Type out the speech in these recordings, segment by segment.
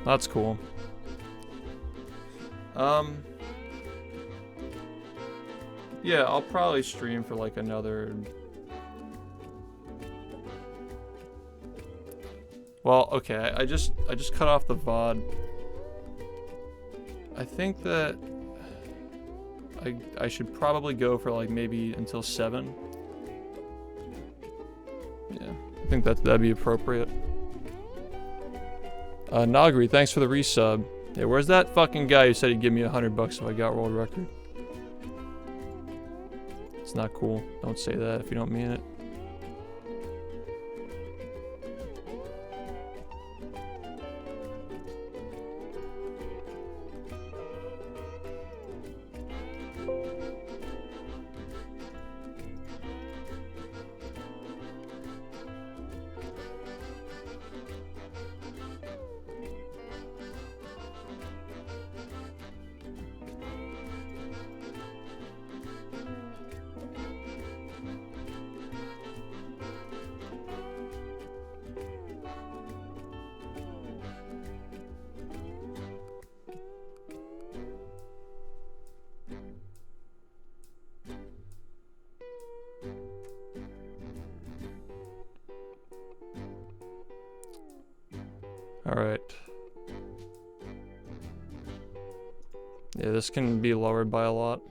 That's cool. Yeah, I'll probably stream for like another... Well, okay, I just cut off the VOD. I think that I should probably go for like maybe until 7. Yeah, I think that'd be appropriate. Nagri, thanks for the resub. Yeah, where's that fucking guy who said he'd give me $100 if I got world record? It's not cool. Don't say that if you don't mean it. Alright. Yeah, this can be lowered by a lot.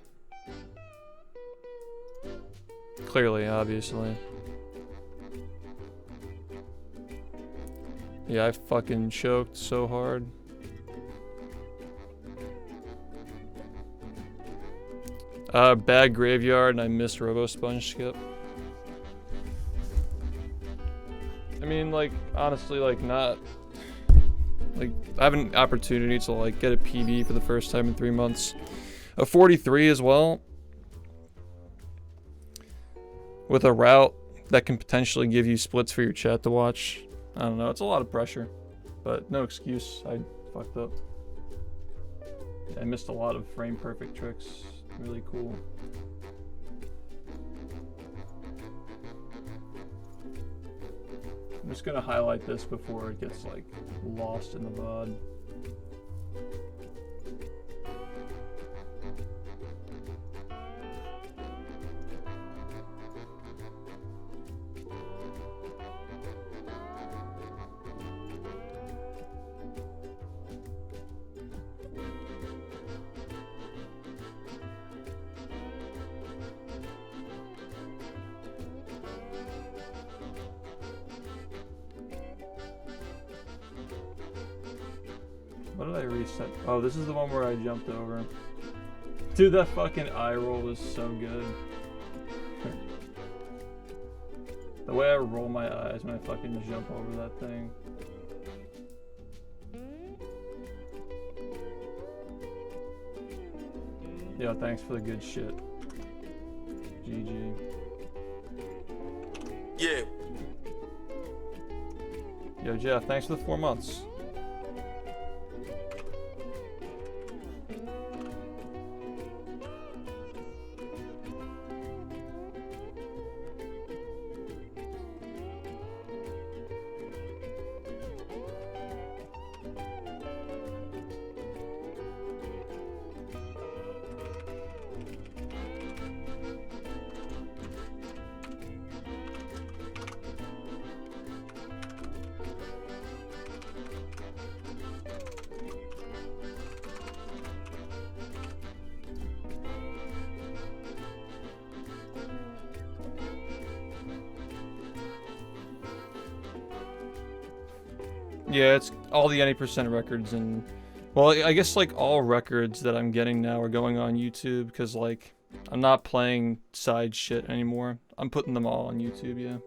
Clearly, obviously. Yeah, I fucking choked so hard. Bad graveyard and I missed Robo Sponge skip. I mean, like, honestly, like, not... Like, I have an opportunity to, like, get a PB for the first time in 3 months. A 43 as well. With a route that can potentially give you splits for your chat to watch. I don't know, it's a lot of pressure. But no excuse, I fucked up. Yeah, I missed a lot of frame perfect tricks. Really cool. I'm just gonna highlight this before it gets like lost in the VOD. What did I reset? Oh, this is the one where I jumped over. Dude, that fucking eye roll was so good. The way I roll my eyes when I fucking jump over that thing. Yo, thanks for the good shit. GG. Yeah. Yo, Jeff, thanks for the 4 months. Yeah, it's all the any percent records and, well, I guess like all records that I'm getting now are going on YouTube because like I'm not playing side shit anymore. I'm putting them all on YouTube, yeah.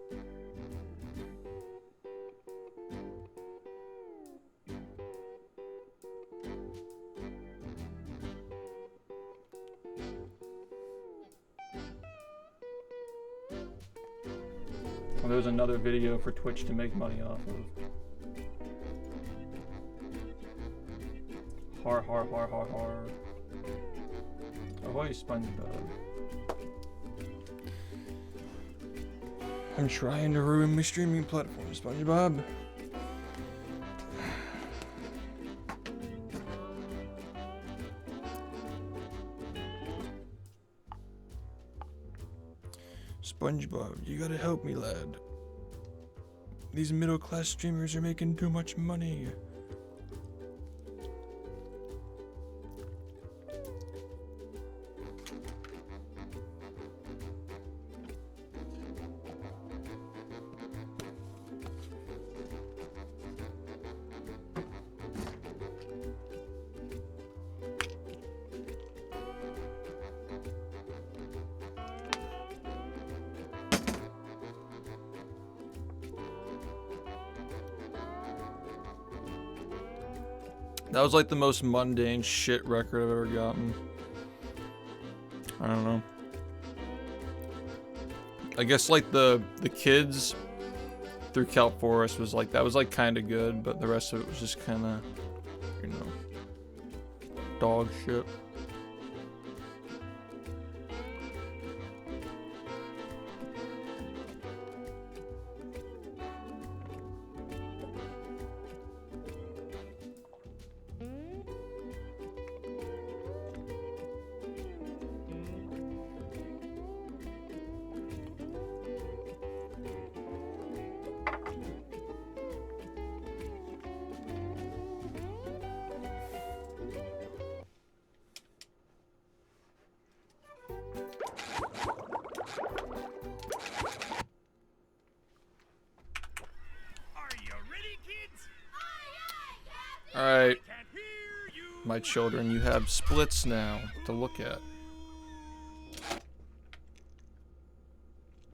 Well, there's another video for Twitch to make money off of. Har har har har har. Ahoy, SpongeBob. I'm trying to ruin my streaming platform, SpongeBob. SpongeBob, you gotta help me, lad. These middle-class streamers are making too much money. That was like the most mundane shit record I've ever gotten. I don't know. I guess like the kids through Kelp Forest was like, that was like kind of good, but the rest of it was just kind of, you know, dog shit. Alright, my children, you have splits now to look at.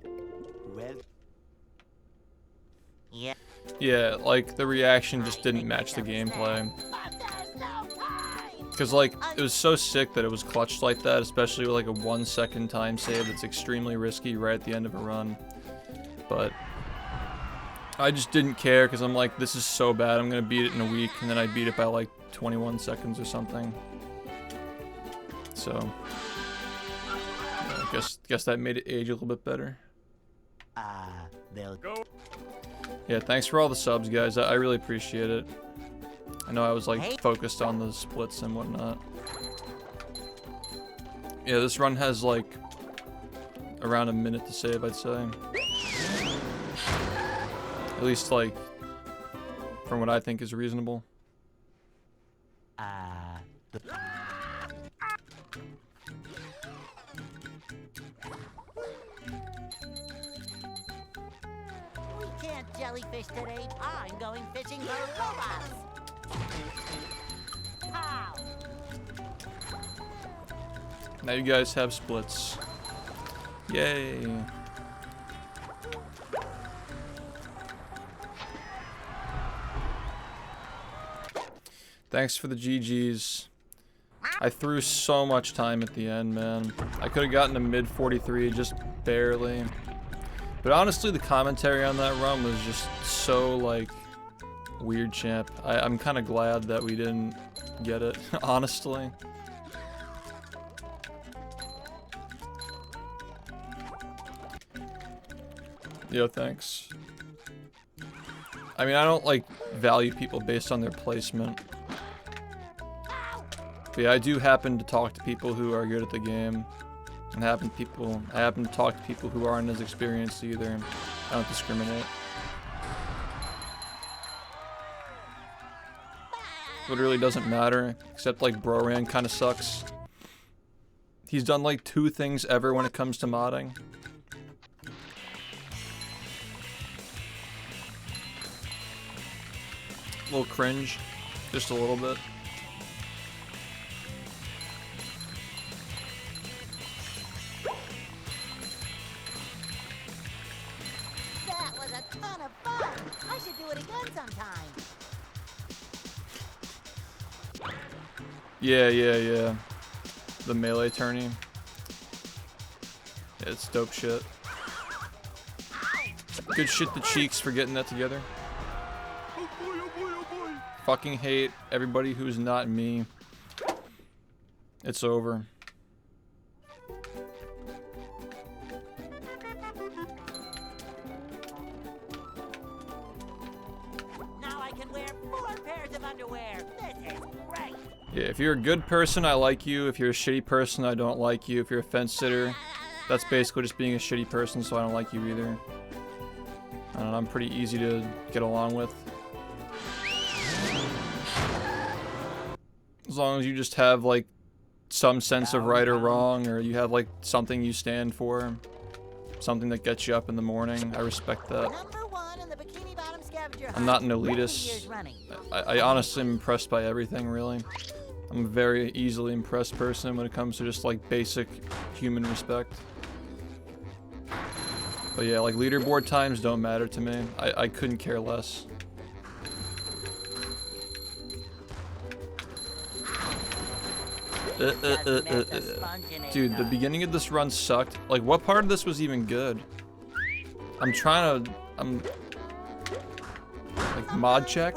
Well, yeah. Yeah, like, the reaction just didn't match the gameplay. Because, like, it was so sick that it was clutched like that, especially with, like, a 1 second time save that's extremely risky right at the end of a run. But I just didn't care because I'm like, this is so bad, I'm gonna beat it in a week, and then I beat it by like 21 seconds or something. So, yeah, I guess that made it age a little bit better. They'll go. Yeah, thanks for all the subs, guys. I really appreciate it. I know I was like focused on the splits and whatnot. Yeah, this run has like around a minute to save, I'd say. At least, like, from what I think is reasonable. We can't jellyfish today. I'm going fishing for robots. Pow! Now you guys have splits. Yay. Thanks for the GGs. I threw so much time at the end, man. I could have gotten to mid 43, just barely. But honestly, the commentary on that run was just so, like, weird, champ. I'm kind of glad that we didn't get it, honestly. Yo, thanks. I mean, I don't, like, value people based on their placement. But yeah, I do happen to talk to people who are good at the game. And I happen to talk to people who aren't as experienced either. I don't discriminate. Literally doesn't matter, except like Broran kind of sucks. He's done like 2 things ever when it comes to modding. A little cringe, just a little bit. That was a ton of fun. I should do it again sometime. Yeah. The melee tourney. Yeah, it's dope shit. Good shit to Cheeks for getting that together. Fucking hate everybody who's not me. It's over. Now I can wear 4 pairs of underwear. This is great. Yeah, if you're a good person, I like you. If you're a shitty person, I don't like you. If you're a fence sitter, that's basically just being a shitty person, so I don't like you either. I don't know, I'm pretty easy to get along with. As long as you just have, like, some sense of right or wrong, or you have, like, something you stand for. Something that gets you up in the morning. I respect that. I'm not an elitist. I honestly am impressed by everything, really. I'm a very easily impressed person when it comes to just, like, basic human respect. But yeah, like, leaderboard times don't matter to me. I couldn't care less. Dude, the beginning of this run sucked. Like, what part of this was even good? Like, mod check?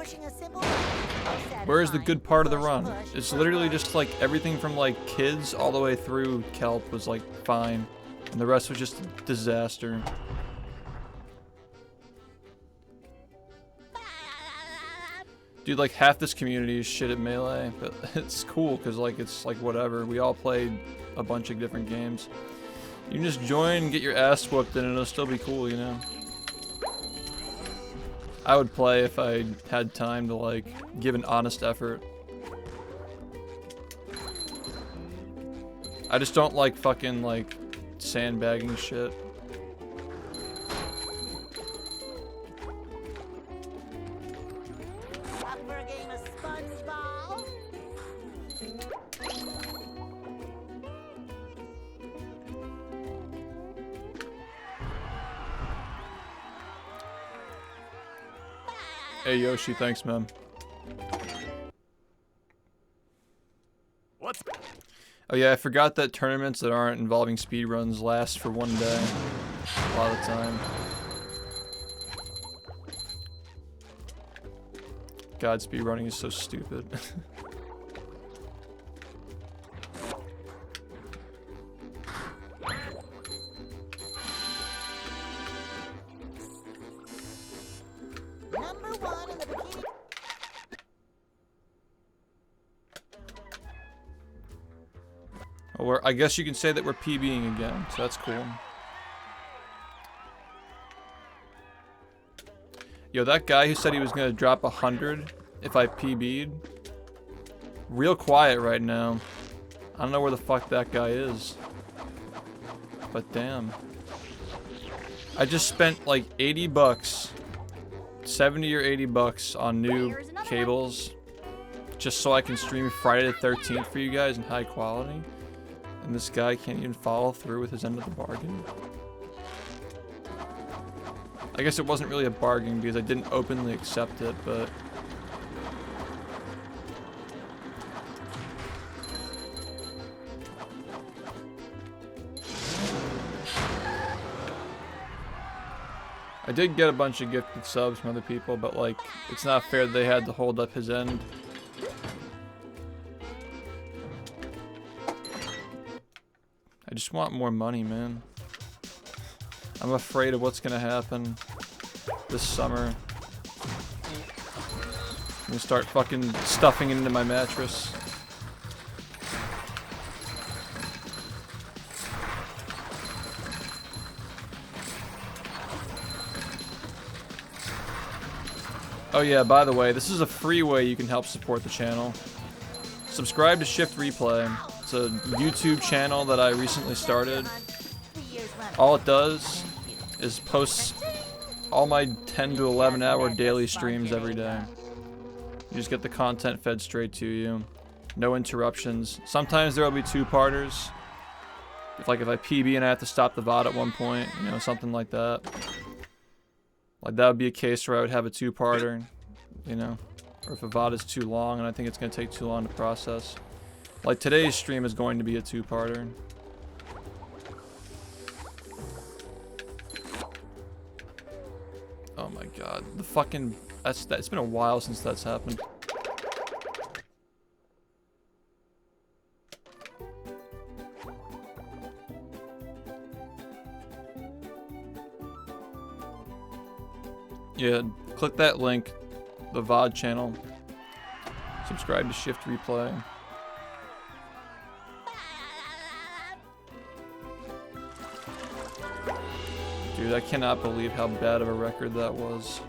Where's the good part of the run? It's literally just, like, everything from, like, kids all the way through Kelp was, like, fine. And the rest was just a disaster. Dude, like, half this community is shit at Melee, but it's cool, because, like, it's, like, whatever. We all played a bunch of different games. You can just join and get your ass whooped, and it'll still be cool, you know? I would play if I had time to, like, give an honest effort. I just don't like fucking, like, sandbagging shit. Hey Yoshi, thanks man. What? Oh yeah, I forgot that tournaments that aren't involving speedruns last for one day. A lot of the time. God, speedrunning is so stupid. Or I guess you can say that we're PBing again, so that's cool. Yo, that guy who said he was gonna drop 100 if I PB'd, real quiet right now. I don't know where the fuck that guy is. But damn. I just spent like 80 bucks, 70 or 80 bucks on new cables, just so I can stream Friday the 13th for you guys in high quality. And this guy can't even follow through with his end of the bargain. I guess it wasn't really a bargain because I didn't openly accept it, but... I did get a bunch of gifted subs from other people, but like, it's not fair that they had to hold up his end. I just want more money, man. I'm afraid of what's gonna happen this summer. I'm gonna start fucking stuffing it into my mattress. Oh yeah, by the way, this is a free way you can help support the channel. Subscribe to SHiFT Replay. It's a YouTube channel that I recently started. All it does is post all my 10 to 11 hour daily streams every day. You just get the content fed straight to you. No interruptions. Sometimes there will be two-parters. If I PB and I have to stop the VOD at one point, you know, something like that. Like that would be a case where I would have a two-parter, you know. Or if a VOD is too long and I think it's going to take too long to process. Like today's stream is going to be a two-parter. Oh my god, the fucking it's been a while since that's happened. Yeah, click that link, the VOD channel. Subscribe to SHiFT Replay. Dude, I cannot believe how bad of a record that was.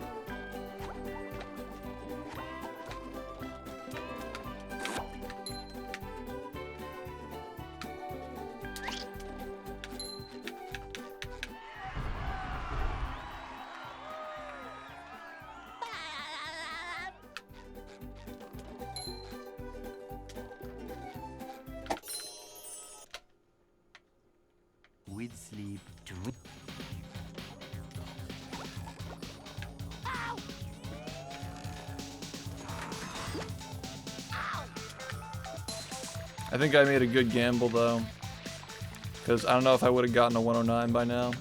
With sleep too. I think I made a good gamble though, because I don't know if I would have gotten a 109 by now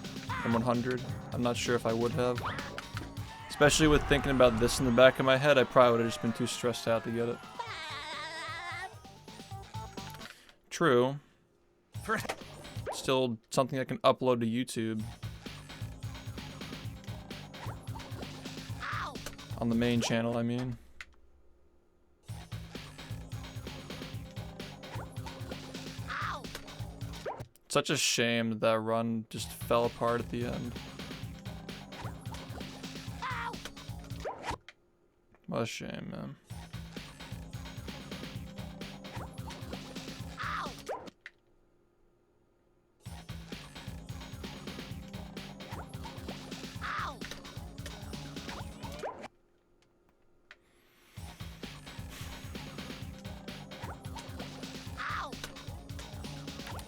from 100. I'm not sure if I would have. Especially with thinking about this in the back of my head, I probably would have just been too stressed out to get it. True. Still something I can upload to YouTube. On the main channel, I mean. Such a shame that that run just fell apart at the end. What a shame, man.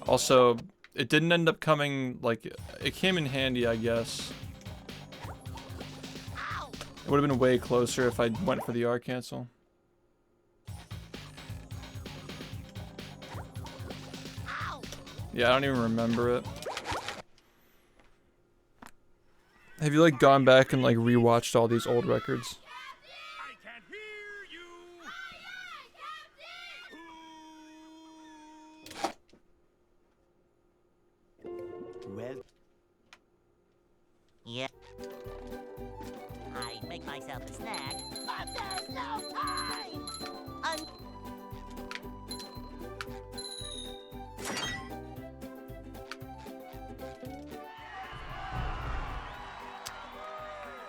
Also, it didn't end up coming, like, it came in handy, I guess. It would have been way closer if I went for the R cancel. Yeah, I don't even remember it. Have you, like, gone back and, like, rewatched all these old records? Well, yeah. I make myself a snack, but there's no time.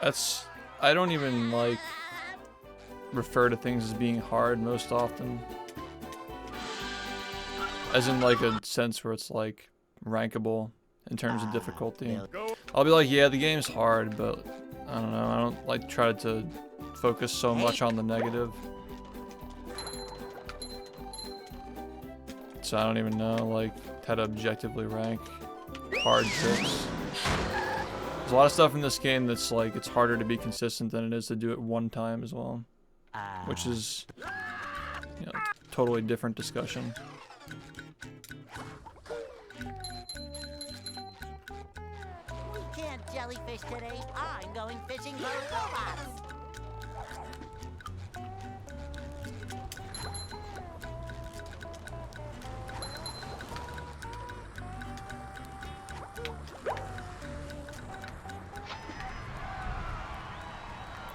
That's... I don't even, like, refer to things as being hard most often. As in, like, a sense where it's, like, rankable in terms of difficulty. I'll be like, yeah, the game's hard, but I don't know, I don't, like, try to focus so much on the negative. So I don't even know, like, how to objectively rank hard tricks. There's a lot of stuff in this game that's like, it's harder to be consistent than it is to do it one time as well. Which is, you know, totally different discussion. We can't jellyfish today. I'm going fishing for robots.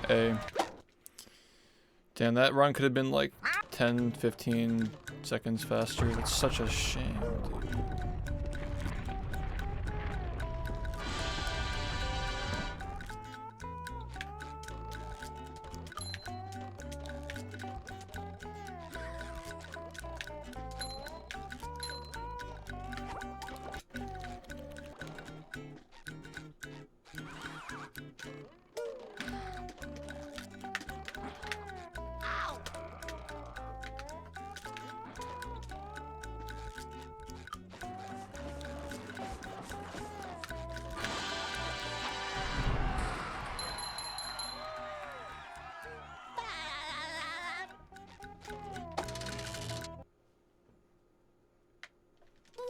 Hey. Damn, that run could have been like 10, 15 seconds faster. That's such a shame, dude.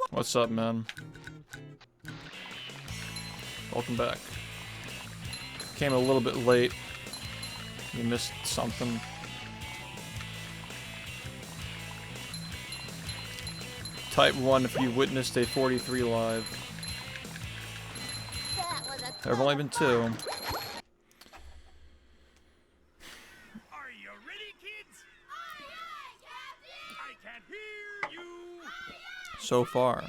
What's up, man? Welcome back. Came a little bit late. You missed something. Type 1 if you witnessed a 43 live. There have only been 2. Are you ready, kids? Aye, aye, Captain! I can't hear you! So far.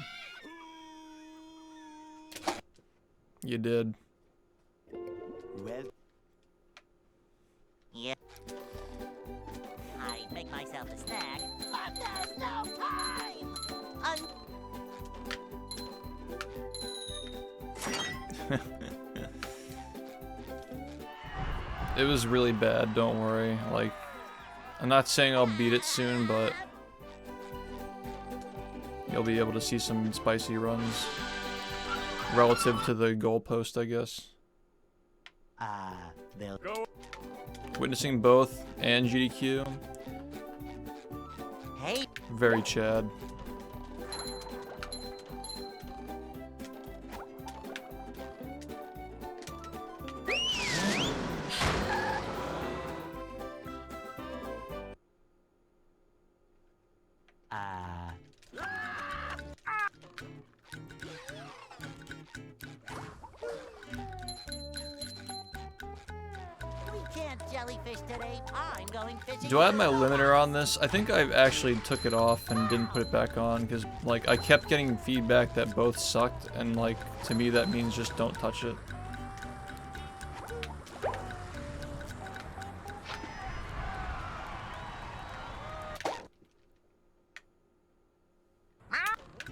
You did. Well, Yeah. I make myself a snack, but there's no time. It was really bad, don't worry. Like, I'm not saying I'll beat it soon, but you'll be able to see some spicy runs relative to the goalpost, I guess. they'll Go. Witnessing both and GDQ, Hey, very Chad. we can't jellyfish today. I'm going fishing. Do I have my for limiter on robots. this? I think I actually took it off and didn't put it back on because, like, I kept getting feedback that both sucked, and, like, to me that means just don't touch it.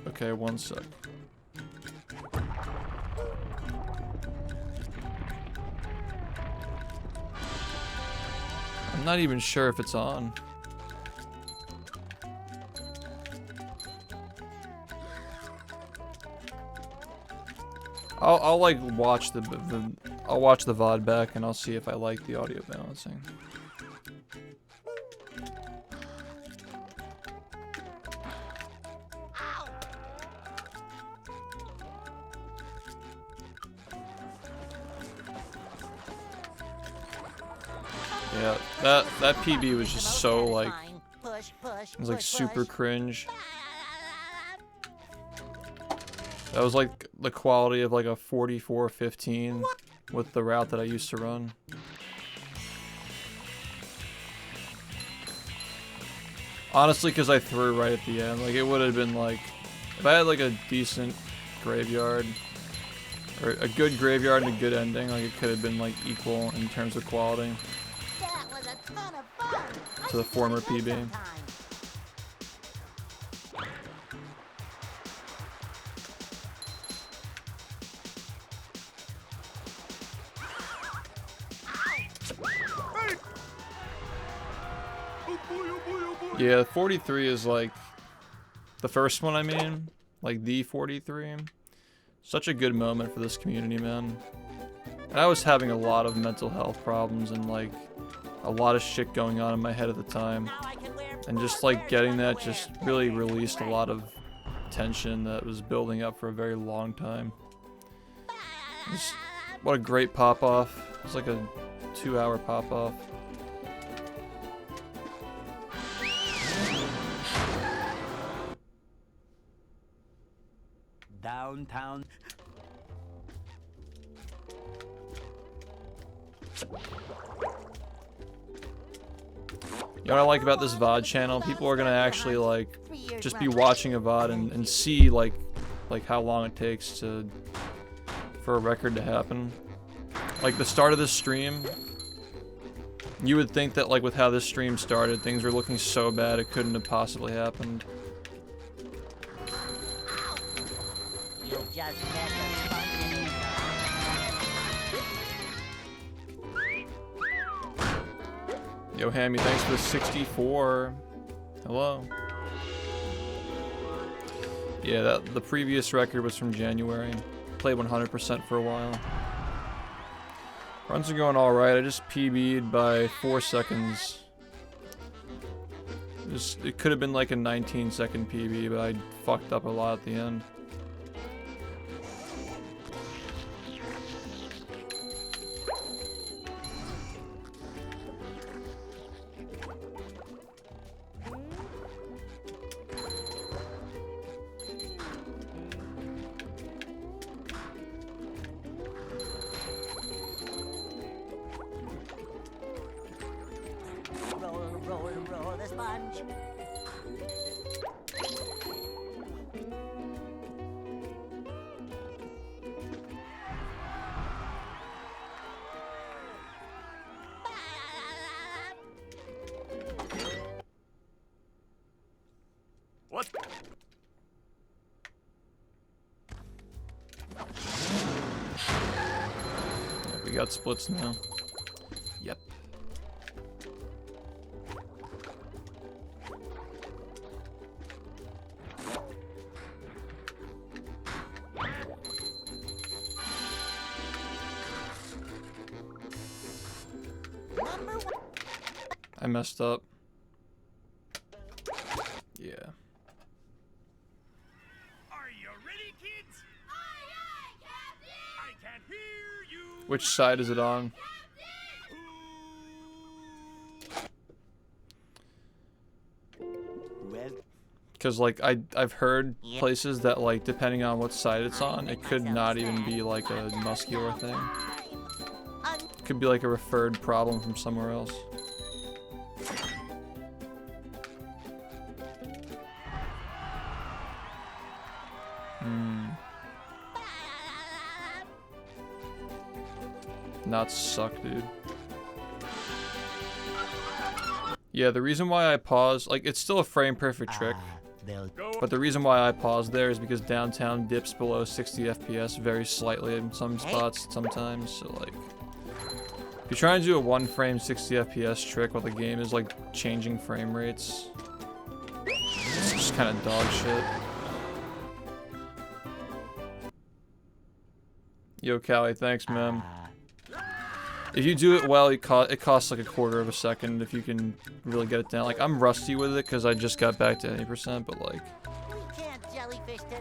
Okay, one sec. I'm not even sure if it's on. I'll like watch I'll watch the VOD back and I'll see if I like the audio balancing. Yeah, that PB was just so like, Push, push, it was like push, super push. cringe. That was like the quality of like a 44-15 with the route that I used to run. Honestly, because I threw right at the end. Like, it would have been like, if I had like a decent graveyard, or a good graveyard and a good ending, like it could have been like equal in terms of quality That was a ton of fun. I to the should former try that PB. sometime. Oh boy, oh boy, oh boy. Yeah, 43 is like the first one, I mean, like the 43. Such a good moment for this community, man. And I was having a lot of mental health problems and like a lot of shit going on in my head at the time. Now I can wear And just four like getting that underwear. just really released a lot of tension that was building up for a very long time. Just, what a great pop off. It was like a 2-hour pop off. downtown. You know what I like about this VOD channel? People are gonna actually like just be watching a VOD and see like how long it takes for a record to happen. Like the start of this stream, you would think that like with how this stream started, things were looking so bad it couldn't have possibly happened. You just met the spontaneous. Yo, Hammy, thanks for the 64. Hello. Yeah, the previous record was from January. Played 100% for a while. Runs are going alright. I just PB'd by 4 seconds. It could have been like a 19-second PB, but I fucked up a lot at the end. Roll, roll, roll the sponge. What? Yeah, we got splits now. Yep. I messed up. Yeah. Are you ready, kids? Aye, aye, Captain! I can't hear you! Which side is it on? Well, Because like I've heard places that like depending on what side it's on, it could not even be like a muscular thing. It could be like a referred problem from somewhere else. Not suck, dude. Yeah, the reason why I paused, like, it's still a frame perfect trick, but the reason why I paused there is because downtown dips below 60 FPS very slightly in some spots sometimes, so like, if you're trying to do a one frame 60 FPS trick while the game is like changing frame rates, it's just kind of dog shit. Yo, Callie, thanks, man. If you do it well, it costs like a quarter of a second if you can really get it down. Like, I'm rusty with it because I just got back to 80%, but like,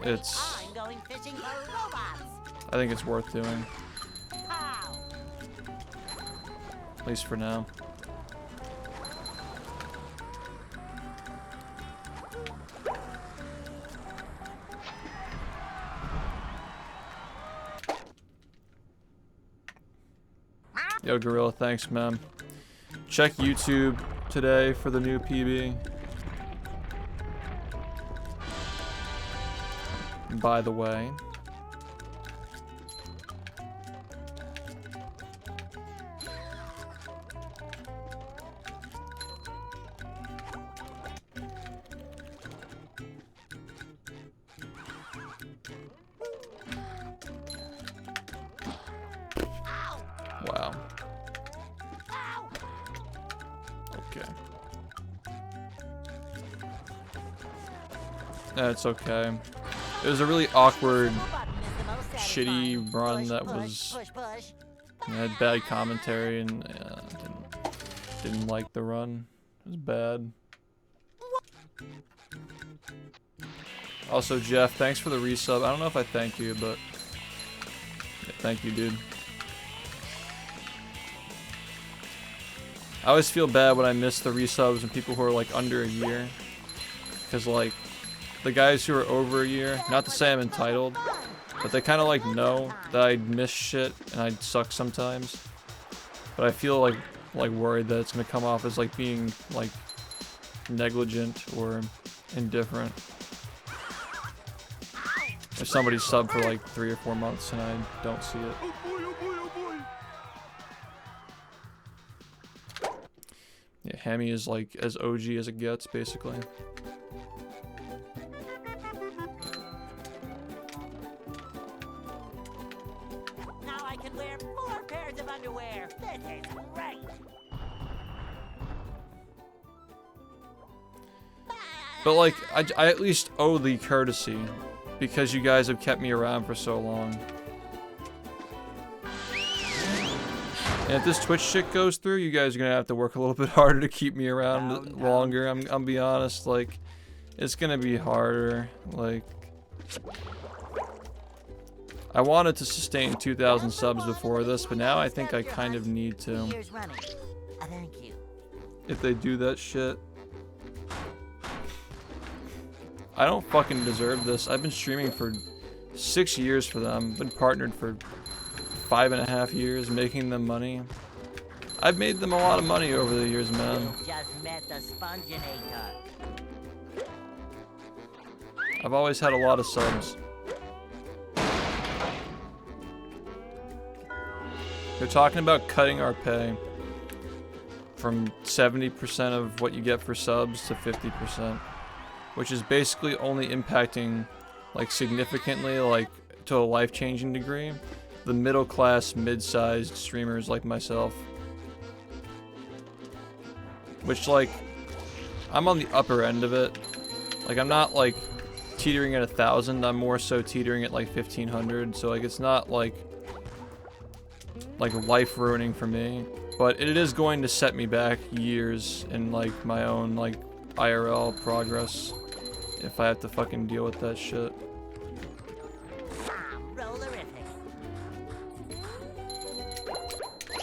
it's, I'm going fishing for robots. I think it's worth doing, How? at least for now. Yo, Gorilla, thanks, man. Check YouTube today for the new PB. By the way. Wow. Okay. That's okay. It was a really awkward, shitty run that was had bad commentary and didn't like the run. It was bad. Also, Jeff, thanks for the resub. I don't know if I thank you, but yeah, thank you, dude. I always feel bad when I miss the resubs and people who are like under a year, because like the guys who are over a year, not to say I'm entitled, but they kind of like know that I miss shit and I suck sometimes, but I feel like worried that it's gonna come off as like being like negligent or indifferent if somebody's subbed for like 3 or 4 months and I don't see it. Oh boy, oh boy, oh boy! Yeah, Hammy is like as OG as it gets, basically. Now I can wear 4 pairs of underwear. This is great. But like, I at least owe the courtesy because you guys have kept me around for so long. And if this Twitch shit goes through, you guys are gonna have to work a little bit harder to keep me around longer. I'm be honest, like, it's gonna be harder. Like, I wanted to sustain 2,000 subs before this, but now I think I kind of need to. Years running. Thank you. If they do that shit. I don't fucking deserve this. I've been streaming for 6 years for them. Been partnered for 5.5 years, making them money. I've made them a lot of money over the years, man. Just met the Sponginator. I've always had a lot of subs. They're talking about cutting our pay from 70% of what you get for subs to 50%. which is basically only impacting, like, significantly, like, to a life-changing degree, the middle-class, mid-sized streamers like myself. Which, like, I'm on the upper end of it. Like, I'm not, like, teetering at 1,000, I'm more so teetering at, like, 1,500, so, like, it's not, like life-ruining for me. But it is going to set me back years in, like, my own, like, IRL progress if I have to fucking deal with that shit. Rollerific.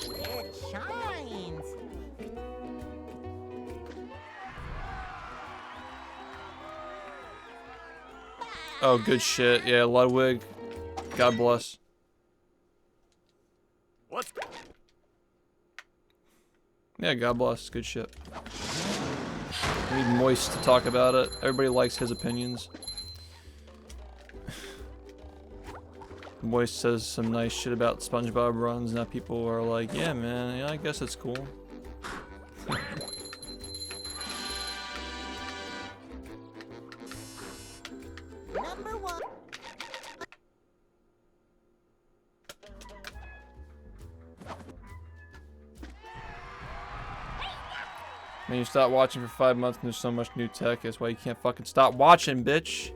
It shines. Oh, good shit. Yeah, Ludwig. God bless. What's Yeah, God bless. Good shit. We need Moist to talk about it. Everybody likes his opinions. Moist says some nice shit about SpongeBob runs. Now people are like, yeah, man, yeah, I guess it's cool. Number one. Man, you stop watching for 5 months and there's so much new tech. That's why you can't fucking stop watching, bitch.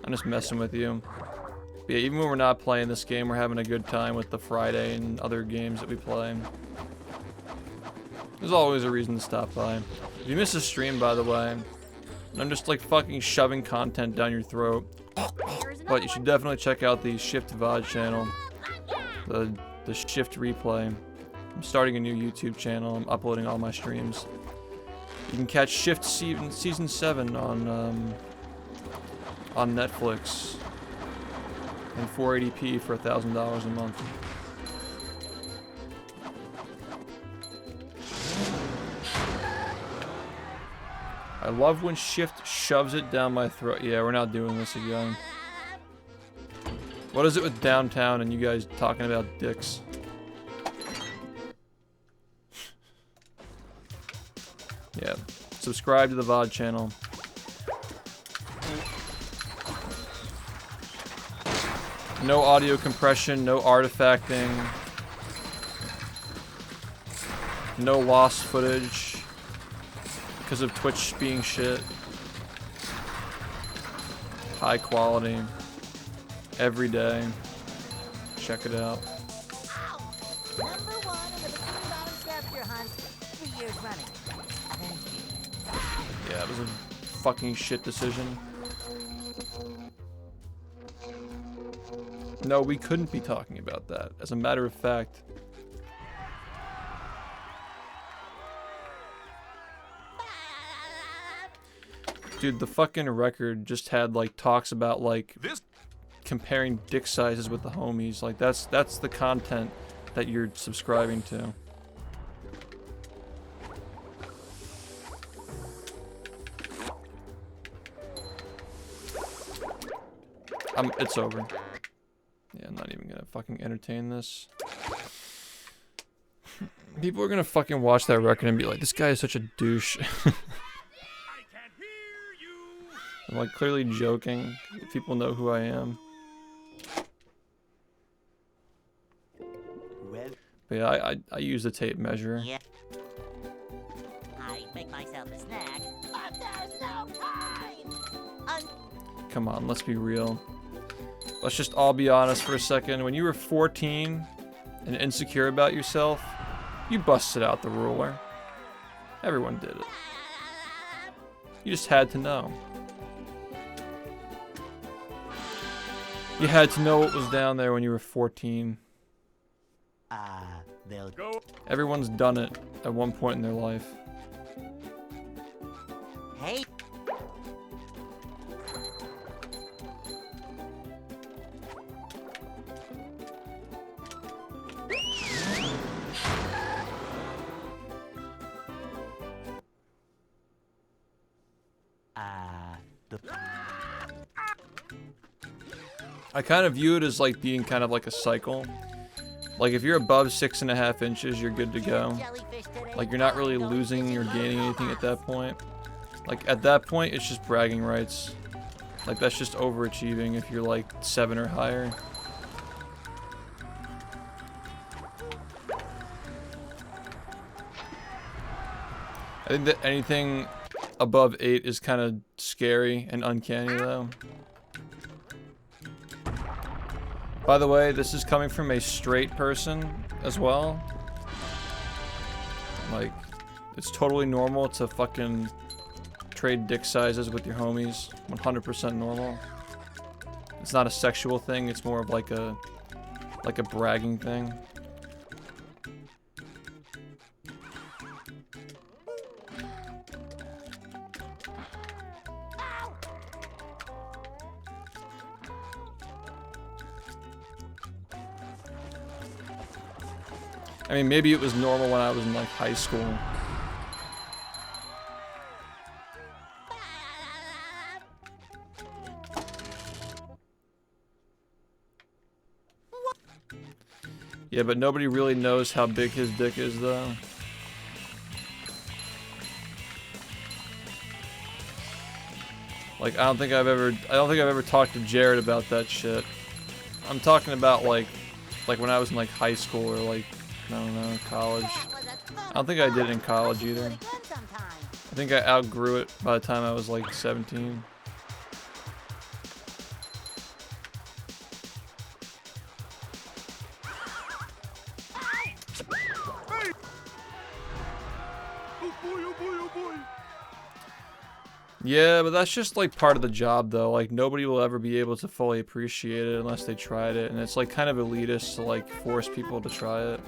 I'm just messing with you. But yeah, even when we're not playing this game, we're having a good time with the Friday and other games that we play. There's always a reason to stop by. If you miss a stream, by the way, I'm just like fucking shoving content down your throat. But you should definitely check out the SHiFT VOD channel. The SHiFT replay. I'm starting a new YouTube channel. I'm uploading all my streams. You can catch SHiFT season 7 on Netflix in 480p for $1,000 a month. I love when SHiFT shoves it down my throat. Yeah, we're not doing this again. What is it with downtown and you guys talking about dicks? Yeah, subscribe to the VOD channel. No audio compression, no artifacting, no lost footage because of Twitch being shit. High quality, every day. Check it out. Number one in the Bikini Bottom scavenger hunt 3 years running. Yeah, it was a fucking shit decision. No, we couldn't be talking about that. As a matter of fact. Dude, the fucking record just had like talks about like comparing dick sizes with the homies. Like that's the content that you're subscribing to. It's over. Yeah, I'm not even gonna fucking entertain this. People are gonna fucking watch that record and be like, this guy is such a douche. I can't hear you. I'm like clearly joking. People know who I am. Well, But yeah, I use the tape measure. yeah. I make myself a snack, but there's no time. Come on, let's be real. Let's just all be honest for a second. When you were 14 and insecure about yourself, you busted out the ruler. Everyone did it. You just had to know. You had to know what was down there when you were 14. They'll Go. Everyone's done it at one point in their life. Hey. I kind of view it as like being kind of like a cycle. Like if you're above 6.5 inches, you're good to go. Jellyfish today. Like you're not really losing or gaining anything at that point. Like, at that point, it's just bragging rights. Like, that's just overachieving if you're like 7 or higher. I think that anything above 8 is kind of scary and uncanny, though. By the way, this is coming from a straight person as well. Like, it's totally normal to fucking trade dick sizes with your homies. 100% normal. It's not a sexual thing, it's more of like a bragging thing. I mean, maybe it was normal when I was in like high school. Yeah, but nobody really knows how big his dick is, though. Like, I don't think I've ever talked to Jared about that shit. I'm talking about like when I was in like high school or like, I don't know, college. I don't think I did it in college either. I think I outgrew it by the time I was like 17. Yeah, but that's just like part of the job though. Like nobody will ever be able to fully appreciate it unless they tried it, and it's like kind of elitist to like force people to try it.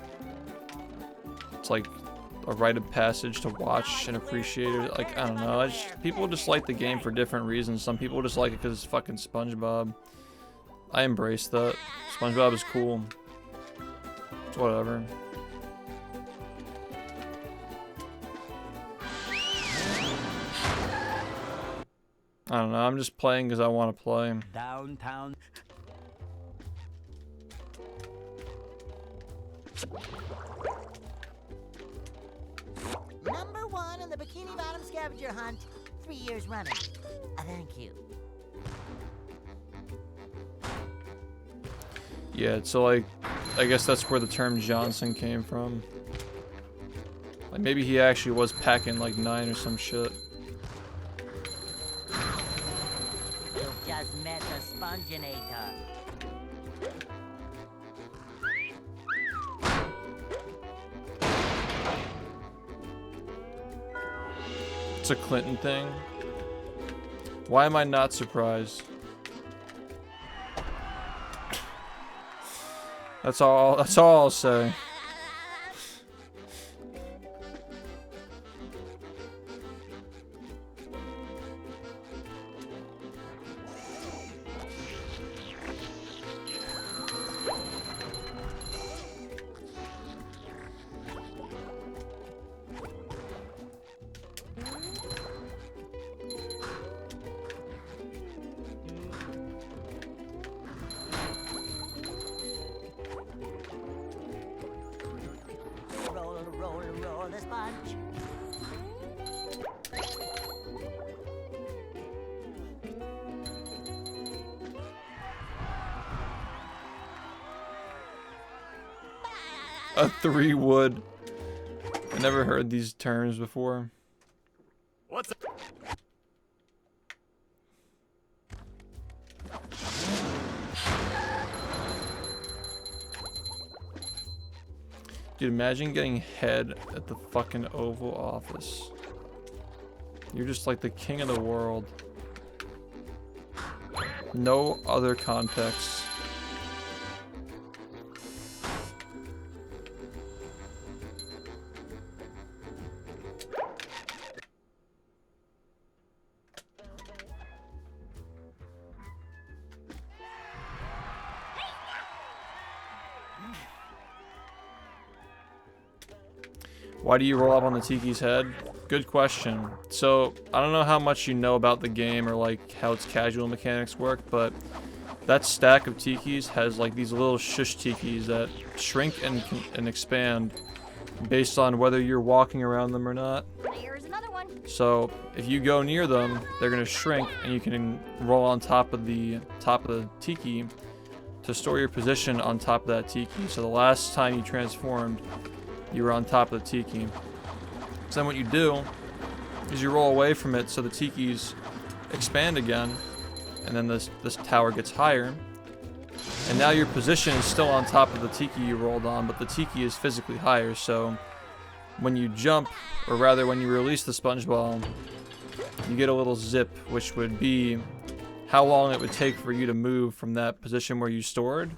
It's like a rite of passage to watch and appreciate it. Like, I don't know, people just like the game for different reasons. Some people just like it because it's fucking SpongeBob. I embrace that. SpongeBob is cool. It's whatever. I don't know, I'm just playing because I want to play. Downtown. Number 1 in the Bikini Bottom scavenger hunt, 3 years running. Thank you. Yeah, so like, I guess that's where the term Johnson came from. Like maybe he actually was packing like 9 or some shit. You've just met the Sponginator. It's a Clinton thing. Why am I not surprised? That's all I'll say. Roll the sponge. A 3 wood. I never heard these terms before. What's up? Dude, imagine getting head at the fucking Oval Office. You're just like the king of the world. No other context. Why do you roll up on the Tiki's head? Good question. So, I don't know how much you know about the game or like how its casual mechanics work, but that stack of Tikis has like these little shush Tikis that shrink and expand based on whether you're walking around them or not. Here's another one. So if you go near them, they're gonna shrink, and you can roll on top of the tiki to store your position on top of that tiki. So the last time you transformed, you were on top of the tiki. So then what you do is you roll away from it so the tikis expand again, and then this tower gets higher. And now your position is still on top of the tiki you rolled on, but the tiki is physically higher. So when you jump, or rather when you release the sponge ball, you get a little zip, which would be how long it would take for you to move from that position where you stored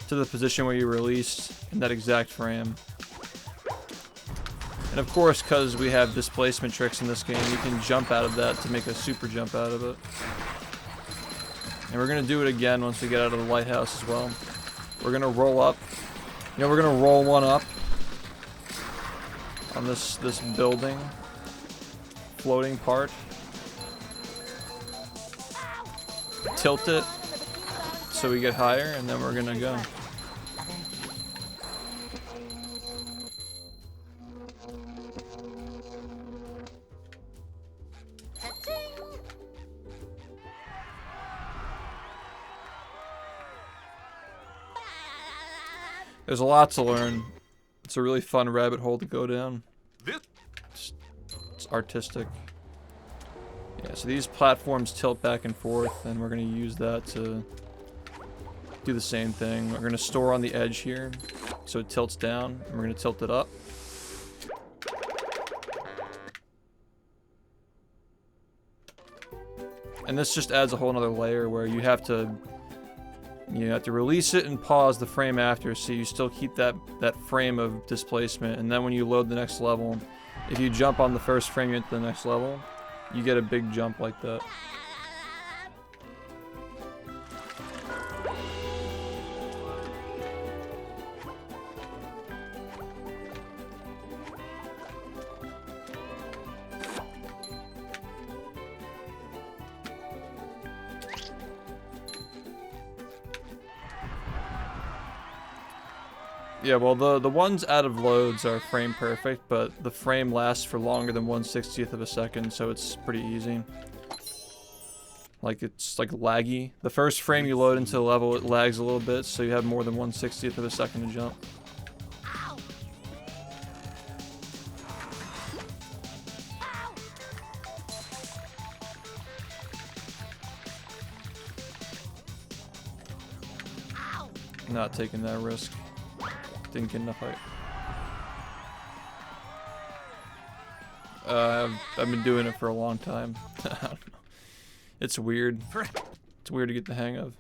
to the position where you released in that exact frame. And of course, because we have displacement tricks in this game, you can jump out of that to make a super jump out of it. And we're going to do it again once we get out of the lighthouse as well. We're going to roll up. You know, we're going to roll one up on this building floating part. Tilt it so we get higher, and then we're gonna go. There's a lot to learn. It's a really fun rabbit hole to go down. It's artistic. Yeah, so these platforms tilt back and forth, and we're going to use that to do the same thing. We're going to store on the edge here, so it tilts down, and we're going to tilt it up. And this just adds a whole other layer where you have to release it and pause the frame after, so you still keep that frame of displacement. And then when you load the next level, if you jump on the first frame you into the next level, you get a big jump like that. Yeah, well, the ones out of loads are frame perfect, but the frame lasts for longer than 1/60th of a second, so it's pretty easy. Like, it's like laggy. The first frame you load into the level, it lags a little bit, so you have more than 1/60th of a second to jump. Not taking that risk. Didn't get enough height. I've been doing it for a long time. I don't know. It's weird. It's weird to get the hang of.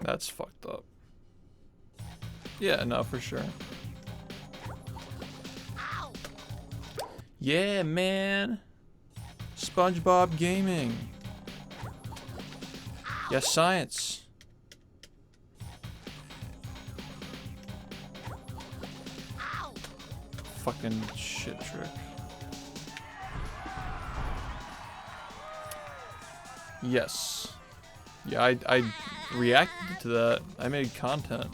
That's fucked up. Yeah, no, for sure. Yeah, man. SpongeBob Gaming. Yes, science. Fucking shit trick. Yes. Yeah, I reacted to that. I made content.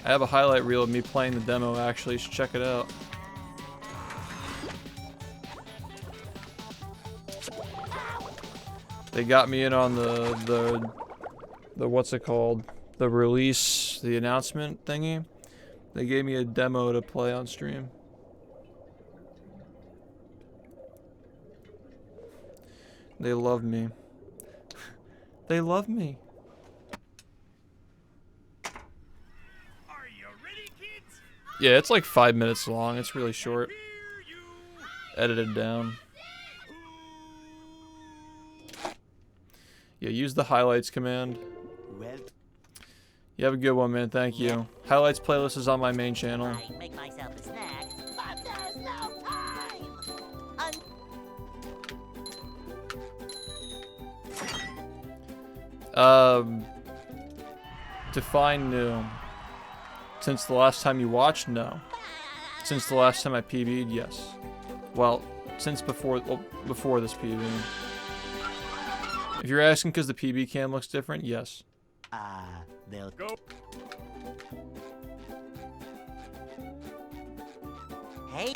I have a highlight reel of me playing the demo, actually. You should check it out. They got me in on the what's it called? The release, the announcement thingy. They gave me a demo to play on stream. They love me. They love me. Are you ready, kids? Yeah, it's like 5 minutes long. It's really short. Edited down. Yeah, use the highlights command. You have a good one, man. Thank you. Highlights playlist is on my main channel. I make myself a snack, but there's no time. Define new. Since the last time you watched, no. Since the last time I PB'd, yes. Well, since before this PB. If you're asking because the PB cam looks different, yes. They'll go. Hey.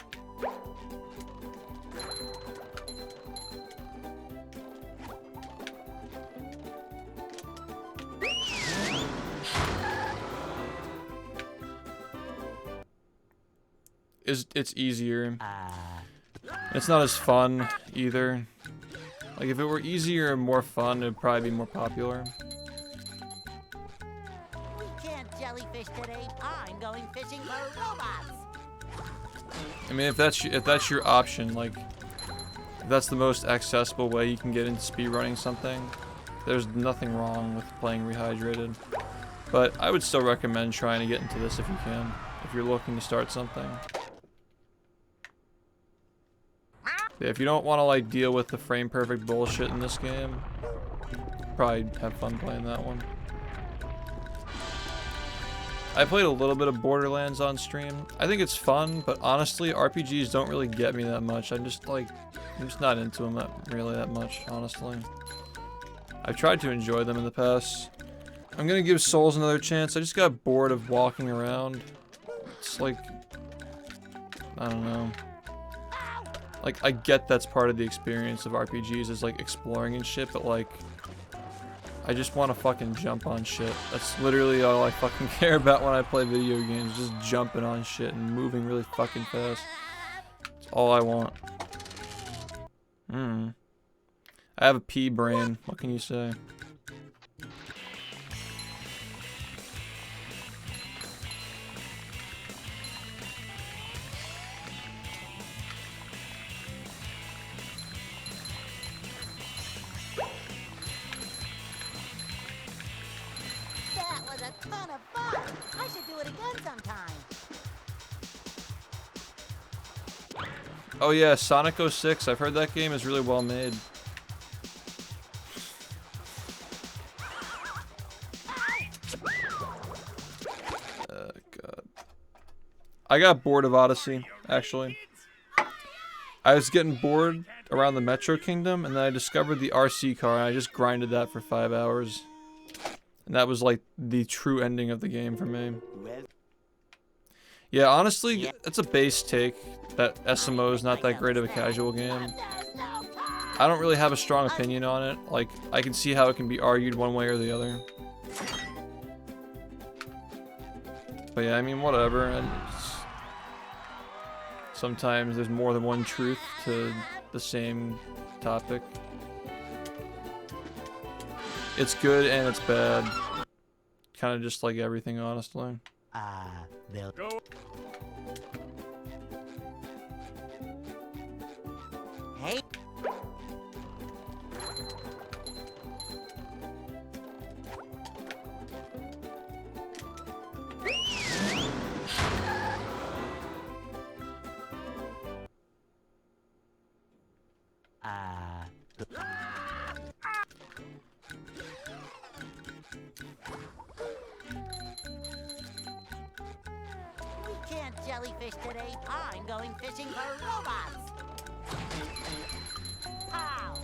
It's easier. It's not as fun either. Like if it were easier and more fun, it'd probably be more popular. We can't jellyfish today. I'm going fishing for robots. I mean, if that's your option, like if that's the most accessible way you can get into speedrunning something, there's nothing wrong with playing Rehydrated. But I would still recommend trying to get into this if you can, if you're looking to start something. Yeah, if you don't want to like deal with the frame perfect bullshit in this game, probably have fun playing that one. I played a little bit of Borderlands on stream. I think it's fun, but honestly, RPGs don't really get me that much. I'm just not into them really that much, honestly. I've tried to enjoy them in the past. I'm gonna give Souls another chance. I just got bored of walking around. It's like, I don't know. Like, I get that's part of the experience of RPGs is like exploring and shit, but like, I just want to fucking jump on shit. That's literally all I fucking care about when I play video games, just jumping on shit and moving really fucking fast. That's all I want. I have a pea brain, what can you say? That was a ton of fun. I should do it again sometime. Oh yeah, Sonic 06. I've heard that game is really well made. God. I got bored of Odyssey, actually. I was getting bored around the Metro Kingdom, and then I discovered the RC car, and I just grinded that for 5 hours. And that was like the true ending of the game for me. Yeah, honestly, it's a base take that SMO is not that great of a casual game. I don't really have a strong opinion on it. Like, I can see how it can be argued one way or the other. But yeah, I mean, whatever. And sometimes there's more than one truth to the same topic. It's good and it's bad. Kind of just like everything, honestly. They'll Go. Hey. We can't jellyfish today. I'm going fishing for robots. Pow!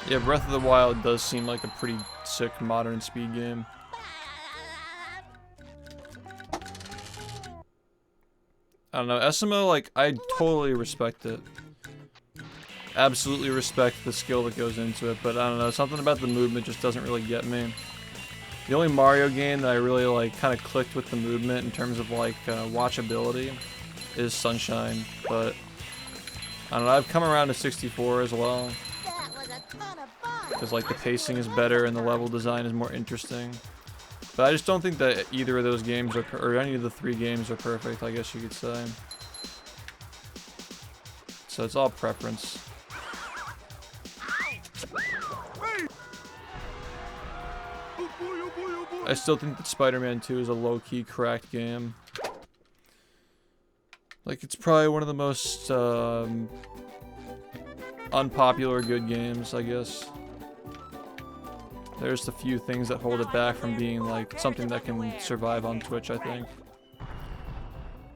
Yeah, Breath of the Wild does seem like a pretty sick modern speed game. I don't know, SMO, like, I totally respect it. Absolutely respect the skill that goes into it, but I don't know, something about the movement just doesn't really get me. The only Mario game that I really, like, kind of clicked with the movement in terms of, like, watchability is Sunshine, but I don't know, I've come around to 64 as well. That was a ton of fun. because like the pacing is better and the level design is more interesting. But I just don't think that either of those games are, or any of the 3 games are perfect, I guess you could say. So it's all preference. I still think that Spider-Man 2 is a low-key cracked game. Like, it's probably one of the most unpopular good games, I guess. There's a few things that hold it back from being like something that can survive on Twitch, I think.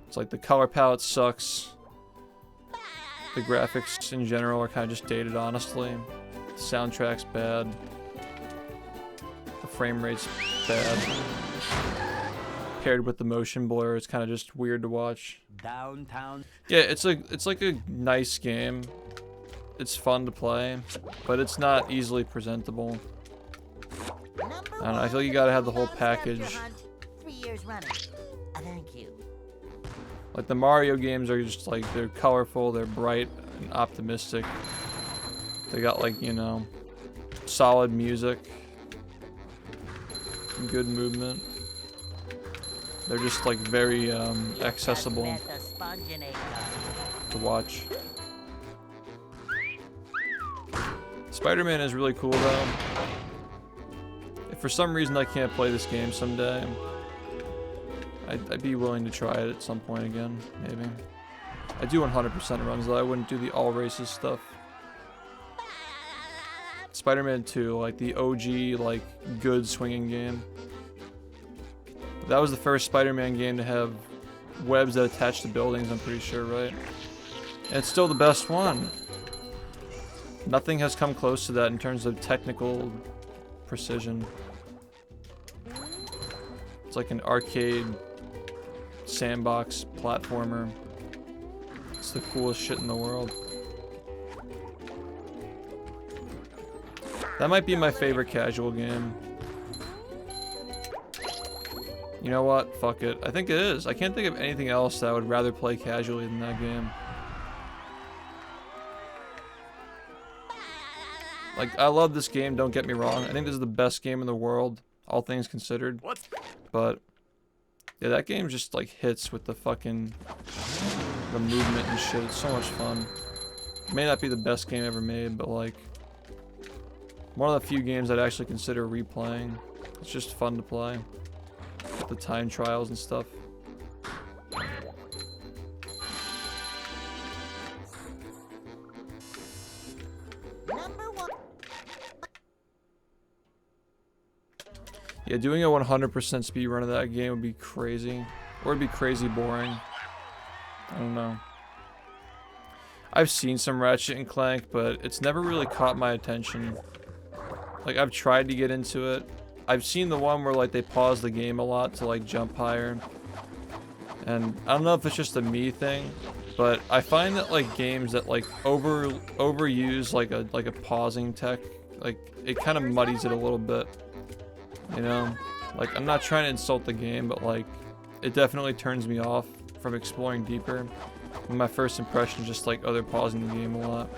It's like the color palette sucks. The graphics in general are kind of just dated, honestly. The soundtrack's bad. The frame rate's bad. Paired with the motion blur, it's kind of just weird to watch. Downtown. Yeah, it's like a nice game. It's fun to play, but it's not easily presentable. I don't know, I feel like you gotta have the whole package. 3 years running. Thank you. Like the Mario games are just like, they're colorful, they're bright and optimistic. They got like, you know, solid music, good movement. They're just like very accessible to watch. Spider-Man is really cool though. If for some reason I can't play this game someday, I'd be willing to try it at some point again, maybe. I do 100% runs though, I wouldn't do the all races stuff. Spider-Man 2, like the OG, like good swinging game. That was the first Spider-Man game to have webs that attach to buildings, I'm pretty sure, right? And it's still the best one. Nothing has come close to that in terms of technical precision. It's like an arcade sandbox platformer. It's the coolest shit in the world. That might be my favorite casual game. You know what? Fuck it. I think it is. I can't think of anything else that I would rather play casually than that game. Like, I love this game, don't get me wrong. I think this is the best game in the world, all things considered. But, yeah, that game just, like, hits with the fucking... the movement and shit. It's so much fun. It may not be the best game ever made, but, like... one of the few games I'd actually consider replaying. It's just fun to play. With the time trials and stuff. Yeah, doing a 100% speedrun of that game would be crazy. Or it'd be crazy boring. I don't know. I've seen some Ratchet and Clank, but it's never really caught my attention. Like, I've tried to get into it. I've seen the one where, like, they pause the game a lot to, like, jump higher. And I don't know if it's just a me thing, but I find that, like, games that, like, overuse, like a pausing tech, like, it kind of muddies it a little bit. You know? Like, I'm not trying to insult the game, but, like, it definitely turns me off from exploring deeper. And my first impression is just, like, oh, they're pausing the game a lot.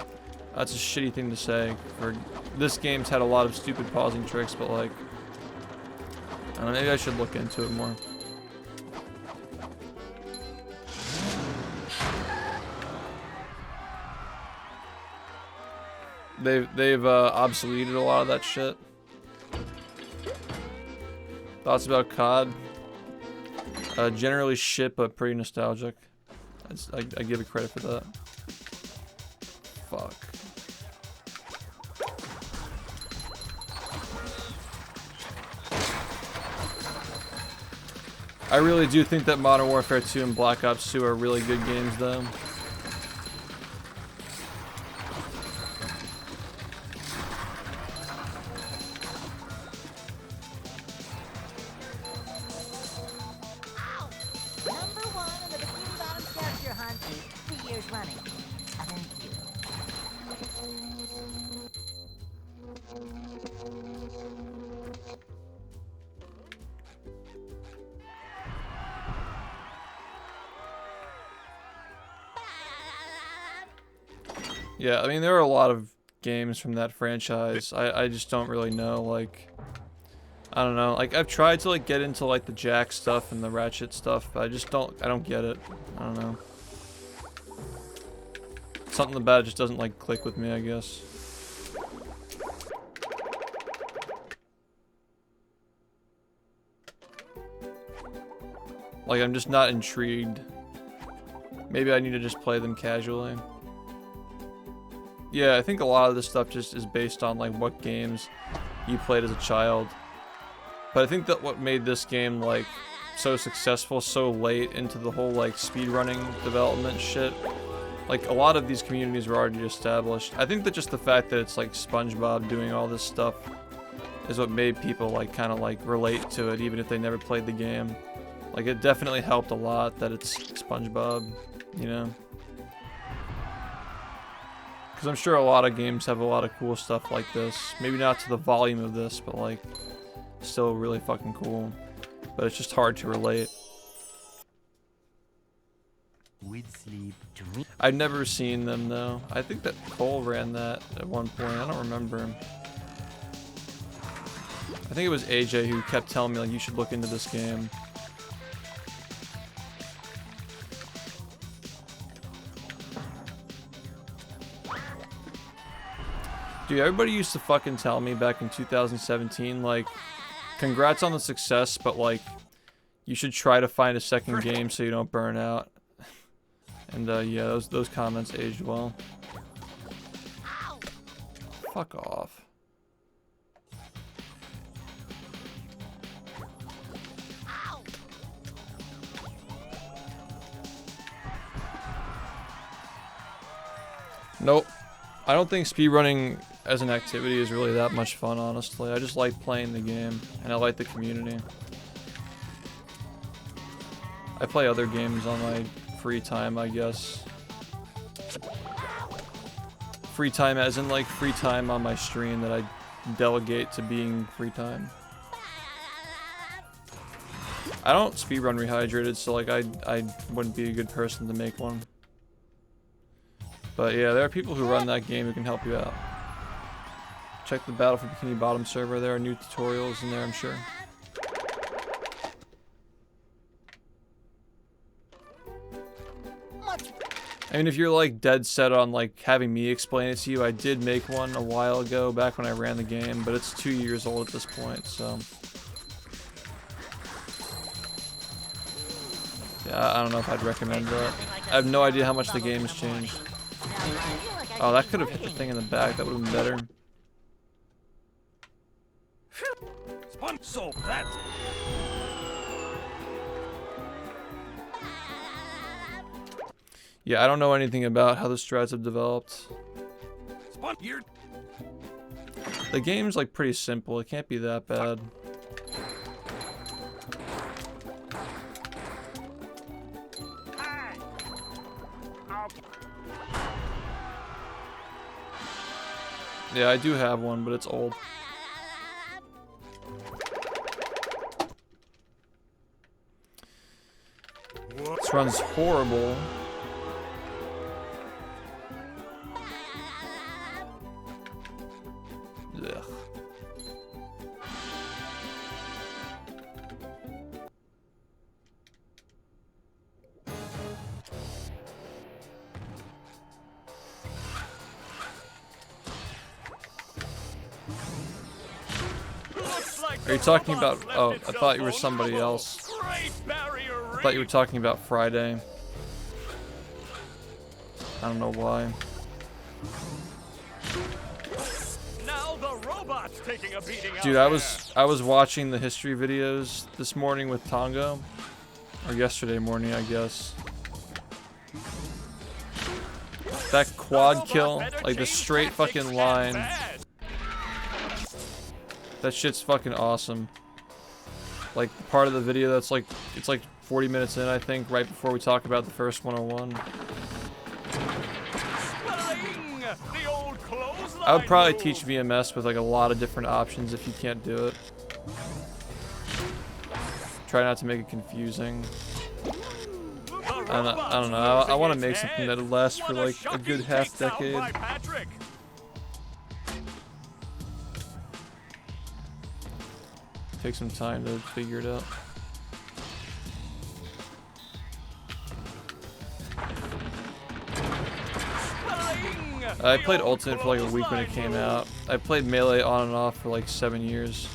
That's a shitty thing to say. For this game's had a lot of stupid pausing tricks, but, like, I don't know, maybe I should look into it more. They've obsoleted a lot of that shit. Thoughts about COD? Generally shit, but pretty nostalgic. I give it credit for that. Fuck. I really do think that Modern Warfare 2 and Black Ops 2 are really good games, though. Yeah, I mean, there are a lot of games from that franchise. I just don't really know, like, I don't know. Like, I've tried to, like, get into, like, the Jack stuff and the Ratchet stuff, but I don't get it. I don't know. Something about it just doesn't, like, click with me, I guess. Like, I'm just not intrigued. Maybe I need to just play them casually. Yeah, I think a lot of this stuff just is based on, like, what games you played as a child. But I think that what made this game, like, so successful so late into the whole, like, speedrunning development shit, like, a lot of these communities were already established. I think that just the fact that it's, like, SpongeBob doing all this stuff is what made people, like, kind of, like, relate to it, even if they never played the game. Like, it definitely helped a lot that it's SpongeBob, you know? Because I'm sure a lot of games have a lot of cool stuff like this. Maybe not to the volume of this, but, like, still really fucking cool. But it's just hard to relate. I've never seen them, though. I think that Cole ran that at one point. I don't remember him. I think it was AJ who kept telling me, like, you should look into this game. Dude, everybody used to fucking tell me back in 2017, like, congrats on the success, but, like, you should try to find a second game so you don't burn out. And, yeah, those comments aged well. Fuck off. Nope. I don't think speedrunning as an activity is really that much fun, honestly. I just like playing the game, and I like the community. I play other games on my free time, I guess. Free time as in, like, free time on my stream that I delegate to being free time. I don't speedrun Rehydrated, so, like, I wouldn't be a good person to make one. But yeah, there are people who run that game who can help you out. Check the Battle for Bikini Bottom server. There are new tutorials in there, I'm sure. I mean, if you're, like, dead set on, like, having me explain it to you, I did make one a while ago, back when I ran the game, but it's 2 years old at this point, so... yeah, I don't know if I'd recommend that. I have no idea how much the game has changed. Oh, that could have hit the thing in the back. That would have been better. So that. Yeah, I don't know anything about how the strats have developed. The game's, like, pretty simple. It can't be that bad. Yeah, I do have one, but it's old. This run's horrible. Ugh. Are you talking about... oh, I thought you were somebody else. I thought you were talking about Friday. I don't know why. Now the robot's taking a beating. Dude, I was watching the history videos this morning with Tongo. Or yesterday morning, I guess. That quad kill, like the straight fucking line. That shit's fucking awesome. Like, part of the video that's like, it's like 40 minutes in, I think, right before we talk about the first 101. I would probably teach VMS with, like, a lot of different options if you can't do it. Try not to make it confusing. I don't know. I want to make something that'll last for, like, a good half decade. take some time to figure it out. I played Ultimate for like a week when it came out. I played Melee on and off for like 7 years.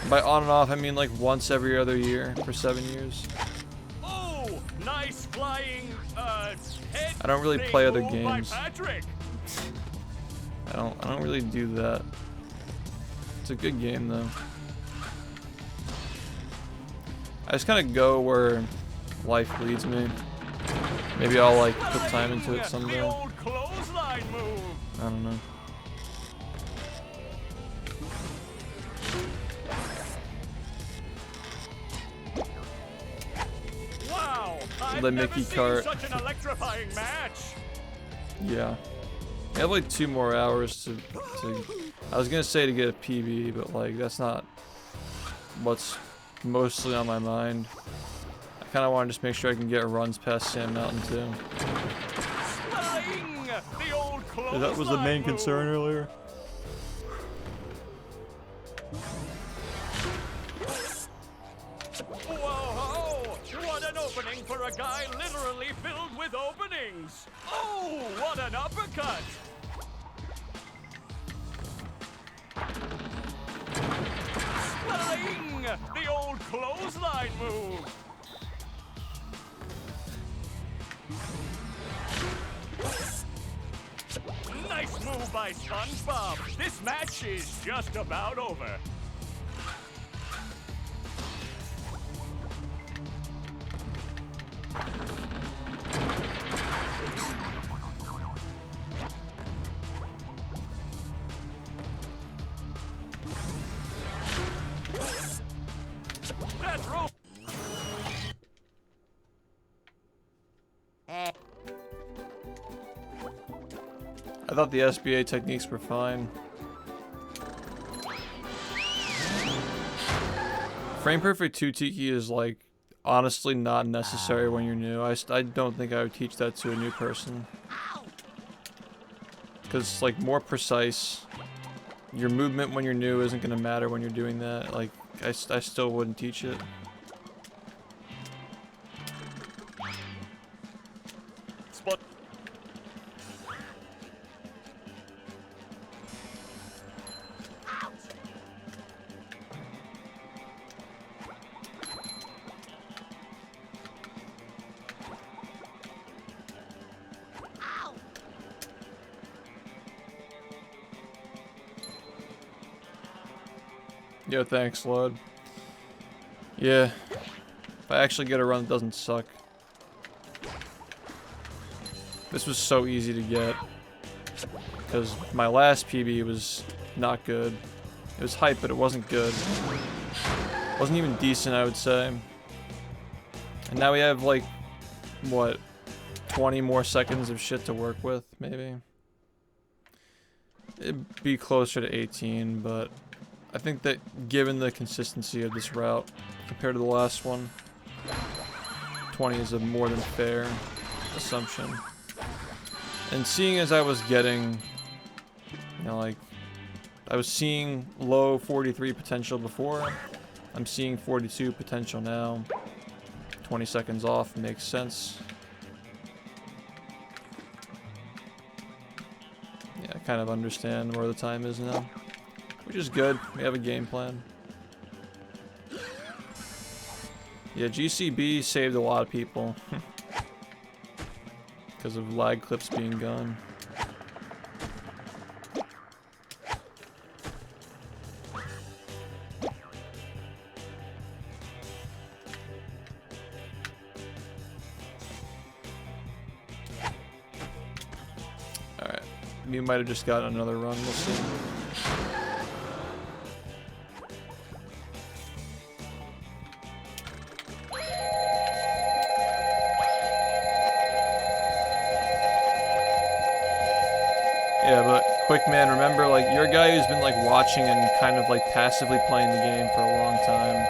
By on and off, I mean like once every other year for 7 years. Oh, nice flying, head I don't really play other fake by games. Patrick. I don't really do that. It's a good game though. I just kind of go where life leads me. Maybe I'll like put time into it someday. The old clothesline move. I don't know. Wow, I've The never Mickey seen cart. such an electrifying match. Yeah. I have like 2 more hours to I was gonna say to get a PB, but like that's not what's mostly on my mind. I kind of want to just make sure I can get runs past Sand Mountain too. The old That was the main clothesline concern move. earlier. Whoa, what an opening for a guy literally filled with openings. Oh, what an uppercut. Sling! The old clothesline move. Nice move by SpongeBob. This match is just about over. That's rope. Eh, I thought the SBA techniques were fine. Frame Perfect 2 Tiki is like honestly not necessary when you're new. I don't think I would teach that to a new person. Because it's like more precise. Your movement when you're new isn't going to matter when you're doing that. Like, I still wouldn't teach it. Spot. Yo, thanks, Lord. Yeah. If I actually get a run that doesn't suck. This was so easy to get. Because my last PB was not good. It was hype, but it wasn't good. It wasn't even decent, I would say. And now we have, like, what? 20 more seconds of shit to work with, maybe? It'd be closer to 18, but I think that given the consistency of this route compared to the last one, 20 is a more than fair assumption. And seeing as I was getting, you know, like, I was seeing low 43 potential before, I'm seeing 42 potential now. 20 seconds off makes sense. Yeah, I kind of understand where the time is now. Which is good. We have a game plan. Yeah, GCB saved a lot of people. Because of lag clips being gone. Alright. We might have just gotten another run. We'll see. Yeah, but quick man, remember, like, you're a guy who's been like watching and kind of like passively playing the game for a long time.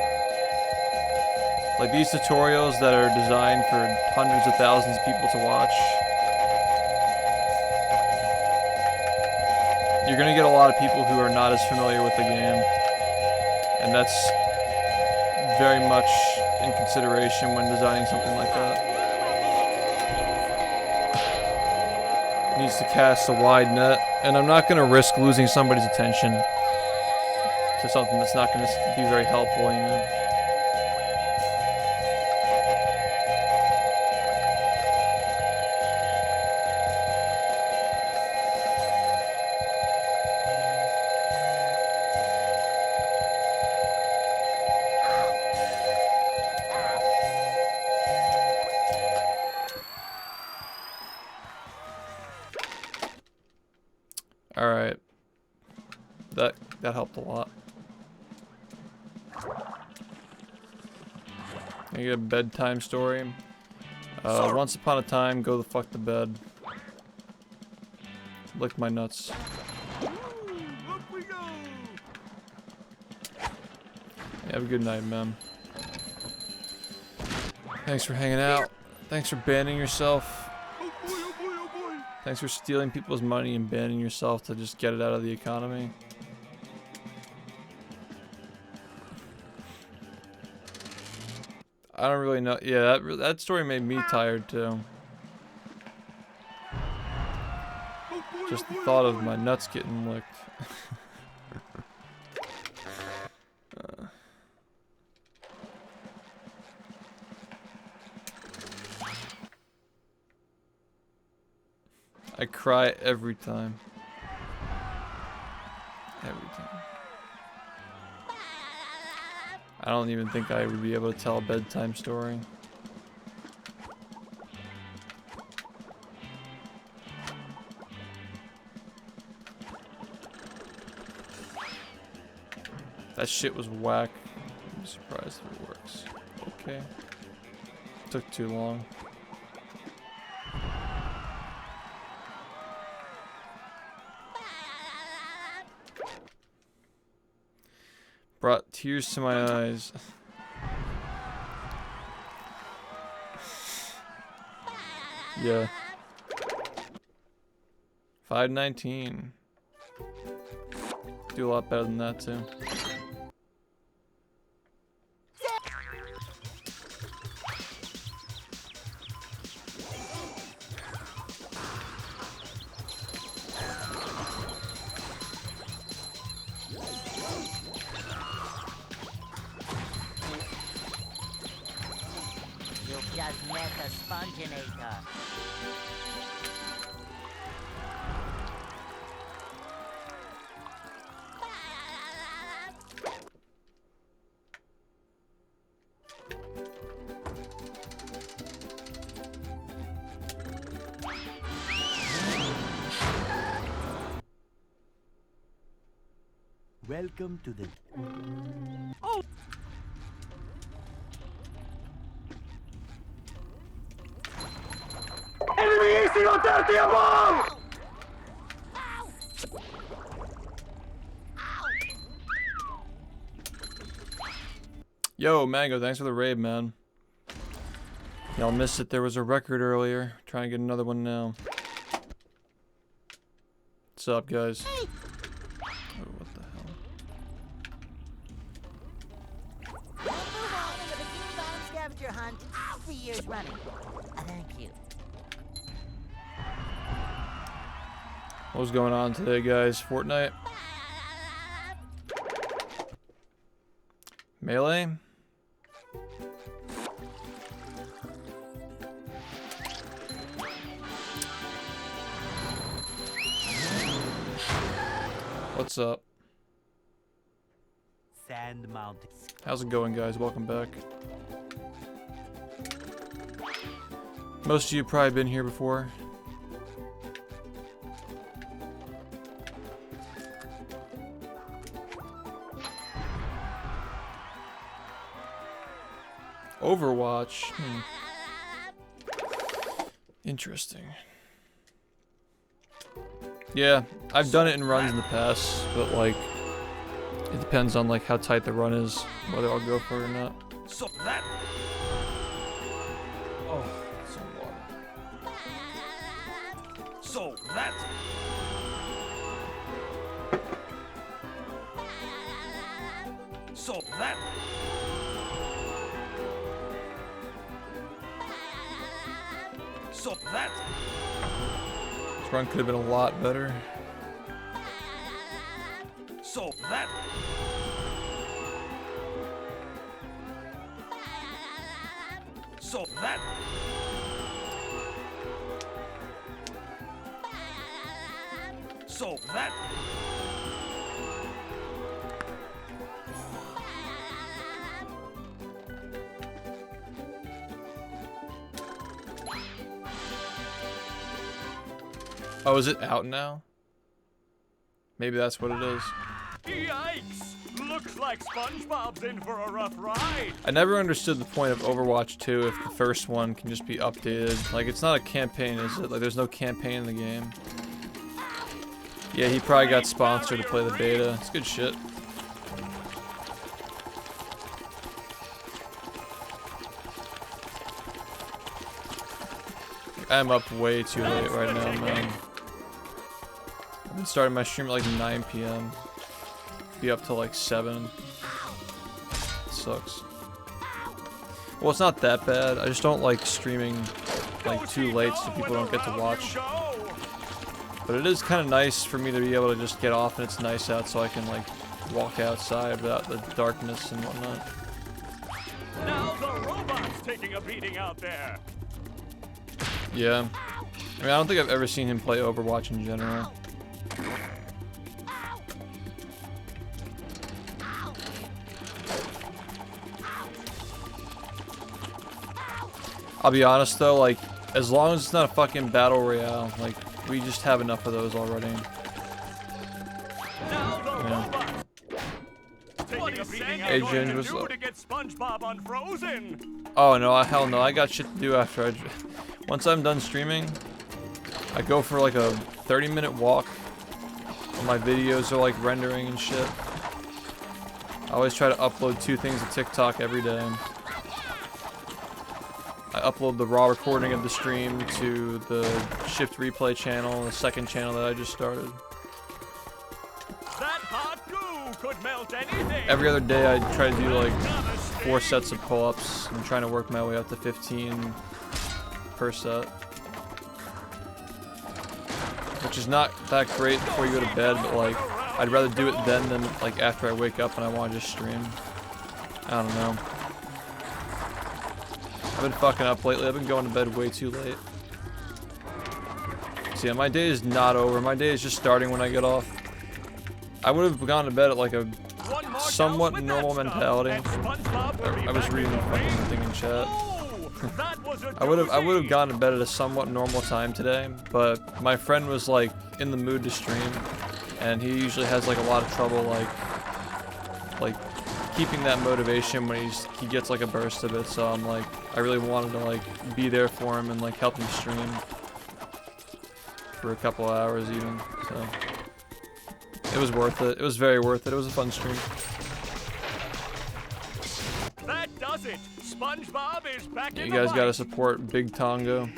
Like these tutorials that are designed for hundreds of thousands of people to watch, you're gonna get a lot of people who are not as familiar with the game. And that's very much in consideration when designing something like that. It needs to cast a wide net, and I'm not going to risk losing somebody's attention to something that's not going to be very helpful, you know. Alright. That helped a lot. I get a bedtime story. Once upon a time, go the fuck to bed. Lick my nuts. Up we go. Have a good night, man. Thanks for hanging out. Thanks for banning yourself. Oh boy, oh boy, oh boy. Thanks for stealing people's money and banning yourself to just get it out of the economy. I don't really know. Yeah, that story made me tired too. Just the thought of my nuts getting licked. I cry every time. Every time. I don't even think I would be able to tell a bedtime story. That shit was whack. I'm surprised if it works. Okay. Took too long. Brought tears to my eyes. Yeah. 519. Do a lot better than that too. You've just met the Sponginator. Welcome to the... Yo, Mango, thanks for the raid, man. Y'all missed it. There was a record earlier. Trying to get another one now. What's up, guys? Oh, what the hell? We'll move on to the Bikini Bottom scavenger hunt 3 years running. Thank you. What's going on today, guys? Fortnite? Melee? What's up? Sand Mountain. How's it going, guys? Welcome back. Most of you probably been here before. Overwatch. Interesting. Yeah, I've done it in runs in the past, but like, it depends on like how tight the run is, whether I'll go for it or not. So that. Oh, some water. So that. So that. So that. This run could have been a lot better. So that. So that. So that. Oh, is it out now? Maybe that's what it is. Yikes! Looks like SpongeBob's in for a rough ride. I never understood the point of Overwatch 2 if the first one can just be updated. Like, it's not a campaign, is it? Like, there's no campaign in the game. Yeah, he probably got sponsored to play the beta. It's good shit. I'm up way too late right now, man. I've been starting my stream at like 9 p.m. Be up till like 7. It sucks. Well, it's not that bad. I just don't like streaming like too late so people don't get to watch. But it is kind of nice for me to be able to just get off and it's nice out so I can like walk outside without the darkness and whatnot. Now the robot's taking a beating out there. Yeah. I mean, I don't think I've ever seen him play Overwatch in general. I'll be honest though, like, as long as it's not a fucking battle royale, like, we just have enough of those already. Yeah. Hey, Ginge, what's up? To get SpongeBob unfrozen. Oh no, hell no, I got shit to do after I... Once I'm done streaming, I go for like a 30-minute walk. When my videos are like rendering and shit. I always try to upload 2 things to TikTok every day. I upload the raw recording of the stream to the SHiFT replay channel, the second channel that I just started. That hot goo could melt anything. Every other day I try to do like 4 sets of pull-ups. I'm trying to work my way up to 15 per set. Which is not that great before you go to bed, but like, I'd rather do it then than like after I wake up and I want to just stream. I don't know. I've been fucking up lately. I've been going to bed way too late. So yeah, my day is not over. My day is just starting when I get off. I would have gone to bed at like a somewhat normal mentality. I was reading the fucking thing in chat. I would have gone to bed at a somewhat normal time today, but my friend was like in the mood to stream, and he usually has like a lot of trouble like keeping that motivation when he gets like a burst of it. So I'm like, I really wanted to like be there for him and like help him stream for a couple of hours even. So it was worth it. It was very worth it. It was a fun stream. That does it. SpongeBob is back in You the guys fight. gotta support Big Tongo.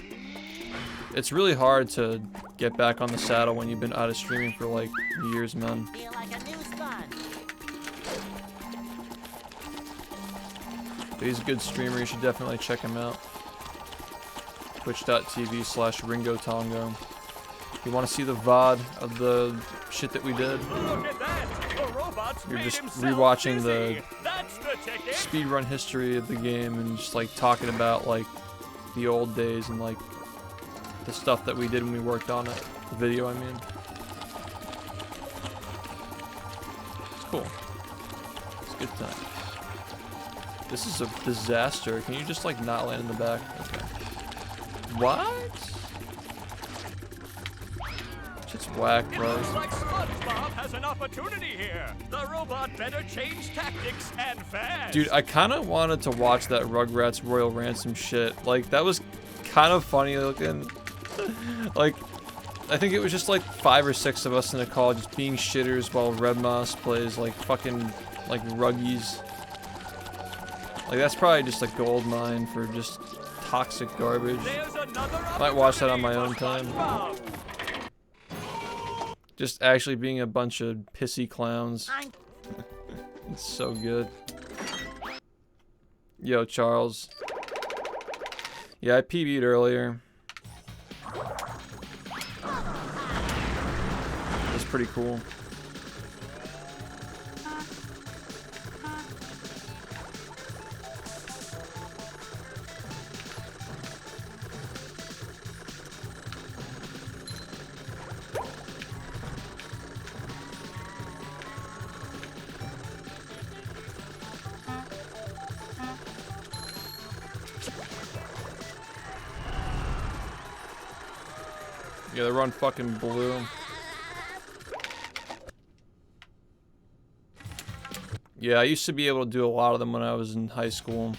It's really hard to get back on the saddle when you've been out of streaming for like years, man. Feel like a new sponge. But he's a good streamer. You should definitely check him out. Twitch.tv/RingoTongo. If you want to see the VOD of the shit that we did, Look at that. The robot's you're made just himself rewatching dizzy. the That's the ticket. speedrun history of the game and just like talking about like the old days and like the stuff that we did when we worked on it. The video, I mean. It's cool. It's a good time. This is a disaster. Can you just like not land in the back? Okay. What? Shit's whack, bro. Looks like SpongeBob has an opportunity here. The robot better change tactics and fast. Dude, I kind of wanted to watch that Rugrats Royal Ransom shit. Like, that was kind of funny looking. Like, I think it was just like 5 or 6 of us in a call just being shitters while Red Moss plays like fucking like Ruggies. Like, that's probably just a gold mine for just toxic garbage. Might watch that on my own time. Just actually being a bunch of pissy clowns. It's so good. Yo, Charles. Yeah, I PB'd earlier. It's pretty cool. Yeah, they run fucking blue. Yeah, I used to be able to do a lot of them when I was in high school.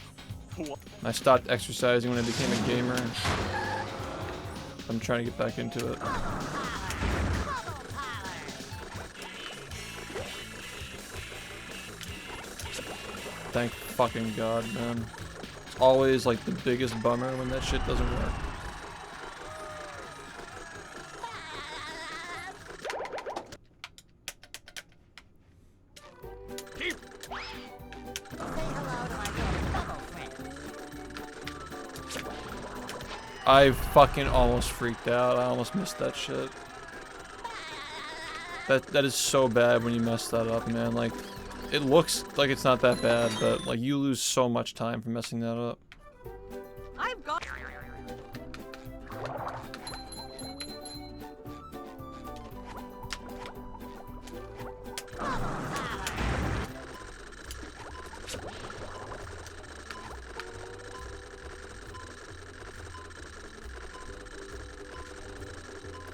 I stopped exercising when I became a gamer. I'm trying to get back into it. Thank fucking God, man. It's always like the biggest bummer when that shit doesn't work. I fucking almost freaked out. I almost missed that shit. That is so bad when you mess that up, man. Like, it looks like it's not that bad, but like you lose so much time for messing that up. I've got.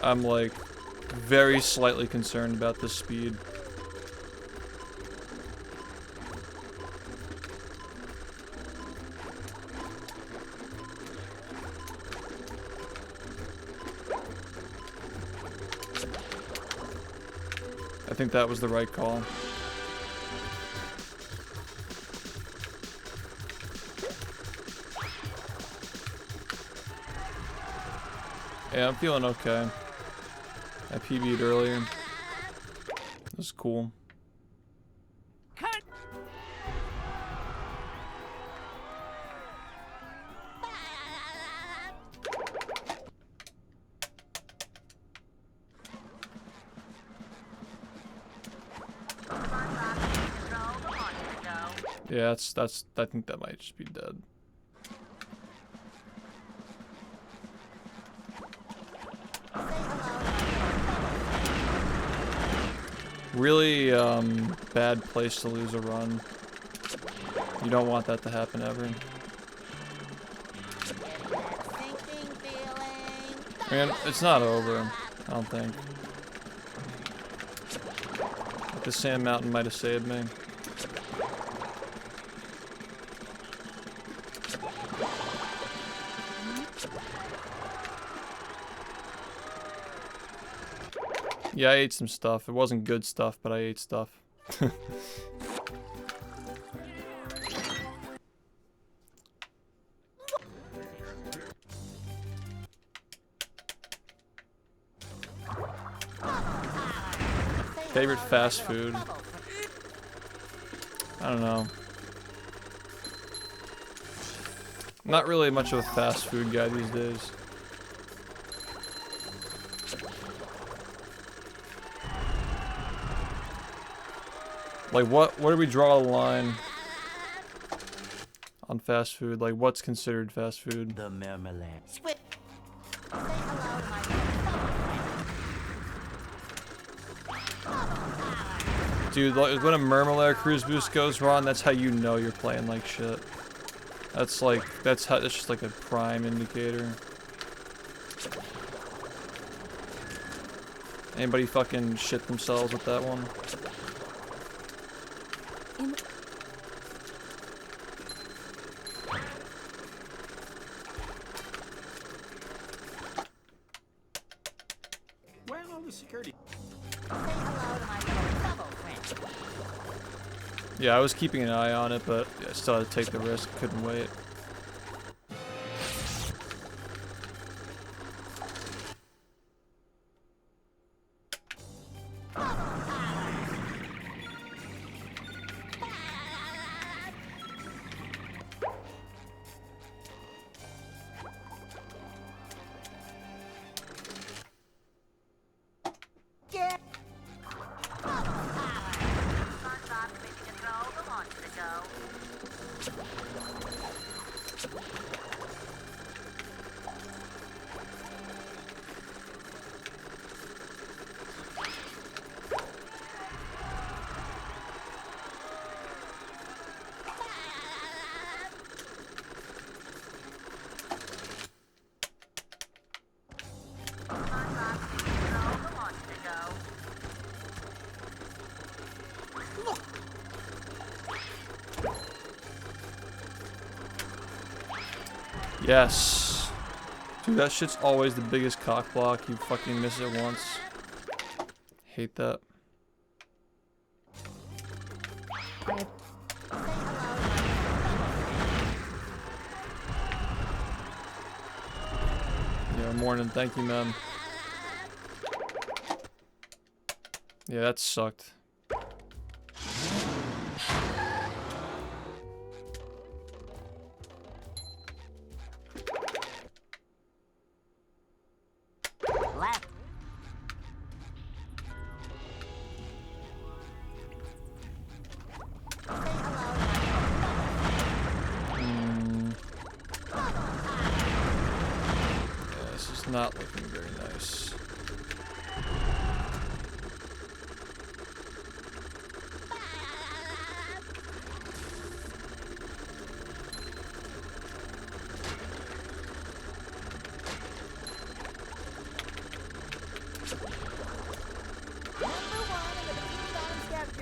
I'm like very slightly concerned about the speed. I think that was the right call. Yeah, I'm feeling okay. I PB'd earlier. It was cool. Cut. Yeah, that's I think that might just be dead. Really bad place to lose a run. You don't want that to happen ever. Man, it's not over, I don't think. The Sand Mountain might have saved me. Yeah, I ate some stuff. It wasn't good stuff, but I ate stuff. Favorite fast food? I don't know. Not really much of a fast food guy these days. Like, where do we draw the line on fast food? Like, what's considered fast food? The marmalade. Dude, like, when a Mermalaire cruise boost goes wrong, that's how you know you're playing like shit. That's like, that's just like a prime indicator. Anybody fucking shit themselves with that one? Where are all the security? Yeah, I was keeping an eye on it, but I still had to take the risk. Couldn't wait. Yes. Dude, that shit's always the biggest cock block. You fucking miss it once. Hate that. Yeah, morning. Thank you, man. Yeah, that sucked. Left. Yeah, this is not looking very nice.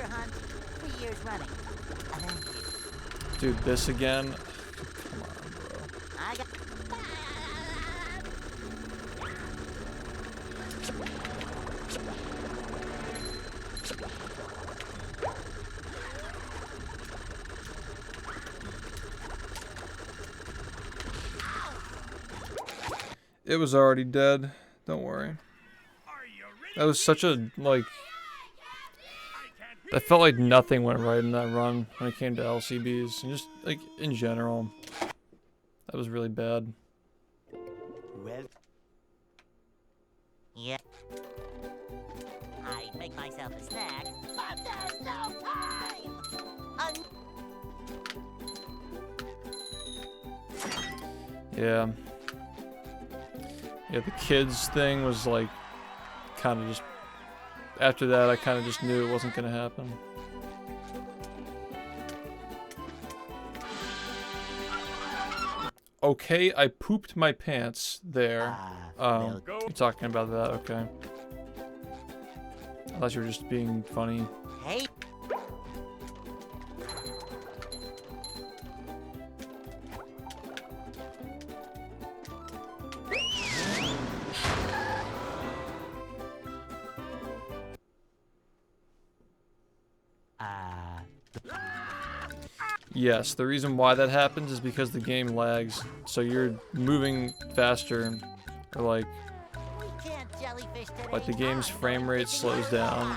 Hunt 3 years running. Thank you. Dude, this again? Come on, bro. I got. It was already dead. Don't worry. That was such a, like... I felt like nothing went right in that run when it came to LCBs. And just, like, in general. That was really bad. Well. Yeah. I'd make myself a snack, but there's no time! Yeah. Yeah, the kids thing was, like, kind of just... After that, I kind of just knew it wasn't going to happen. Okay, I pooped my pants there. You're talking about that, okay. I thought you were just being funny. Hey. Yes, the reason why that happens is because the game lags. So you're moving faster, or like the game's frame rate slows down,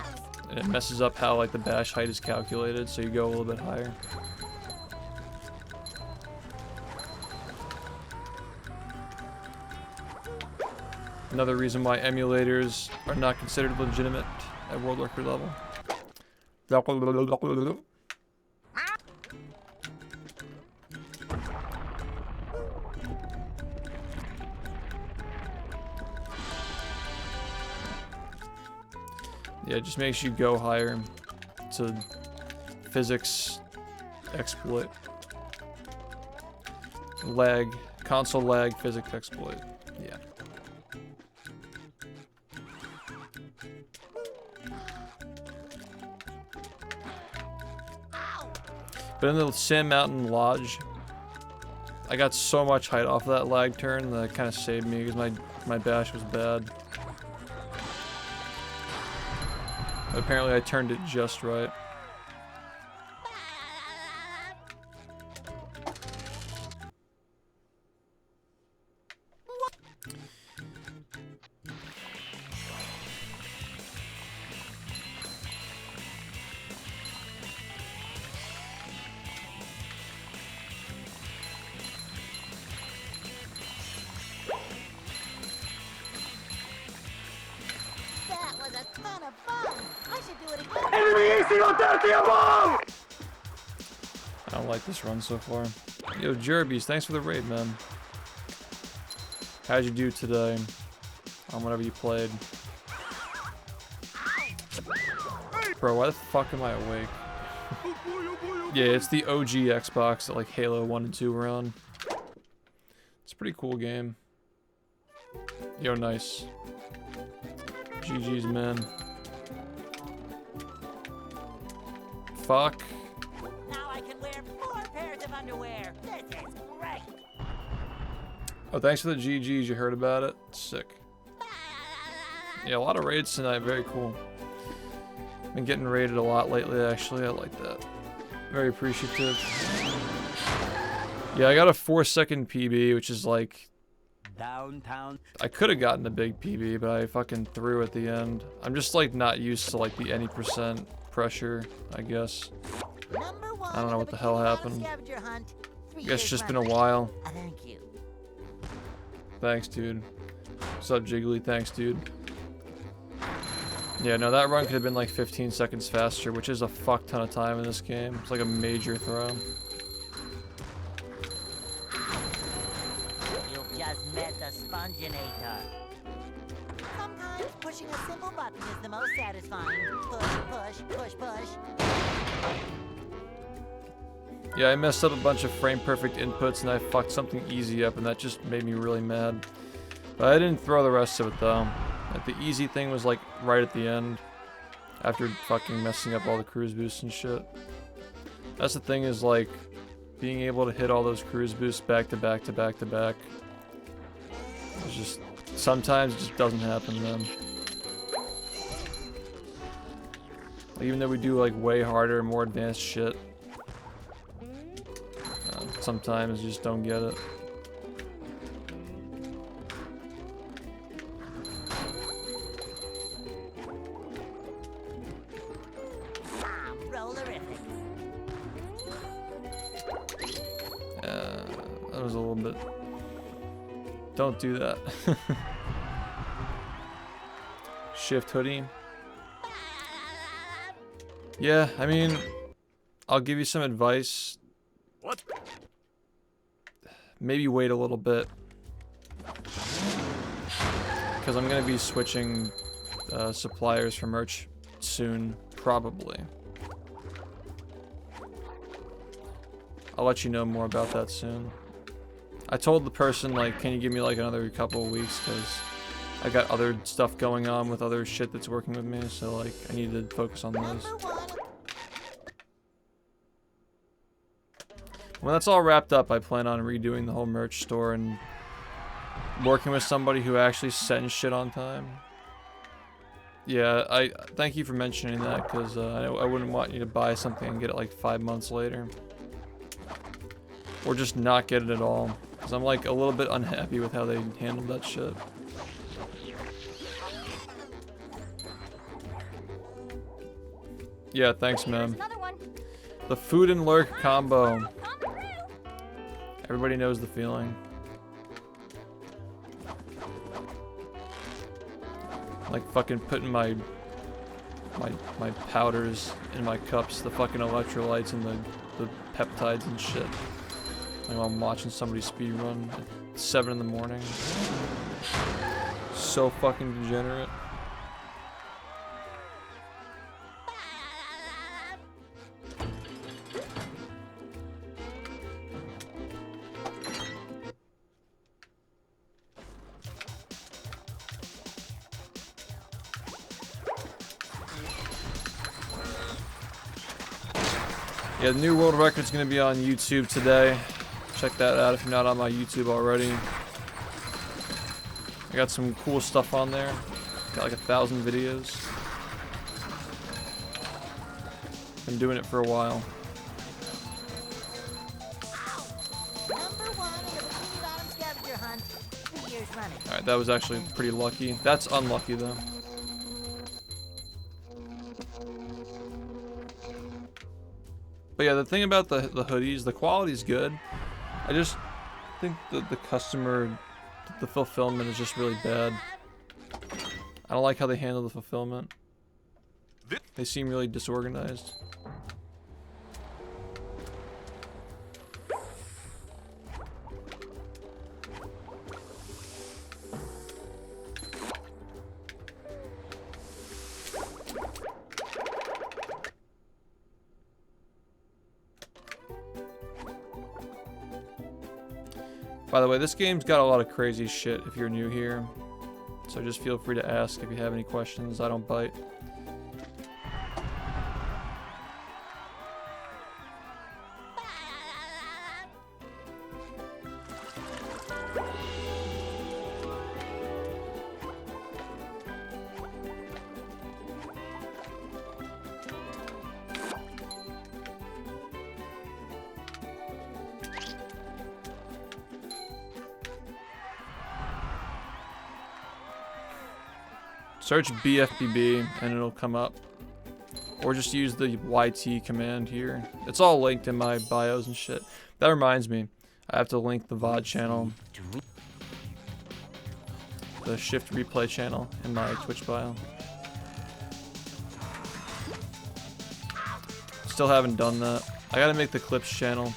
and it messes up how like the bash height is calculated, so you go a little bit higher. Another reason why emulators are not considered legitimate at world record level. Yeah, it just makes you go higher. It's a physics exploit. Lag, console lag, physics exploit. Yeah. But in the Sand Mountain Lodge, I got so much height off that lag turn that it kind of saved me because my bash was bad. But apparently I turned it just right. That was a ton of fun. I should do it again. I don't like this run so far. Yo, Jerbies, thanks for the raid, man. How'd you do today? On whatever you played. Bro, why the fuck am I awake? Yeah, it's the OG Xbox that like Halo 1 and 2 were on. It's a pretty cool game. Yo, nice. GG's, man. Fuck. Now I can wear 4 pairs of underwear. This is great. Oh, thanks for the GGs. You heard about it? Sick. Yeah, a lot of raids tonight. Very cool. Been getting raided a lot lately, actually. I like that. Very appreciative. Yeah, I got a 4-second PB, which is like... Downtown. I could have gotten a big PB, but I fucking threw at the end. I'm just like not used to like the any percent pressure, I guess. I don't know what the hell happened. I guess it's just been a while. Thank you. Thanks, dude. What's up, Jiggly? Thanks, dude. Yeah, no, that run could have been like 15 seconds faster, which is a fuck ton of time in this game. It's like a major throw. You've just met the Sponginator. Sometimes pushing a simple button is the most satisfying. Push, push, push, push. Yeah, I messed up a bunch of frame-perfect inputs and I fucked something easy up and that just made me really mad. But I didn't throw the rest of it though. Like the easy thing was like right at the end. After fucking messing up all the cruise boosts and shit. That's the thing is like being able to hit all those cruise boosts back to back to back to back. It's just sometimes it just doesn't happen, man. Like, even though we do like way harder, more advanced shit, sometimes you just don't get it. That was a little bit... Don't do that. SHiFT hoodie. Yeah, I mean, I'll give you some advice. What? Maybe wait a little bit. Because I'm going to be switching suppliers for merch soon, probably. I'll let you know more about that soon. I told the person, like, can you give me like another couple of weeks, because I got other stuff going on with other shit that's working with me, so like I need to focus on those. When that's all wrapped up, I plan on redoing the whole merch store and working with somebody who actually sends shit on time. Yeah, I thank you for mentioning that, because I wouldn't want you to buy something and get it like 5 months later. Or just not get it at all. Because I'm like a little bit unhappy with how they handled that shit. Yeah, thanks, man. The food and lurk combo. Everybody knows the feeling. Like fucking putting my powders in my cups, the fucking electrolytes and the peptides and shit. Like while I'm watching somebody speedrun at 7 in the morning. So fucking degenerate. Yeah, the new world record's gonna be on YouTube today. Check that out if you're not on my YouTube already. I got some cool stuff on there. Got like 1,000 videos. Been doing it for a while. Alright, that was actually pretty lucky. That's unlucky though. But yeah, the thing about the hoodies, the quality's good. I just think that the customer, the fulfillment is just really bad. I don't like how they handle the fulfillment. They seem really disorganized. By the way, this game's got a lot of crazy shit if you're new here. So just feel free to ask if you have any questions. I don't bite. Search BfBB and it'll come up. Or just use the YT command here. It's all linked in my bios and shit. That reminds me, I have to link the VOD channel, the SHiFT replay channel in my Twitch bio. Still haven't done that. I gotta make the clips channel.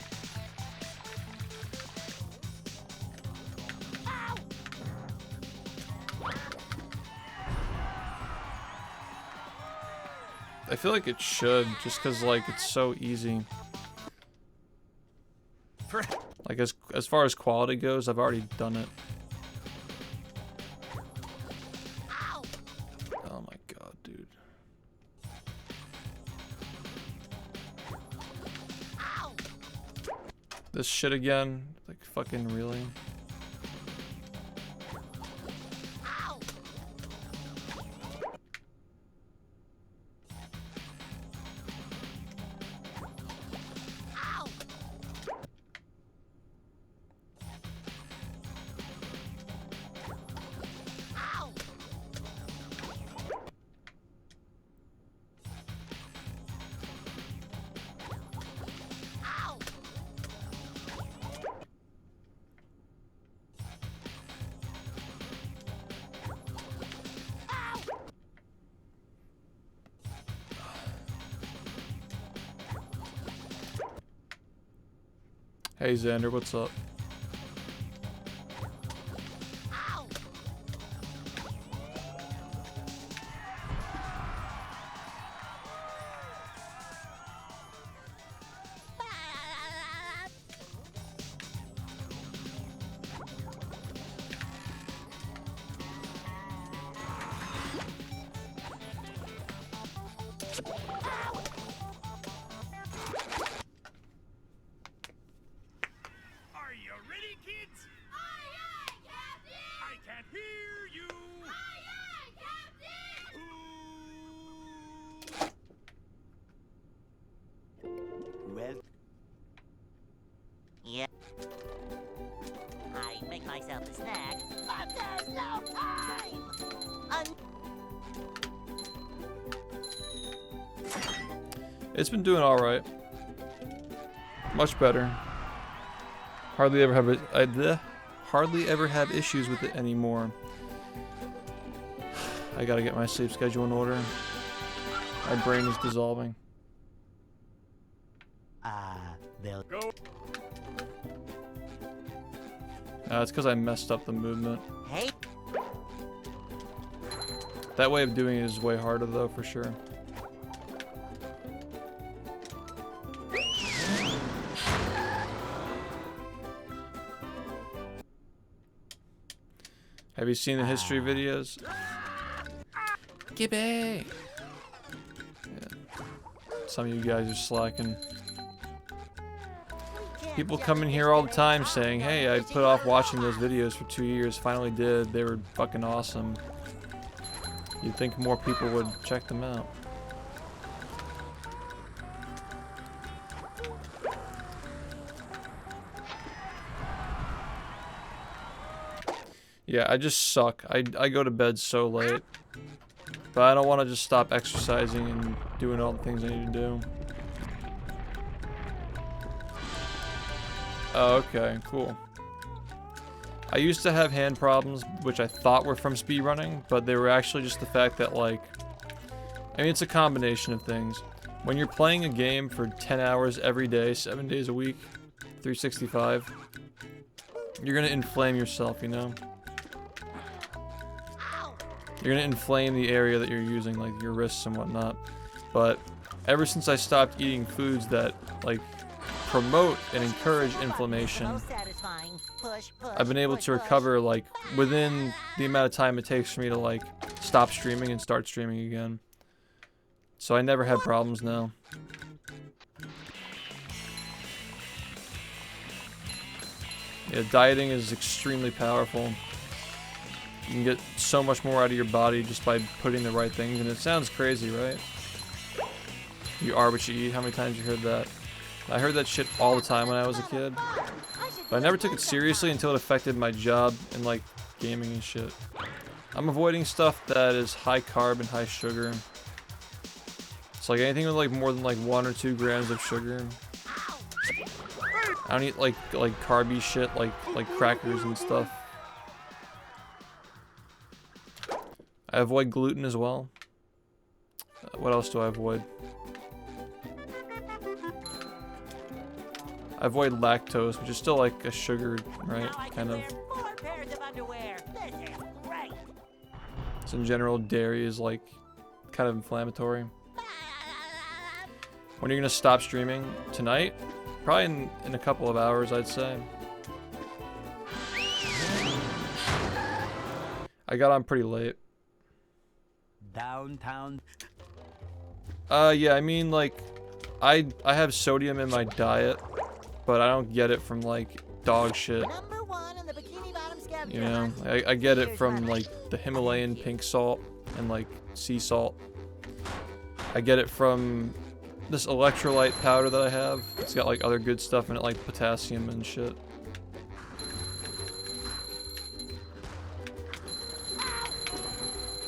I feel like it should, just cause like it's so easy. Like as far as quality goes, I've already done it. Oh my god, dude. This shit again? Like fucking really? Hey Xander, what's up? Yeah. I make myself a snack, but there's no time! It's been doing alright. Much better. Hardly ever have issues with it anymore. I gotta get my sleep schedule in order. My brain is dissolving. They'll go. It's because I messed up the movement. Hey. That way of doing it is way harder though, for sure. Have you seen the history videos? Gibby! Yeah. Some of you guys are slacking. People come in here all the time saying, hey, I put off watching those videos for 2 years, finally did, they were fucking awesome. You'd think more people would check them out. Yeah, I just suck. I go to bed so late. But I don't want to just stop exercising and doing all the things I need to do. Oh, okay, cool. I used to have hand problems, which I thought were from speedrunning, but they were actually just the fact that, like... I mean, it's a combination of things. When you're playing a game for 10 hours every day, 7 days a week, 365, you're gonna inflame yourself, you know? You're gonna inflame the area that you're using, like your wrists and whatnot. But ever since I stopped eating foods that, like, promote and encourage inflammation, I've been able to recover like within the amount of time it takes for me to like stop streaming and start streaming again. So I never had problems now. Yeah, dieting is extremely powerful. You can get so much more out of your body just by putting the right things, and it sounds crazy, right? You are what you eat. How many times you heard that? I heard that shit all the time when I was a kid. But I never took it seriously until it affected my job and like gaming and shit. I'm avoiding stuff that is high carb and high sugar. It's like anything with like more than like 1 or 2 grams of sugar. I don't eat like carby shit like crackers and stuff. I avoid gluten as well. What else do I avoid? I avoid lactose, which is still like a sugar, right? Kind of. So in general, dairy is like kind of inflammatory. When are you gonna stop streaming? Tonight? Probably in a couple of hours, I'd say. I got on pretty late. Downtown. Yeah, I mean like, I have sodium in my diet, but I don't get it from like dog shit. You know, I get it from like the Himalayan pink salt and like sea salt. I get it from this electrolyte powder that I have. It's got like other good stuff in it, like potassium and shit.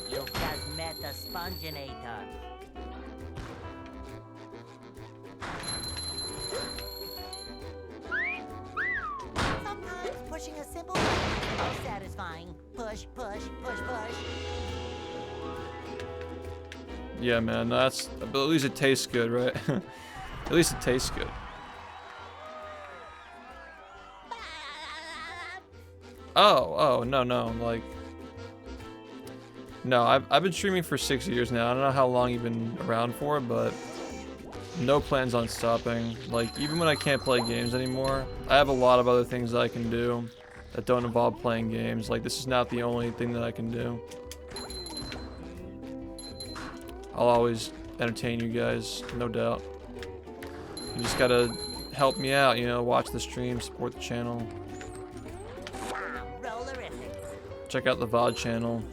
You've just met the Sponginator. Sometimes pushing a simple button is most satisfying. Push, push, push, push. Yeah, man, that's, but at least it tastes good, right? At least it tastes good. Oh, no, like, no, I've been streaming for 6 years now. I don't know how long you've been around for, but no plans on stopping. Like, even when I can't play games anymore, I have a lot of other things that I can do that don't involve playing games. Like, this is not the only thing that I can do. I'll always entertain you guys, no doubt. You just gotta help me out, you know, watch the stream, support the channel. Check out the VOD channel.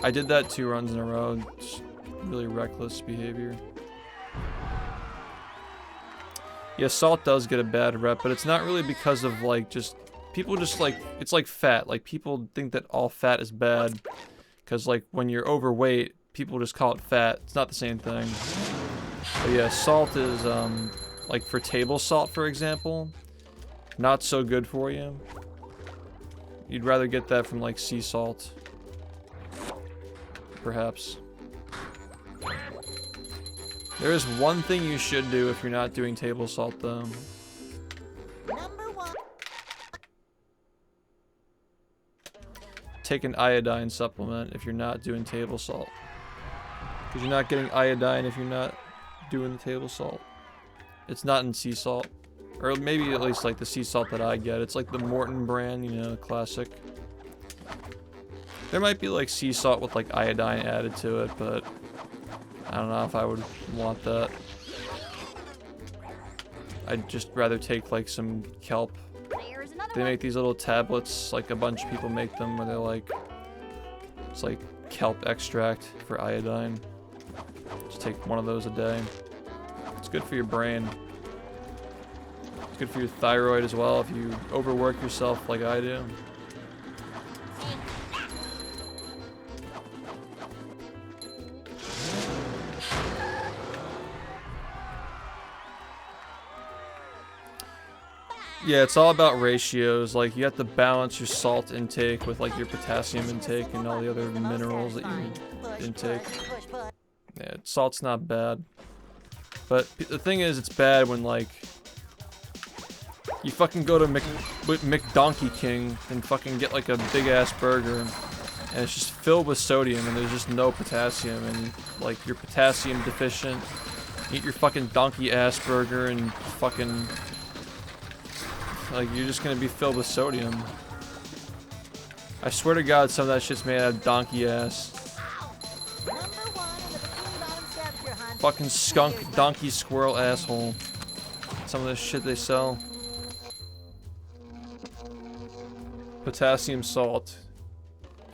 I did that 2 runs in a row. It's really reckless behavior. Yeah, salt does get a bad rep, but it's not really because of like just people just like, it's like fat. Like people think that all fat is bad because like when you're overweight, people just call it fat. It's not the same thing. But yeah, salt is like for table salt, for example, not so good for you. You'd rather get that from like sea salt, perhaps. There is one thing you should do if you're not doing table salt, though. Number 1. Take an iodine supplement if you're not doing table salt. Because you're not getting iodine if you're not doing the table salt. It's not in sea salt. Or maybe at least like the sea salt that I get. It's like the Morton brand, you know, classic. There might be like sea salt with like iodine added to it, but I don't know if I would want that. I'd just rather take like some kelp. They make these little tablets, like a bunch of people make them, where they're like, it's like kelp extract for iodine. Just take one of those a day. It's good for your brain. It's good for your thyroid as well if you overwork yourself like I do. Yeah, it's all about ratios. Like, you have to balance your salt intake with, like, your potassium intake and all the other minerals that you intake. Yeah, salt's not bad. But the thing is, it's bad when, like, you fucking go to McDonkey King and fucking get, like, a big-ass burger, and it's just filled with sodium, and there's just no potassium, and, like, you're potassium deficient. Eat your fucking donkey-ass burger and fucking Like, you're just gonna be filled with sodium. I swear to God, some of that shit's made out of donkey ass. Number 1 on the Bikini Bottom scavenger hunt. Fucking skunk, donkey, squirrel, asshole. Some of this shit they sell. Potassium salt.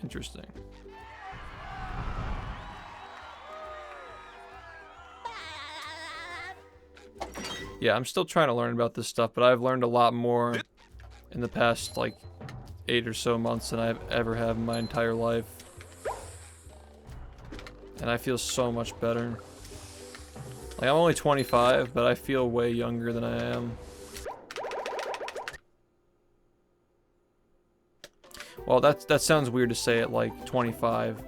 Interesting. Yeah, I'm still trying to learn about this stuff, but I've learned a lot more in the past, like, 8 or so months than I've ever have in my entire life. And I feel so much better. Like, I'm only 25, but I feel way younger than I am. Well, that sounds weird to say at, like, 25.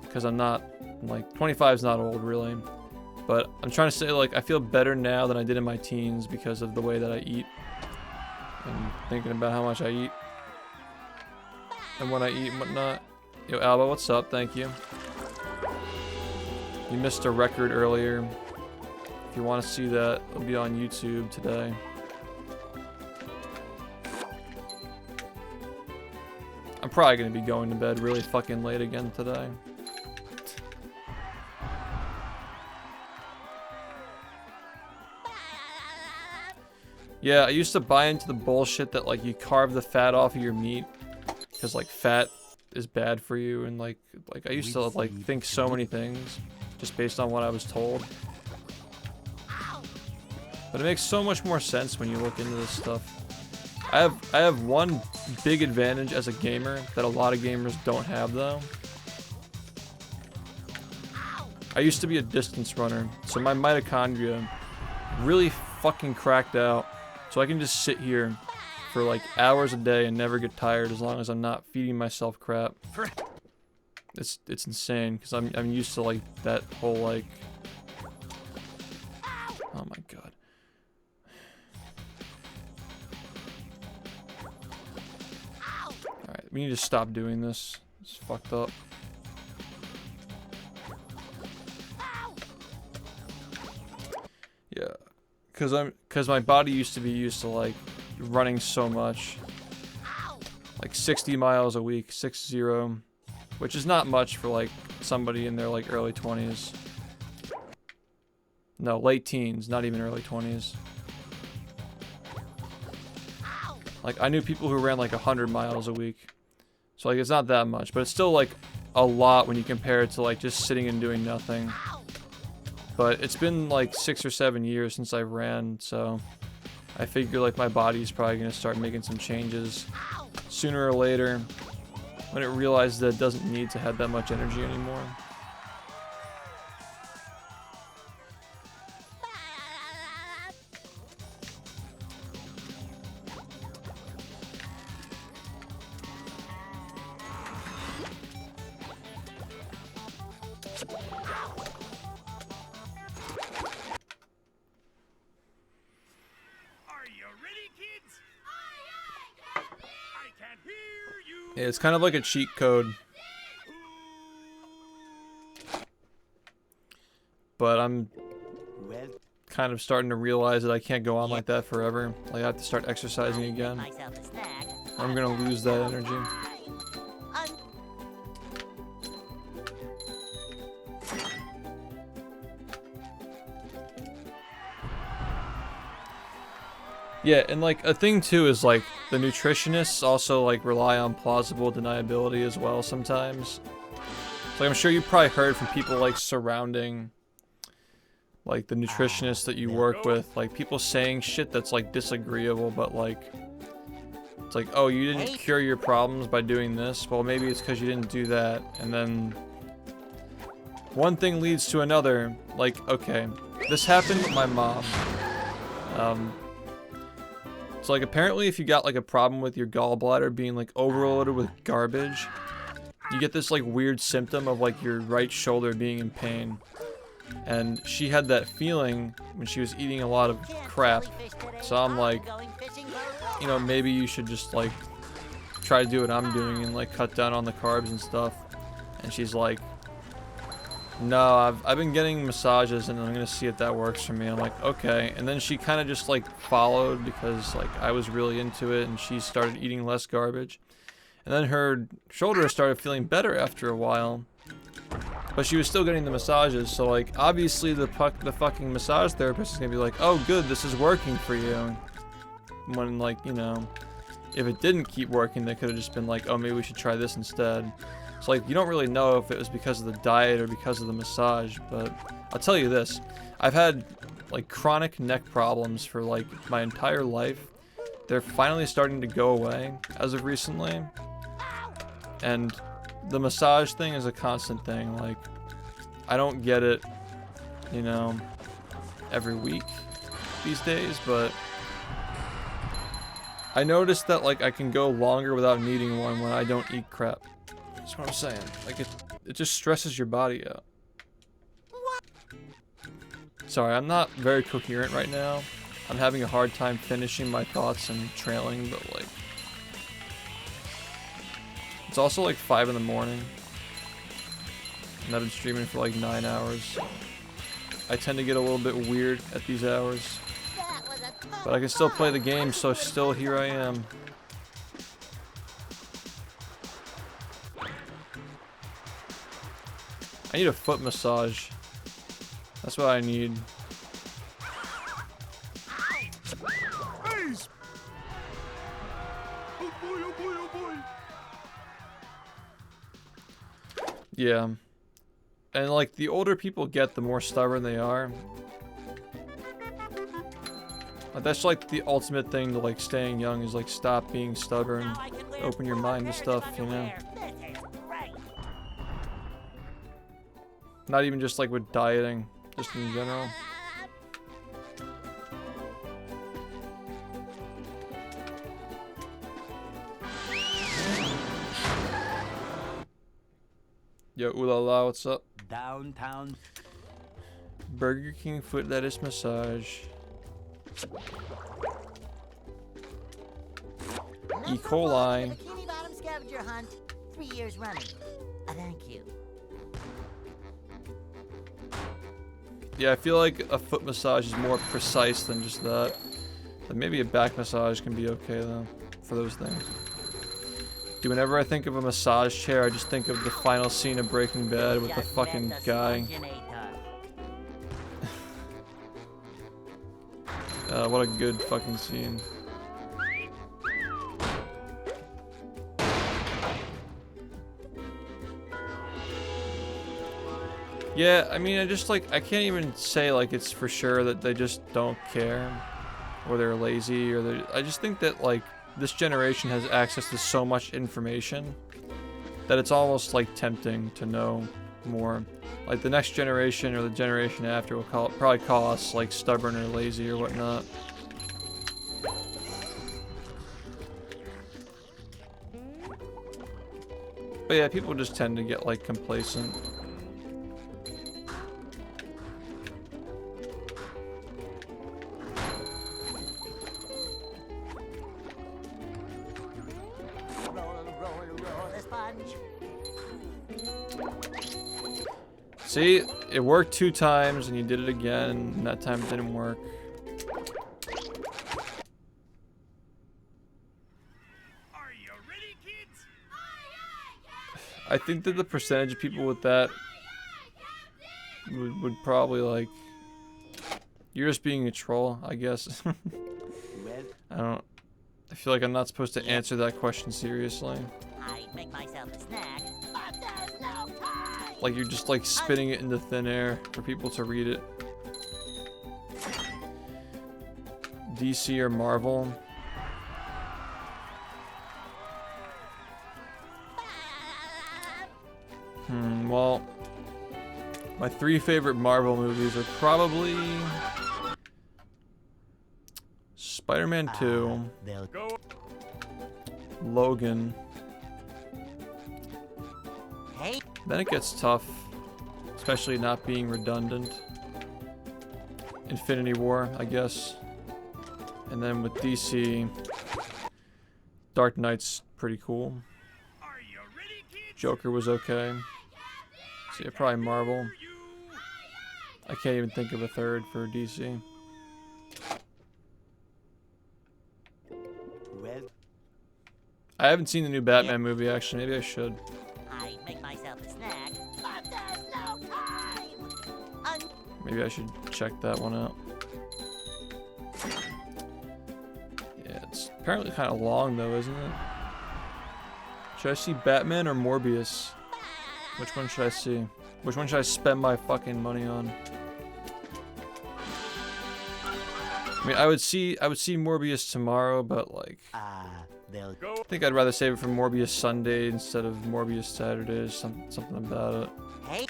Because I'm not, like, 25 is not old, really. But I'm trying to say, like, I feel better now than I did in my teens because of the way that I eat. And thinking about how much I eat. And when I eat and whatnot. Yo, Alba, what's up? Thank you. You missed a record earlier. If you want to see that, it'll be on YouTube today. I'm probably going to be going to bed really fucking late again today. Yeah, I used to buy into the bullshit that, like, you carve the fat off of your meat because, like, fat is bad for you, and like I used to, like, think so many things just based on what I was told. But it makes so much more sense when you look into this stuff. I have one big advantage as a gamer that a lot of gamers don't have, though. I used to be a distance runner, so my mitochondria really fucking cracked out. So I can just sit here for like hours a day and never get tired as long as I'm not feeding myself crap. It's insane because I'm used to like that whole like. Oh my god. Alright, we need to stop doing this. It's fucked up. Yeah. Cause my body used to be used to like running so much, like 60 miles a week, 60, which is not much for like somebody in their like early 20s. No, late teens, not even early 20s. Like I knew people who ran like 100 miles a week, so like it's not that much, but it's still like a lot when you compare it to like just sitting and doing nothing. But it's been like 6 or 7 years since I ran, so I figure like my body's probably gonna start making some changes sooner or later when it realizes that it doesn't need to have that much energy anymore. Yeah, it's kind of like a cheat code. But I'm kind of starting to realize that I can't go on like that forever. Like I have to start exercising again. I'm gonna lose that energy. Yeah, and like a thing too is like the nutritionists also like rely on plausible deniability as well sometimes. So I'm sure you probably heard from people like surrounding like the nutritionists that you work with, like people saying shit that's like disagreeable, but like it's like, oh, you didn't cure your problems by doing this. Well, maybe it's because you didn't do that, and then one thing leads to another. Like, okay, this happened with my mom. So like apparently if you got like a problem with your gallbladder being like overloaded with garbage, you get this like weird symptom of like your right shoulder being in pain. And she had that feeling when she was eating a lot of crap. So I'm like, you know, maybe you should just like try to do what I'm doing and like cut down on the carbs and stuff. And she's like, No, I've been getting massages and I'm gonna see if that works for me. I'm like, okay. And then she kind of just like followed because like I was really into it and she started eating less garbage. And then her shoulder started feeling better after a while. But she was still getting the massages, so like obviously the fucking massage therapist is gonna be like, oh good, this is working for you. When like, you know, if it didn't keep working, they could have just been like, oh maybe we should try this instead. So like you don't really know if it was because of the diet or because of the massage, but I'll tell you this. I've had like chronic neck problems for like my entire life. They're finally starting to go away as of recently. And the massage thing is a constant thing. Like, I don't get it, you know, every week these days, but I noticed that like I can go longer without needing one when I don't eat crap. That's what I'm saying. Like it just stresses your body out. Sorry, I'm not very coherent right now. I'm having a hard time finishing my thoughts and trailing, but like it's also like 5 in the morning. And I've been streaming for like 9 hours. I tend to get a little bit weird at these hours. But I can still play the game, so still here I am. I need a foot massage. That's what I need. Yeah. And like the older people get, the more stubborn they are. Like, that's like the ultimate thing to like staying young is like stop being stubborn, open your mind to stuff, you know. Not even just like with dieting, just in general. Yo, ooh la la, what's up? Downtown. Burger King foot lettuce massage. E. coli. Bikini Bottom scavenger hunt, 3 years running. Thank you. Yeah, I feel like a foot massage is more precise than just that. But maybe a back massage can be okay though, for those things. Dude, whenever I think of a massage chair, I just think of the final scene of Breaking Bad with the fucking guy. What a good fucking scene. Yeah, I mean, I can't even say like it's for sure that they just don't care, or they're lazy, or I just think that like this generation has access to so much information that it's almost like tempting to know more. Like the next generation or the generation after will probably call us like stubborn or lazy or whatnot. But yeah, people just tend to get like complacent. See, it worked 2 times and you did it again, and that time it didn't work. Are you ready, kids? I think that the percentage of people with that would probably like, you're just being a troll, I guess. I feel like I'm not supposed to answer that question seriously. I'd make myself a snack, but there's no time. Like you're just like spitting it into thin air for people to read it. DC or Marvel? Well, my 3 favorite Marvel movies are probably Spider-Man 2, Logan. Hey. Then it gets tough, especially not being redundant. Infinity War, I guess. And then with DC, Dark Knight's pretty cool. Are you ready, kids? Joker was okay. So yeah, probably Marvel. You I can't even think of a third for DC. Well, I haven't seen the new Batman movie, actually. Maybe I should. I make myself a snack, but there's no time. Maybe I should check that one out. Yeah, it's apparently kind of long, though, isn't it? Should I see Batman or Morbius? Which one should I see? Which one should I spend my fucking money on? I mean, I would see Morbius tomorrow, but like, They'll I think I'd rather save it for Morbius Sunday instead of Morbius Saturday. Something about it. Hey.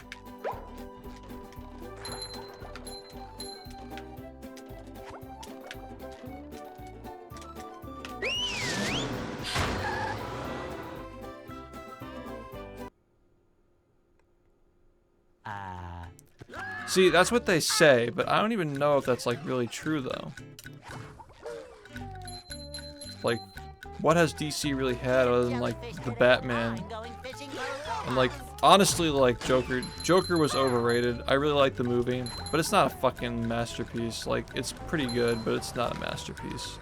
See, that's what they say, but I don't even know if that's like really true though. Like, what has DC really had other than like the Batman? And like, honestly, like Joker was overrated. I really like the movie, but it's not a fucking masterpiece. Like, it's pretty good, but it's not a masterpiece.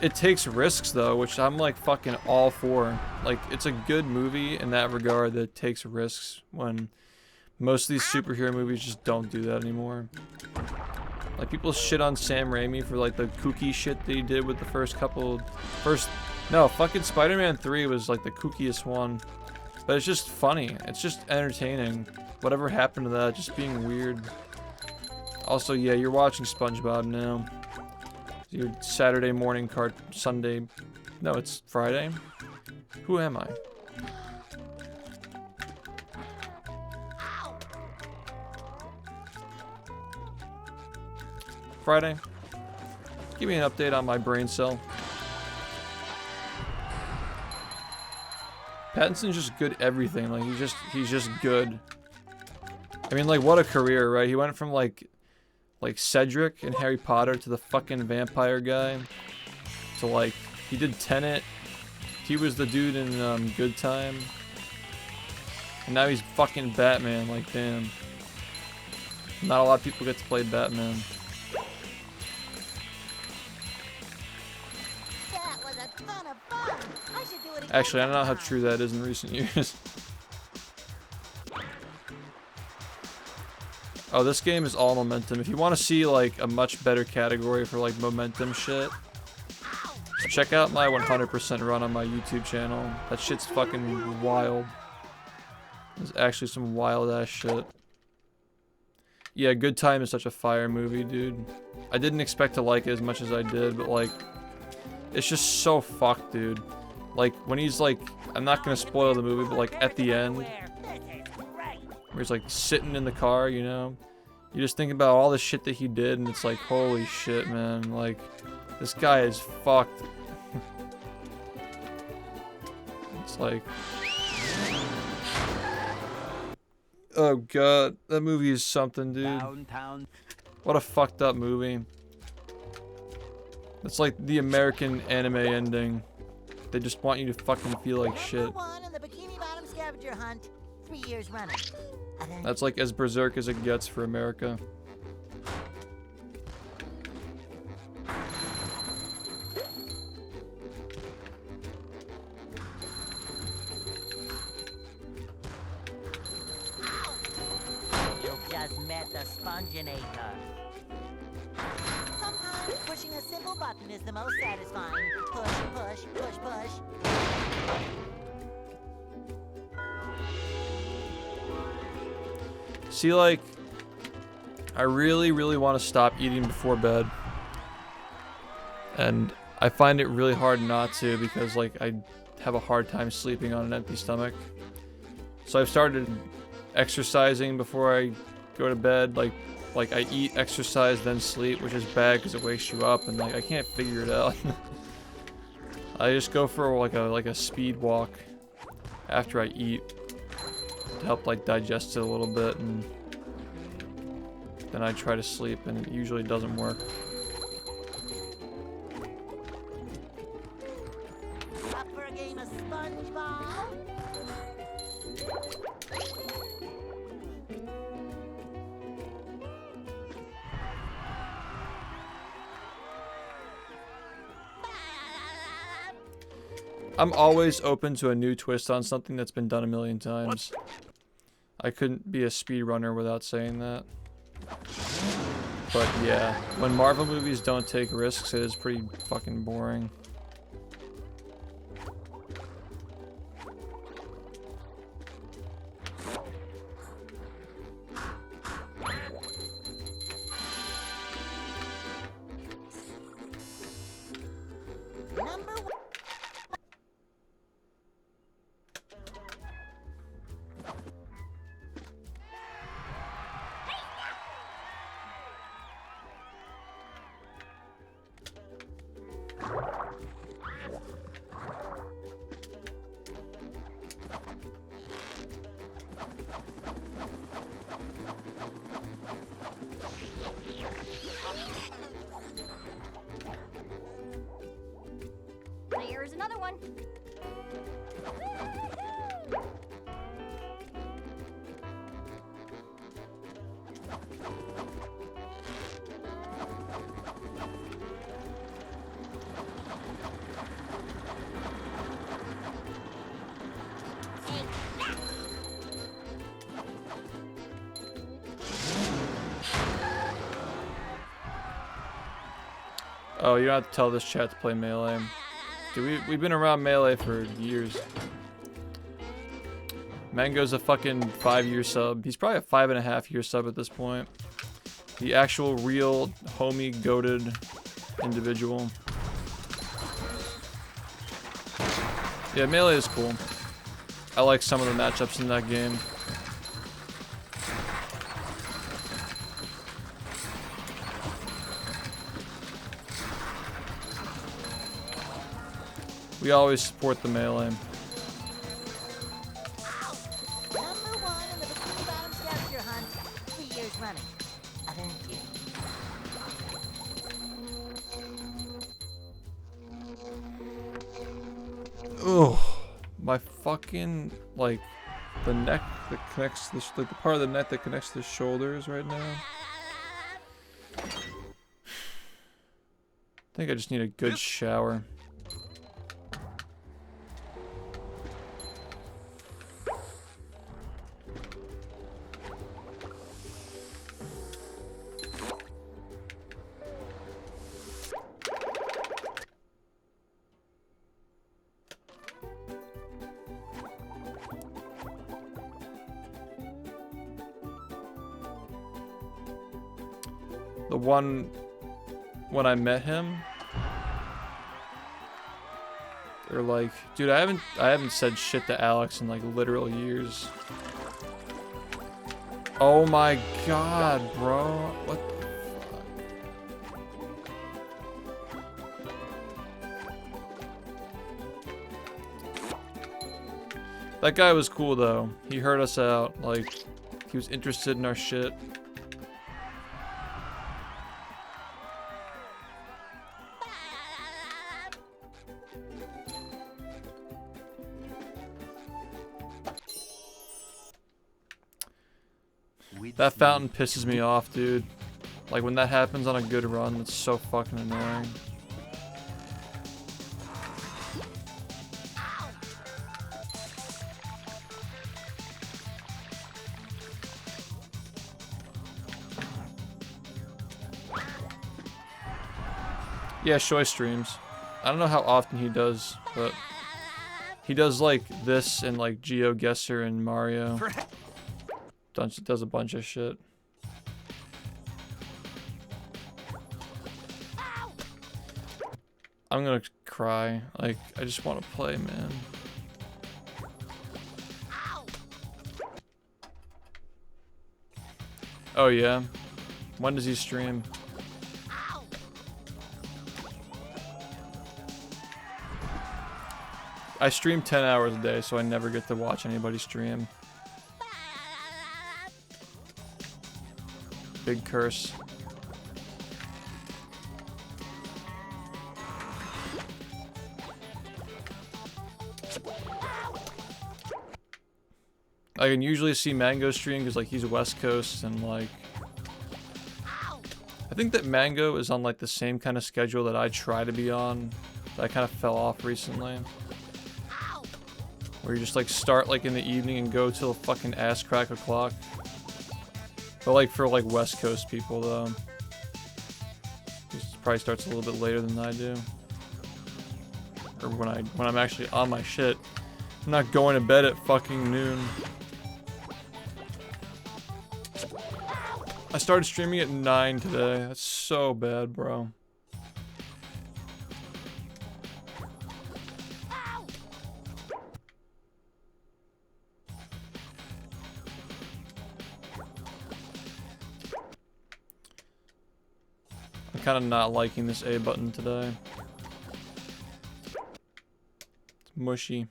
It takes risks though, which I'm like fucking all for. Like, it's a good movie in that regard that takes risks when most of these superhero movies just don't do that anymore. Like, people shit on Sam Raimi for like the kooky shit that he did with the fucking Spider-Man 3 was like the kookiest one. But it's just funny. It's just entertaining. Whatever happened to that, just being weird. Also, yeah, you're watching SpongeBob now. Your Saturday morning Sunday. No, it's Friday. Who am I? Friday. Give me an update on my brain cell. Pattinson's just good at everything. Like, he's just good. I mean, like, what a career, right? He went from like Cedric in Harry Potter to the fucking vampire guy to like, he did Tenet. He was the dude in Good Time. And now he's fucking Batman. Like, damn. Not a lot of people get to play Batman. Actually, I don't know how true that is in recent years. Oh, this game is all momentum. If you want to see like a much better category for like momentum shit, check out my 100% run on my YouTube channel. That shit's fucking wild. There's actually some wild ass shit. Yeah, Good Time is such a fire movie, dude. I didn't expect to like it as much as I did, but like, it's just so fucked, dude. Like, when he's like, I'm not gonna spoil the movie, but like at the end, where he's like sitting in the car, you know, you just think about all the shit that he did, and it's like, holy shit, man. Like, this guy is fucked. It's like, oh god, that movie is something, dude. What a fucked up movie. It's like the American anime ending. They just want you to fucking feel like shit. That's like as berserk as it gets for America. You've just met the Sponginator. Sometimes pushing a simple button is the most satisfying. Push, push, push, push. See, like, I really, really want to stop eating before bed. And I find it really hard not to because, like, I have a hard time sleeping on an empty stomach. So I've started exercising before I go to bed. Like I eat, exercise, then sleep, which is bad because it wakes you up, and like I can't figure it out. I just go for like a speed walk after I eat to help like digest it a little bit, and then I try to sleep, and it usually doesn't work. Up for a game of SpongeBob? I'm always open to a new twist on something that's been done a million times. I couldn't be a speedrunner without saying that. But yeah, when Marvel movies don't take risks, it is pretty fucking boring. Here's another one. Oh, you don't have to tell this chat to play Melee. Dude, we've been around Melee for years. Mango's a fucking 5-year sub. He's probably a 5.5-year sub at this point. The actual real homie goated individual. Yeah, Melee is cool. I like some of the matchups in that game. We always support the Melee. Number 1 in the Bikini Bottom scavenger hunt, 3 years running. Thank you. Ugh, my fucking, like, the neck that connects this, like the part of the neck that connects the shoulders right now. I think I just need a good shower. The one when I met him, they're like, dude, I haven't said shit to Alex in like literal years. Oh my god, bro. What the fuck? That guy was cool though. He heard us out, like he was interested in our shit. That fountain pisses me off, dude. Like, when that happens on a good run, it's so fucking annoying. Yeah, Shoy streams. I don't know how often he does, but he does, like, this and, like, GeoGuessr and Mario. Does a bunch of shit. I'm gonna cry. Like, I just want to play, man. Oh yeah? When does he stream? I stream 10 hours a day, so I never get to watch anybody stream. Big curse. I can usually see Mango stream because like he's West Coast and like I think that Mango is on like the same kind of schedule that I try to be on. That I kind of fell off recently. where you just like start like in the evening and go till fucking ass crack o'clock. But like for like West Coast people though, this probably starts a little bit later than I do. Or when I'm actually on my shit. I'm not going to bed at fucking noon. I started streaming at 9 today. That's so bad, bro. I'm kind of not liking this A button today. It's mushy.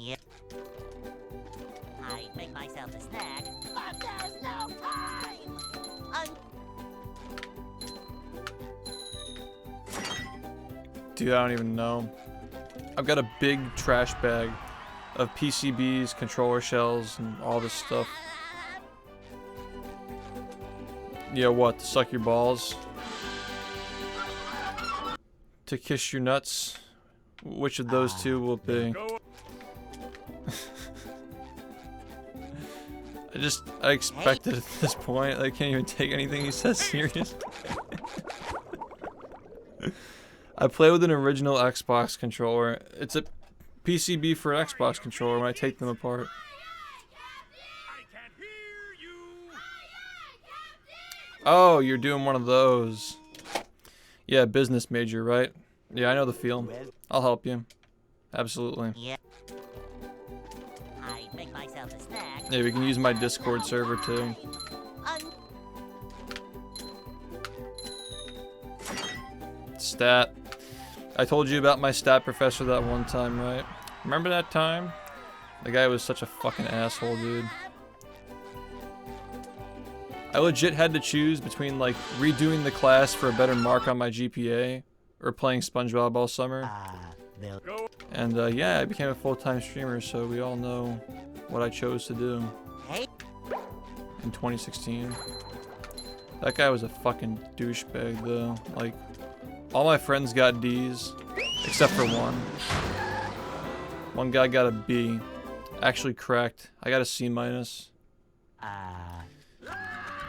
Yep. I make myself a snack, but there's no time! Dude, I don't even know. I've got a big trash bag of PCBs, controller shells, and all this stuff. Yeah, what? To suck your balls? To kiss your nuts? Which of those two will it be? I expected at this point. I can't even take anything he says serious. I play with an original Xbox controller. It's a PCB for an Xbox controller when I take them apart. Oh, you're doing one of those. Yeah, business major, right? Yeah, I know the feel. I'll help you. Absolutely. Yep. I make myself a snack. Yeah, we can use my Discord server too. Stat. I told you about my stat professor that one time, right? Remember that time? The guy was such a fucking asshole, dude. I legit had to choose between like redoing the class for a better mark on my GPA or playing SpongeBob all summer. And yeah, I became a full-time streamer, so we all know what I chose to do in 2016. That guy was a fucking douchebag though. Like, all my friends got D's, except for one. One guy got a B. Actually correct. I got a C minus.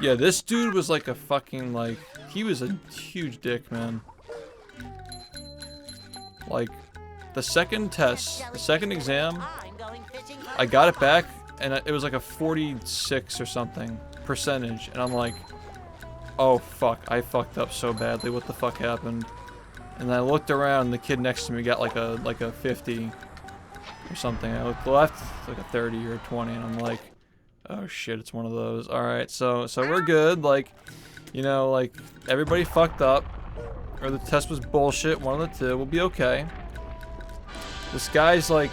Yeah, this dude was like a fucking, like, he was a huge dick, man. Like, the second test, the second exam, I got it back, and it was like a 46 or something percentage, and I'm like, oh fuck, I fucked up so badly, what the fuck happened? And I looked around, the kid next to me got like a 50 or something. I looked left, like a 30 or a 20, and I'm like, oh shit, it's one of those. Alright, so we're good, like, you know, like, everybody fucked up, or the test was bullshit, one of the two, we'll be okay. This guy's like,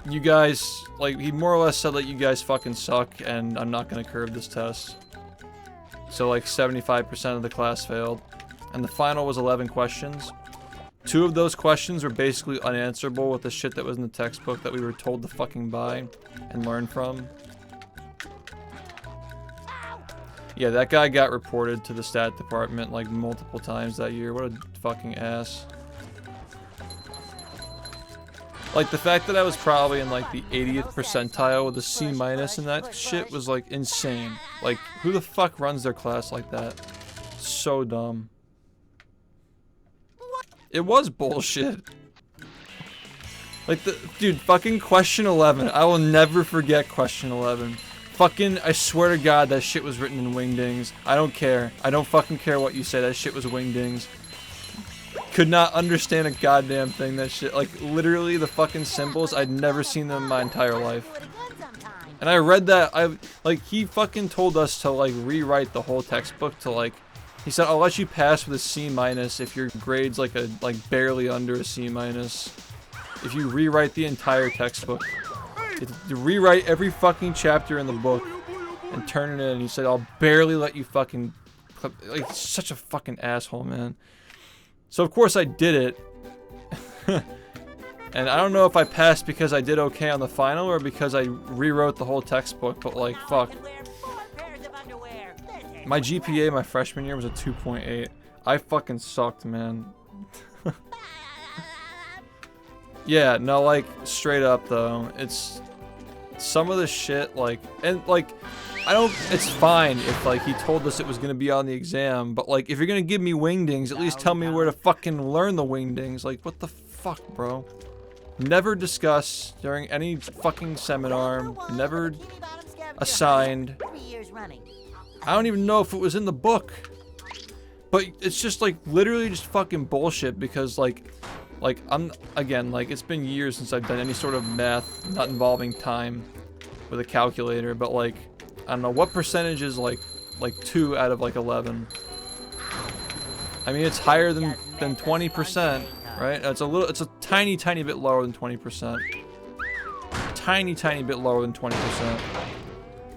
you guys, like, he more or less said that you guys fucking suck, and I'm not gonna curve this test. So like 75% of the class failed. And the final was 11 questions. 2 of those questions were basically unanswerable with the shit that was in the textbook that we were told to fucking buy and learn from. Yeah, that guy got reported to the stat department like multiple times that year. What a fucking ass. Like, the fact that I was probably in like the 80th percentile with a C minus and that shit was like insane. Like, who the fuck runs their class like that? So dumb. It was bullshit. Like, dude, fucking question 11. I will never forget question 11. Fucking, I swear to God, that shit was written in wingdings. I don't care. I don't fucking care what you say. That shit was wingdings. Could not understand a goddamn thing. That shit, like, literally the fucking symbols, I'd never seen them in my entire life. And I read that, like, he fucking told us to, like, rewrite the whole textbook to, like, he said, I'll let you pass with a C minus if your grade's, like, barely under a C minus. if you rewrite the entire textbook. You have to rewrite every fucking chapter in the book and turn it in. And he said, I'll barely let you fucking... Like, such a fucking asshole, man. So, of course, I did it. And I don't know if I passed because I did okay on the final or because I rewrote the whole textbook, but, like, fuck. My GPA my freshman year was a 2.8. I fucking sucked, man. Yeah, no, like, straight up, though. It's... Some of the shit, like... And, like... I don't... It's fine if, like, he told us it was gonna be on the exam, but, like, if you're gonna give me wingdings, at least tell me where to fucking learn the wingdings. Like, what the fuck, bro? Never discuss during any fucking seminar. Never assigned. I don't even know if it was in the book. But it's just, like, literally just fucking bullshit because, like, again, like, it's been years since I've done any sort of math not involving time with a calculator, but, like, I don't know, what percentage is, like 2 out of, like, 11? I mean, it's higher than 20%, right? It's a tiny, tiny bit lower than 20%. Tiny, tiny bit lower than 20%.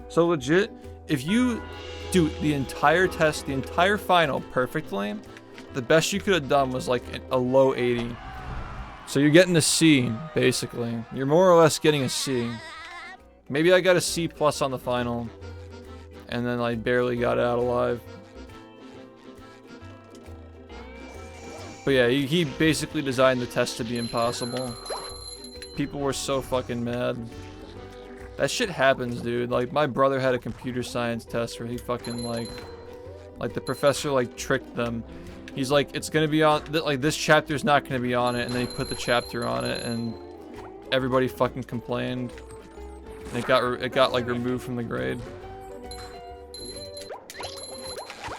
So, legit, if you do the entire test, the entire final perfectly, the best you could have done was, like, a low 80. So you're getting a C, basically. You're more or less getting a C. Maybe I got a C+ on the final, and then I barely got out alive. But yeah, he basically designed the test to be impossible. People were so fucking mad. That shit happens, dude. Like, my brother had a computer science test where he fucking, like the professor, like, tricked them. He's like, it's gonna be on, like, this chapter's not gonna be on it, and then he put the chapter on it, and everybody fucking complained. And it got, like, removed from the grade.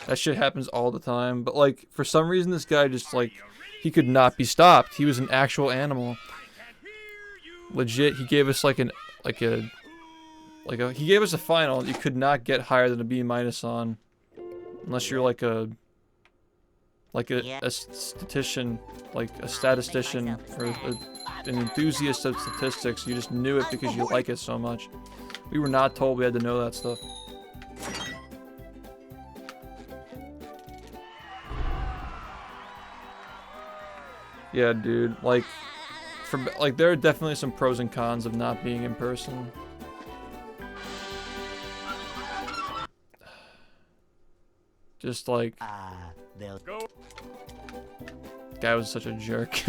That shit happens all the time, but, like, for some reason this guy just, like, he could not be stopped. He was an actual animal. Legit, he gave us, like, he gave us a final you could not get higher than a B- on. Unless you're, like a statistician, or an enthusiast of statistics. You just knew it because you like it so much. We were not told we had to know that stuff. Yeah, dude, like, there are definitely some pros and cons of not being in person. Just, like, guy was such a jerk.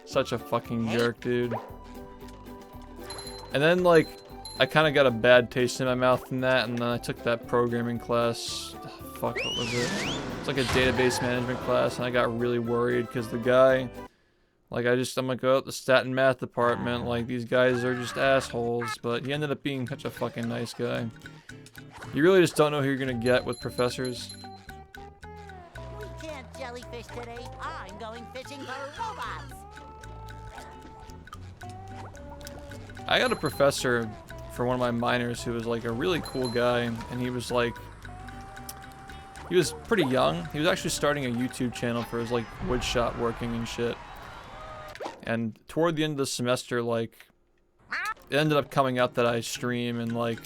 Such a fucking jerk, dude. And then, like, I kind of got a bad taste in my mouth from that, and then I took that programming class. Fuck, what was it? It's like a database management class, and I got really worried because the guy, like, I'm like, oh, the stat and math department, like, these guys are just assholes, but he ended up being such a fucking nice guy. You really just don't know who you're gonna get with professors. We can't jellyfish today. I'm going fishing for robots. I got a professor for one of my minors who was, like, a really cool guy, and he was, like, he was pretty young. He was actually starting a YouTube channel for his, like, woodshop working and shit. And toward the end of the semester, like, it ended up coming out that I stream, and, like,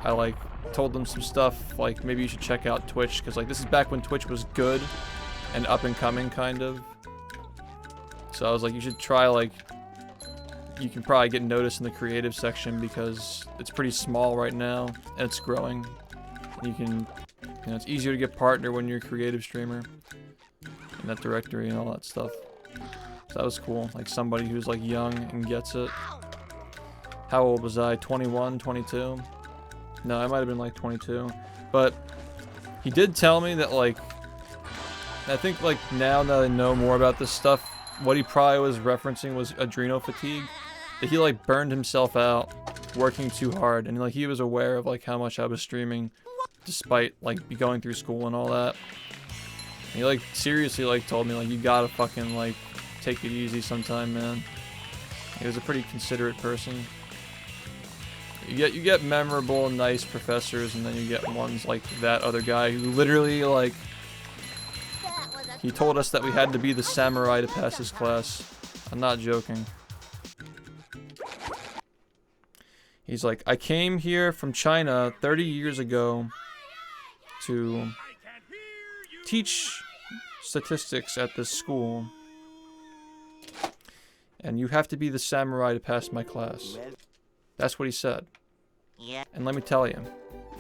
I, like, told them some stuff, like, maybe you should check out Twitch, because, like, this is back when Twitch was good and up and coming, kind of. So I was like, you should try, like, you can probably get noticed in the creative section because it's pretty small right now, and it's growing. You can, you know, it's easier to get partner when you're a creative streamer in that directory and all that stuff. So that was cool, like, somebody who's, like, young and gets it. How old was I? 21, 22? No, I might have been like 22. But he did tell me that, like, I think, like, now that I know more about this stuff, what he probably was referencing was adrenal fatigue. That he, like, burned himself out working too hard, and, like, he was aware of, like, how much I was streaming despite, like, be going through school and all that. And he, like, seriously, like, told me, like, you gotta fucking, like, take it easy sometime, man. He was a pretty considerate person. You get memorable, nice professors, and then you get ones like that other guy who literally, like, he told us that we had to be the samurai to pass his class. I'm not joking. He's like, I came here from China 30 years ago to teach statistics at this school. And you have to be the samurai to pass my class. That's what he said. Yeah. And let me tell you,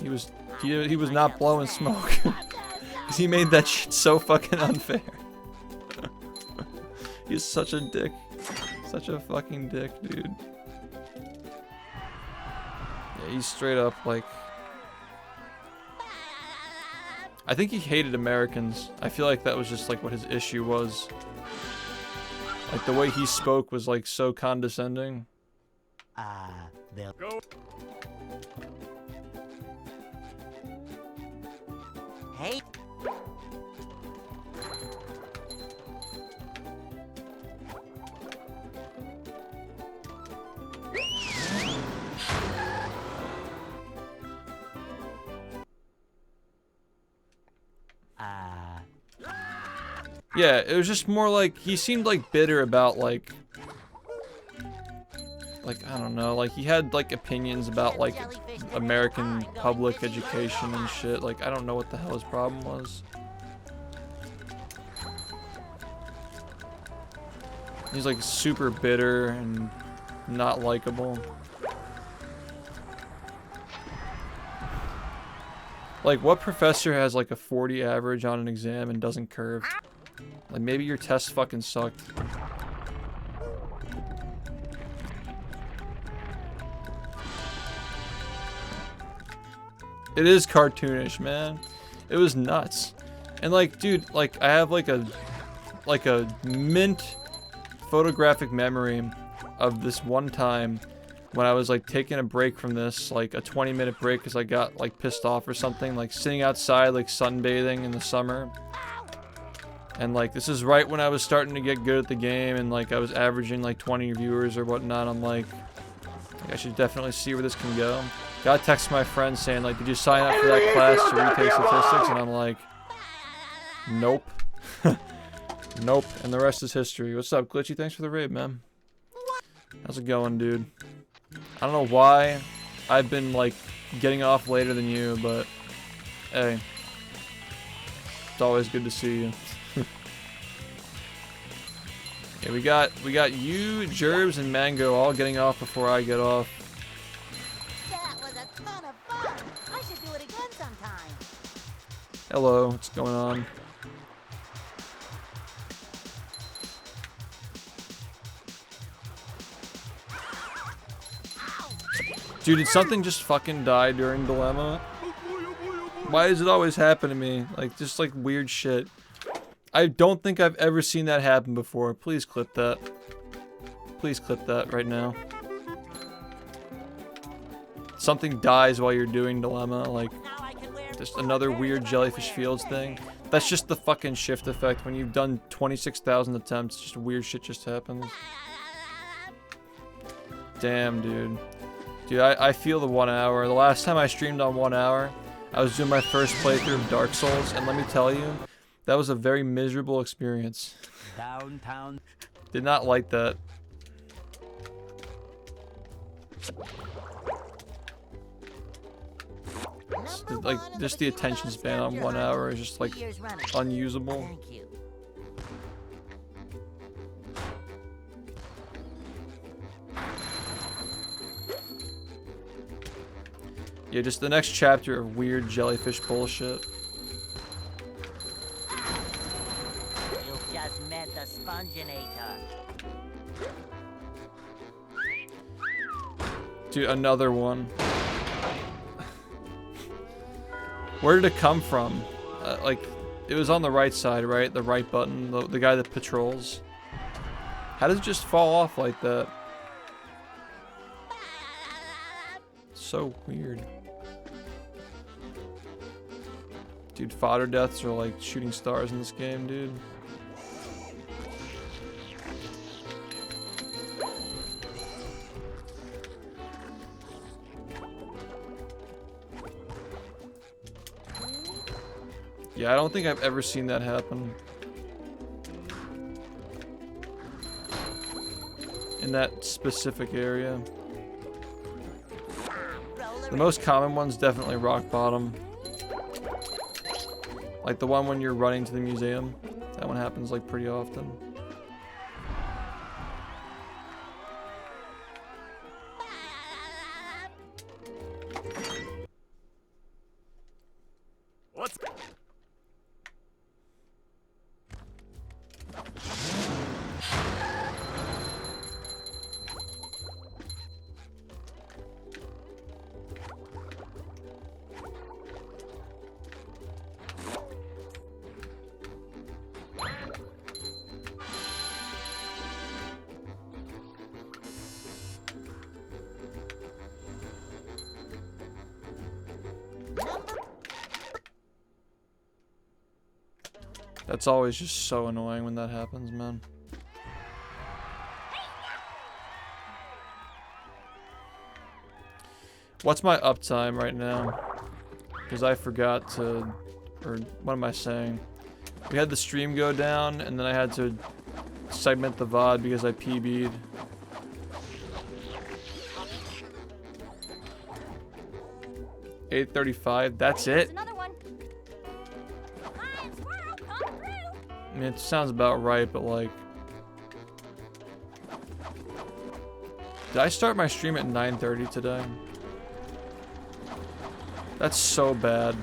he was not blowing smoke. Cause he made that shit so fucking unfair. He's such a dick. Such a fucking dick, dude. Yeah, he's straight up like... I think he hated Americans. I feel like that was just like what his issue was. Like the way he spoke was like so condescending. They'll Go. Hey. Yeah, it was just more like he seemed like bitter about like I don't know, like he had like opinions about like American public education and shit. Like I don't know what the hell his problem was. He's like super bitter and not likable. Like what professor has like a 40 average on an exam and doesn't curve? Like maybe your test fucking sucked. It is cartoonish, man. It was nuts. And like, dude, like I have like a mint photographic memory of this one time when I was like taking a break from this, like a 20-minute break because I got like pissed off or something, like sitting outside like sunbathing in the summer. And like this is right when I was starting to get good at the game and like I was averaging like 20 viewers or whatnot. I'm like I should definitely see where this can go. Got a text from my friend saying like, did you sign up for that class to retake statistics? And I'm like, nope. Nope. And the rest is history. What's up, Glitchy? Thanks for the raid, man. How's it going, dude? I don't know why I've been like getting off later than you, but hey, it's always good to see you. Yeah, we got you, Jerbs, and Mango all getting off before I get off. That was a ton of fun. I should do it again sometime. Hello, what's going on? Dude, did something just fucking die during Dilemma? Why does it always happen to me? Like, just like weird shit. I don't think I've ever seen that happen before. Please clip that. Please clip that right now. Something dies while you're doing Dilemma, like just another weird Jellyfish Fields thing. That's just the fucking SHiFT effect. When you've done 26,000 attempts, just weird shit just happens. Damn, dude. Dude, I feel the 1 hour. The last time I streamed on 1 hour, I was doing my first playthrough of Dark Souls, and let me tell you, that was a very miserable experience. Downtown. Did not like that. Like, just the attention span on 1 hour is just like unusable. Thank you. Yeah, just the next chapter of weird jellyfish bullshit. You've just met the Sponginator. Dude, another one. Where did it come from? Like, it was on the right side, right? The right button, the guy that patrols. How does it just fall off like that? So weird. Dude, fodder deaths are like shooting stars in this game, dude. Yeah, I don't think I've ever seen that happen. in that specific area. Roller The most common one's definitely rock bottom. Like the one when you're running to the museum. That one happens like pretty often. What's That's always just so annoying when that happens, man. What's my uptime right now? Because I forgot to, or what am I saying? We had the stream go down, and then I had to segment the VOD because I PB'd. $8:35. That's it. Another one. Hi, squirrel, come through. I mean, it sounds about right, but like, did I start my stream at 9:30 today? That's so bad.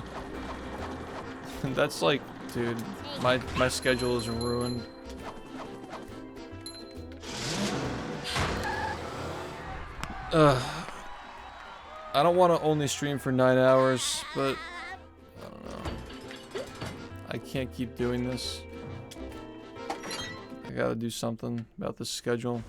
That's like, dude, my schedule is ruined. Ugh. I don't want to only stream for 9 hours, but I don't know. I can't keep doing this. I gotta do something about this schedule.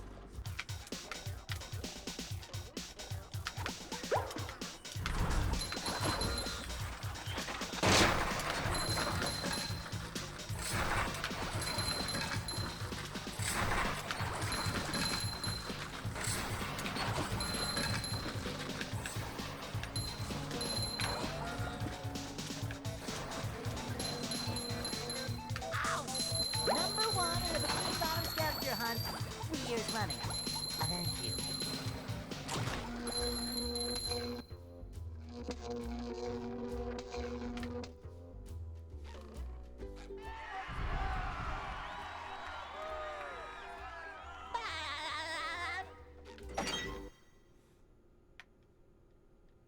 Number 1 in the Bikini Bottom scavenger hunt. 3 years running. Thank you.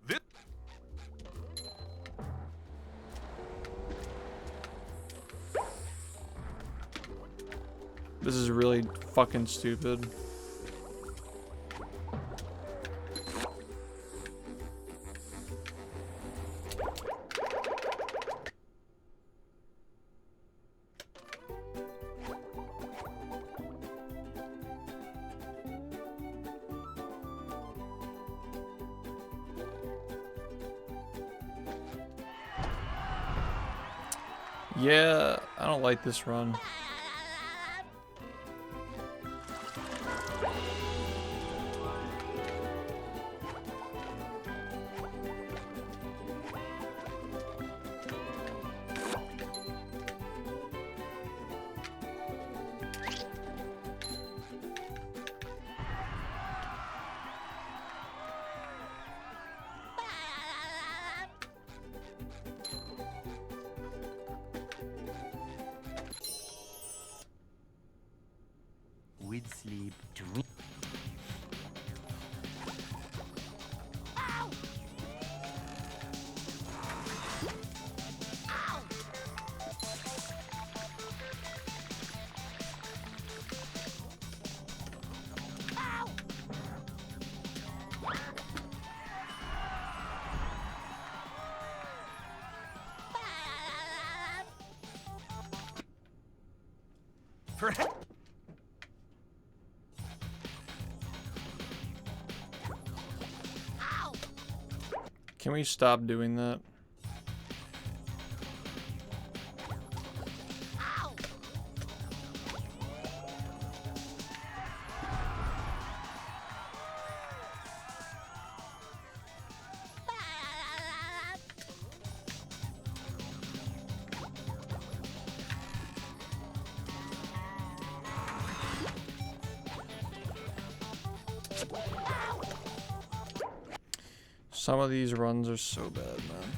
this? This is really fucking stupid. Yeah, I don't like this run. With sleep, dream. Perhaps. Can we stop doing that? Some of these runs are so bad, man.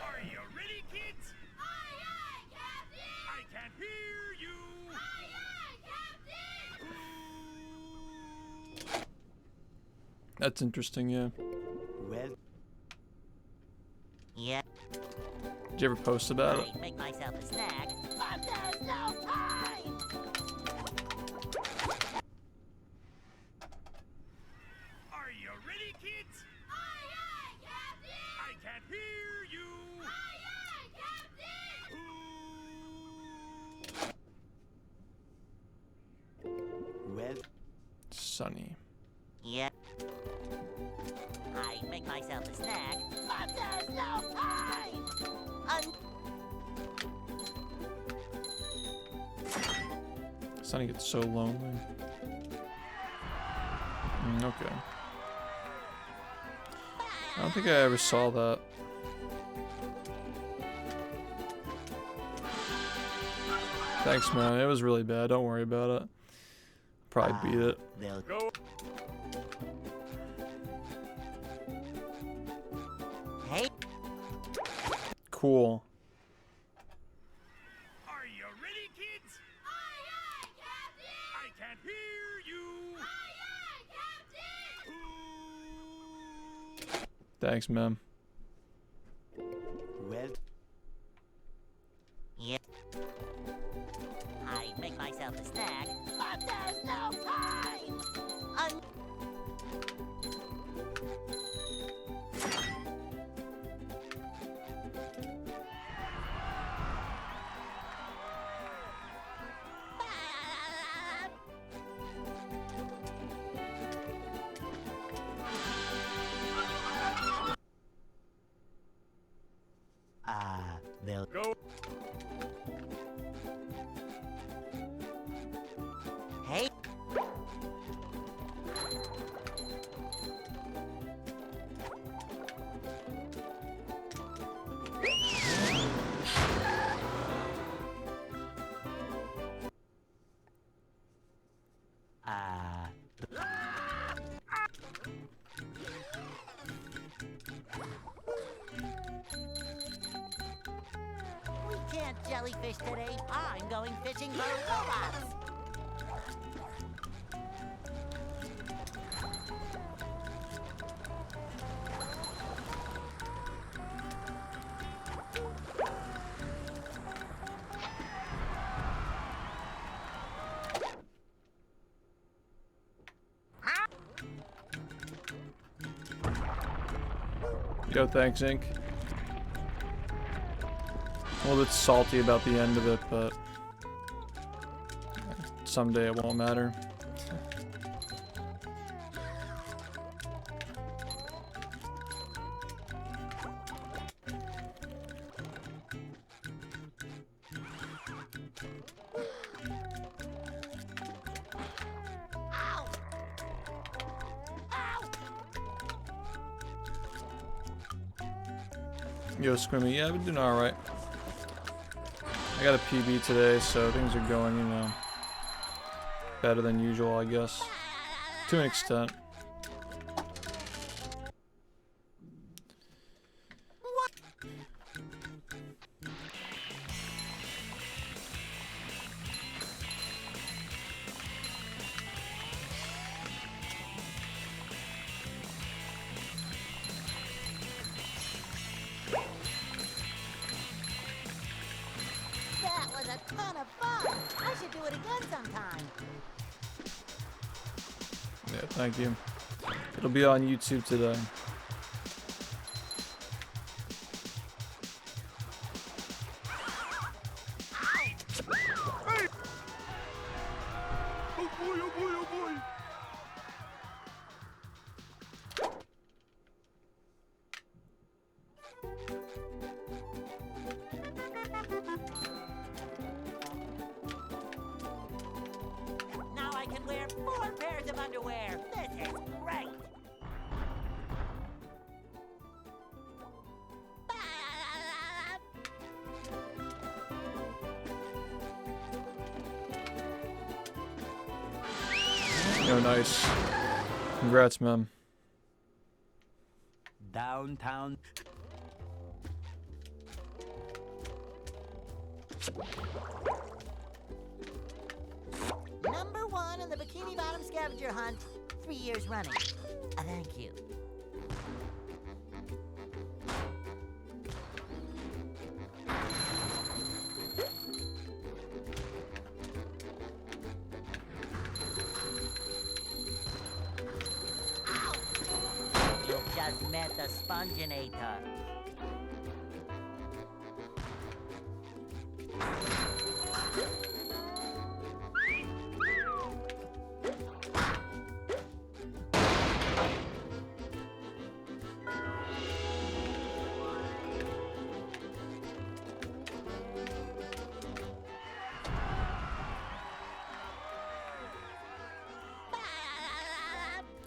Are you ready, kids? Aye, aye, Captain! I can't hear you. Aye, aye, Captain! That's interesting, yeah. Well. Yeah. Did you ever post about it? I make myself a snack, but there's no time. Are you ready, kids? Aye, aye, Captain! I can't hear you. Aye, aye, Captain! Well. Sunny. Yeah. I make myself a snack, but there's no time. Sunny gets so lonely. Okay. I don't think I ever saw that. Thanks, man. It was really bad. Don't worry about it. Probably beat it. They'll Go. Hey. Cool. Are you ready, kids? Aye, aye, Captain! I can't hear you. Aye, aye, Captain! Thanks, man. Well. Yeah. I make myself a snack, but there's no time. They'll Go. Hey. We can't jellyfish today. I'm going fishing for robots. Yo, thanks, Inc. A little bit salty about the end of it, but someday it won't matter. Yo, Scrimmy, yeah, I've been doing alright. I got a PB today, so things are going, you know, better than usual, I guess. To an extent. That was a ton of fun. I should do it again sometime. Yeah, thank you. It'll be on YouTube today. Oh boy, oh 4 pairs of underwear. This is great. Yo, nice. Congrats, man. Downtown. Number 1 on the Bikini Bottom scavenger hunt, 3 years running. Thank you. You just met the Sponginator.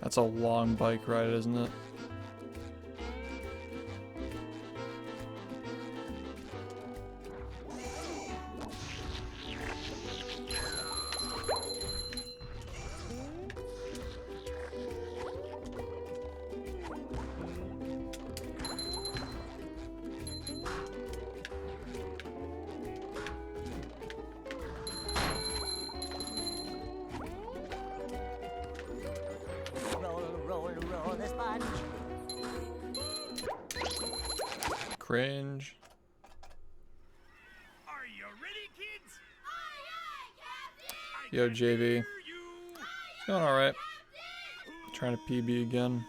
That's a long bike ride, isn't it? Roll the sponge. Cringe. Are you ready, kids? Yo, JV. It's going alright. Trying to PB again.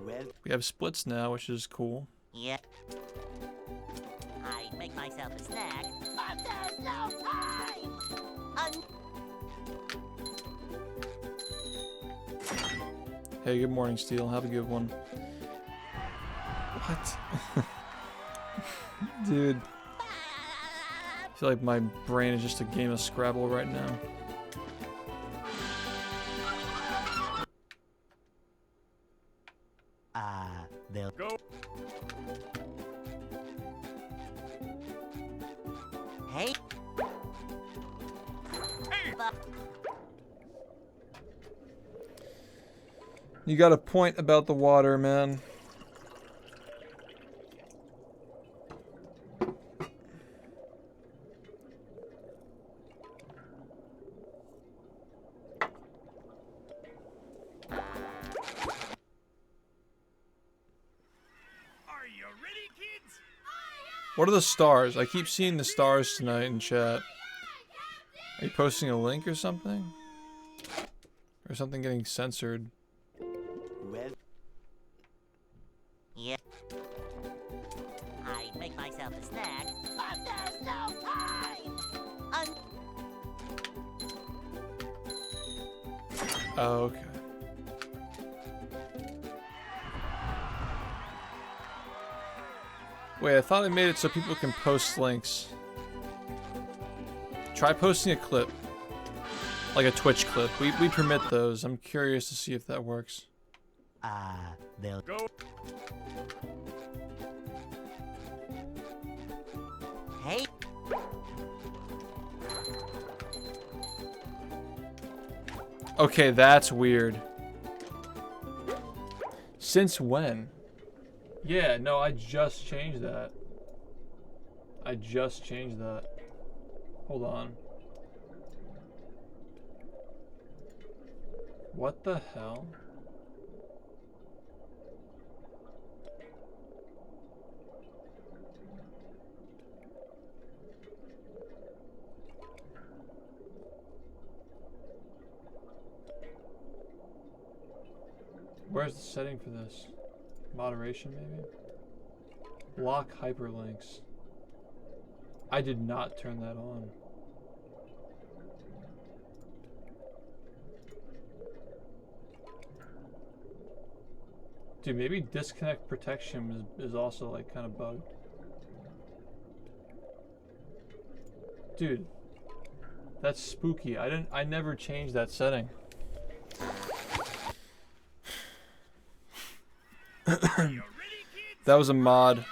Well, We have splits now, which is cool. Yep. I'd make myself a snack, but there's no time! Hey, good morning, Steel. Have a good one. What? Dude. I feel like my brain is just a game of Scrabble right now. they'll Go. Hey! Hey! You got a point about the water, man. Are you ready, kids? What are the stars? I keep seeing the stars tonight in chat. Are you posting a link or something? Or something getting censored? well, Yep. I'd make myself a snack, but there's no time! Oh, okay. Wait, I thought I made it so people can post links. Try posting a clip. Like a Twitch clip. We permit those. I'm curious to see if that works. they'll Go. Hey! Okay, that's weird. Since when? Yeah, no, I just changed that. I just changed that. Hold on. What the hell? Where's the setting for this? Moderation, maybe? Block hyperlinks. I did not turn that on. Dude, maybe disconnect protection is also like kind of bugged. Dude, That's spooky. I never changed that setting. That was a mod. I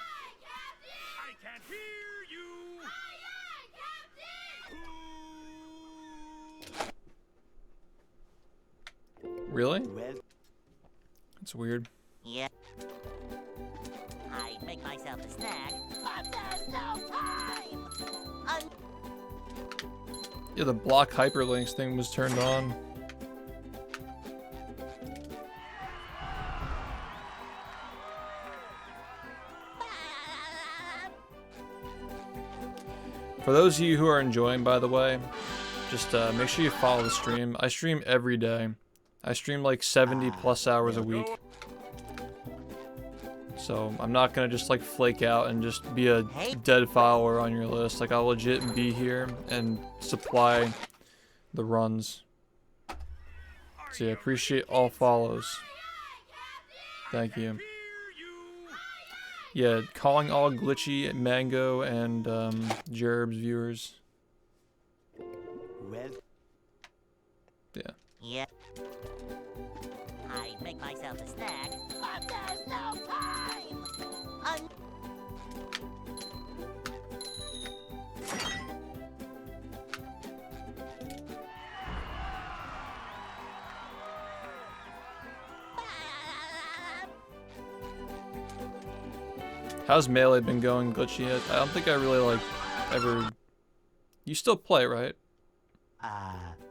can't hear you. Really? Well, That's weird. Yeah. I'd make myself a snack, but there's no time! Yeah, the block hyperlinks thing was turned on. For those of you who are enjoying, by the way, just make sure you follow the stream. I stream every day. I stream like 70 plus hours a week. So I'm not gonna just like flake out and just be a dead follower on your list. Like I'll legit be here and supply the runs. So yeah, appreciate all follows. Thank you. Yeah, calling all glitchy Mango and Jerb's viewers. well, Yeah. Yeah. I'd make myself a snack, but there's no time! How's Melee been going, glitchy? I don't think I really like ever. You still play, right?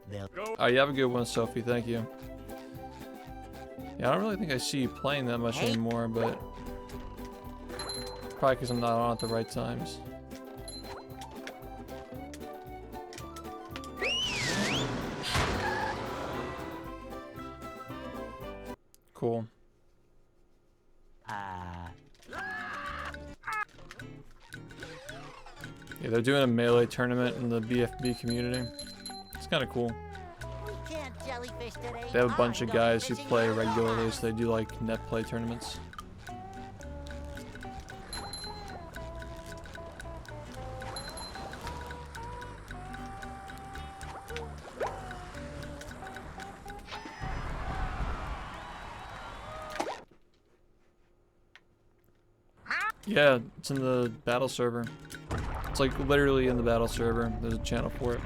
they'll Oh, you have a good one, Sophie. Thank you. Yeah, I don't really think I see you playing that much anymore, but probably because I'm not on at the right times. Cool. Yeah, they're doing a Melee tournament in the BfB community. It's kind of cool. We can't jellyfish today. They have a bunch of I'm going guys who fishing play in the regularly, wilderness. so they do like net play tournaments. Yeah, it's in the battle server. It's like literally in the battle server. There's a channel for it.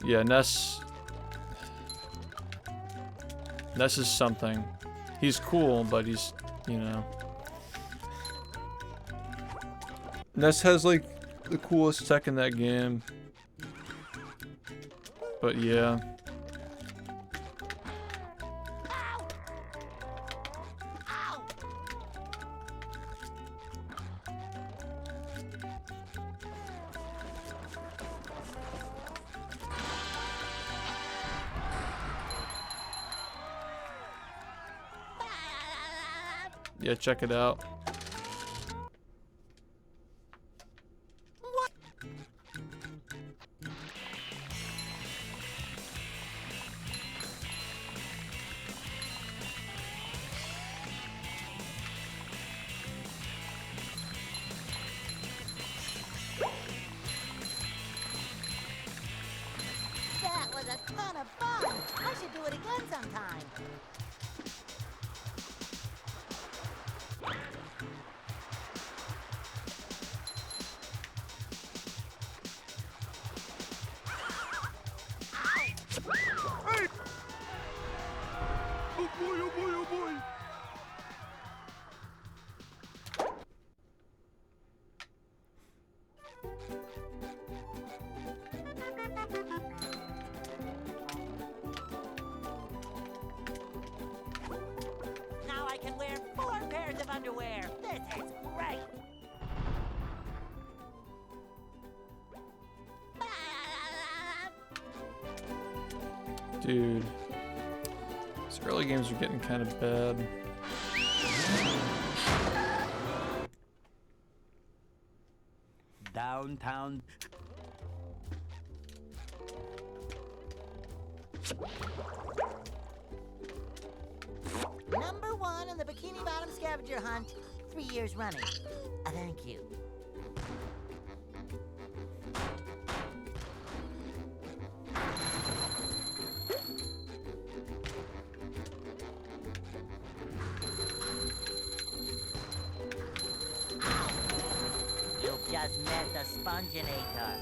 Yeah, Ness is something. He's cool, but he's, you know. Ness has like the coolest tech in that game. But yeah. Yeah, check it out. That was a ton of fun. I should do it again sometime. Oh boy, oh boy, oh boy. Now I can wear 4 pairs of underwear. This is great. Dude. These early games are getting kind of bad. downtown. Number 1 in the Bikini Bottom scavenger hunt, 3 years running. Thank you. the Sponginator.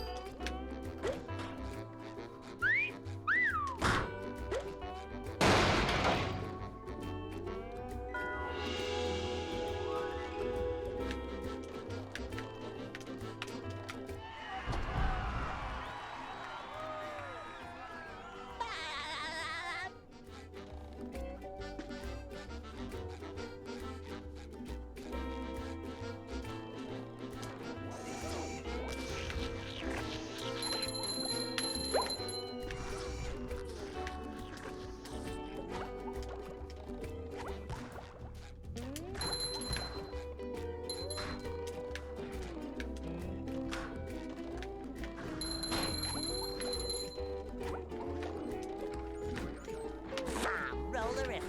Rollerific.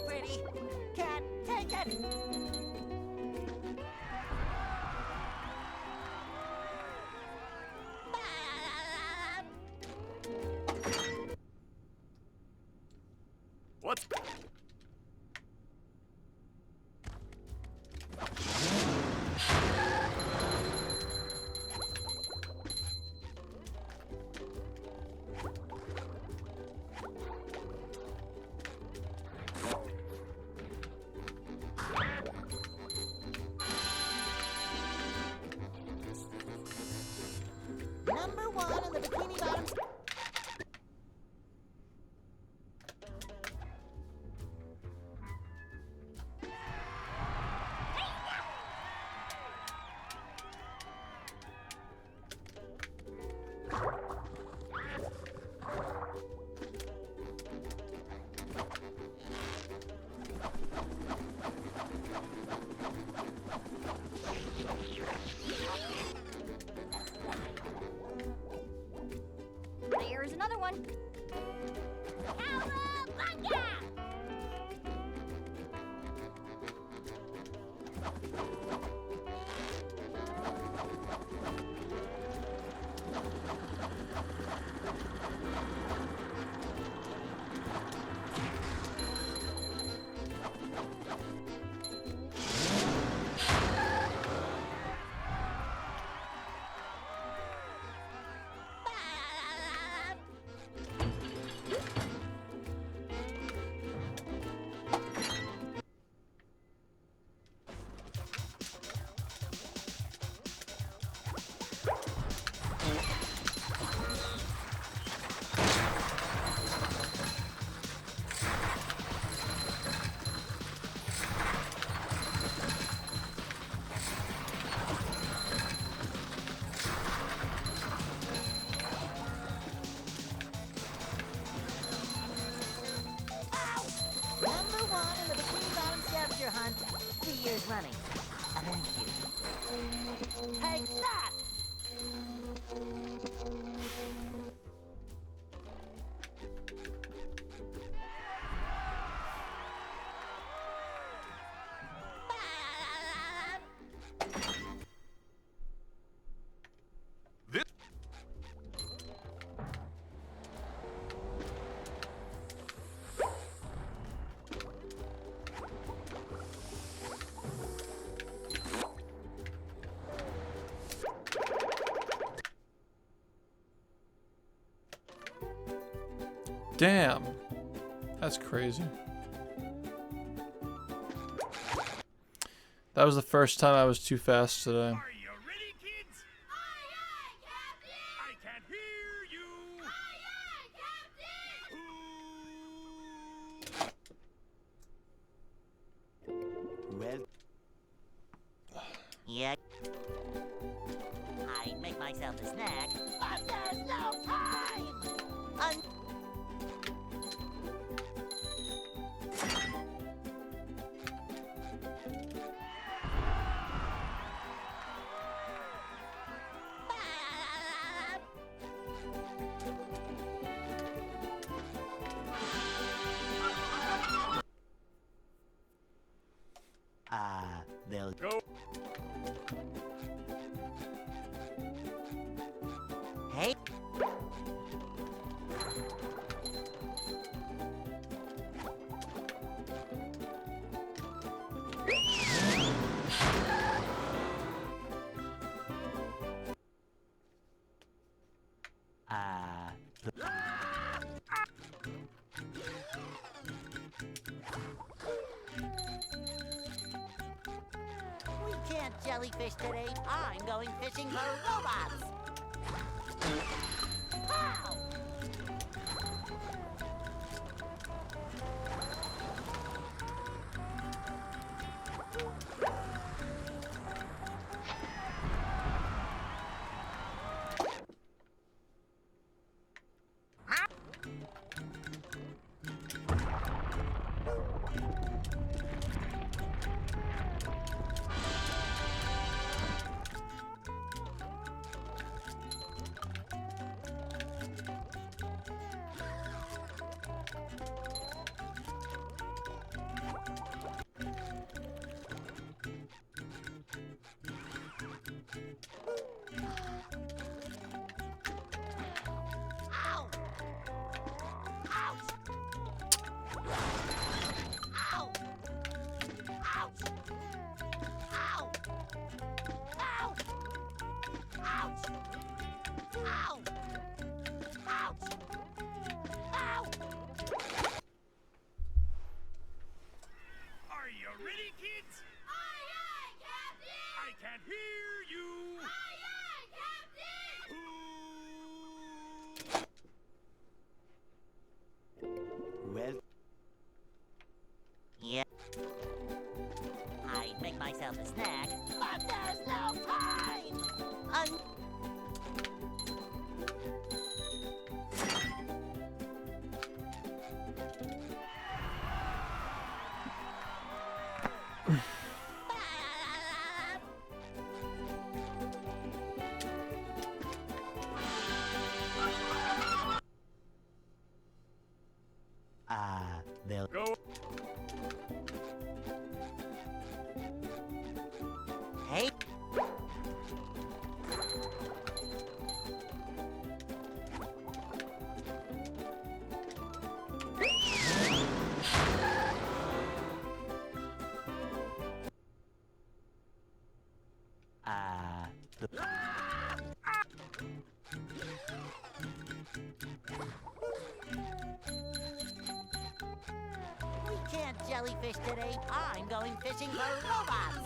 Pretty cat, take it. What? Number 1 on the Bikini Bottom. There's another one. Cowabunga! Number 1 in the Bikini Bottom scavenger hunt. 3 years running. Thank you. Take that! This. Damn. That's crazy. That was the first time I was too fast today. Are you ready, kids? Aye, aye, Captain! I can't hear you. Well, Yeah. I'd make myself a snack, but there's no time! they'll Go. Hey. jellyfish today. I'm going fishing for robots. Pow! Are you ready, kids? Aye, aye, Captain! I can't hear you. Aye, aye, Captain! Well, Yeah. I'd make myself a snack, but there's no time! they'll Go. Hey. We can't jellyfish today. I'm going fishing for robots.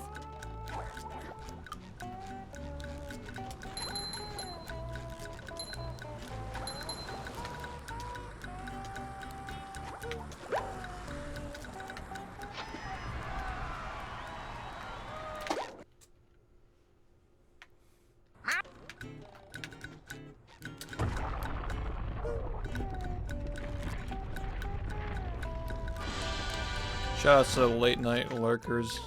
Shout out to the late night lurkers.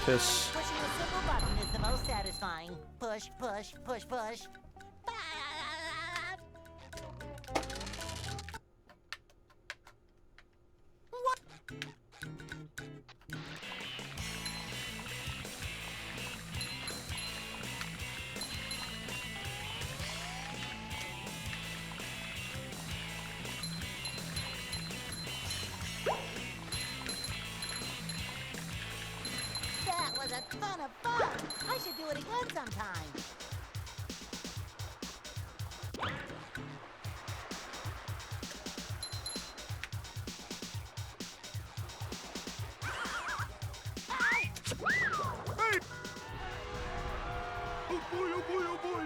Piss. Pushing a simple button is the most satisfying. Push, push, push, push. What? That was a ton of fun. I should do it again sometime. Oh boy, oh boy, oh boy.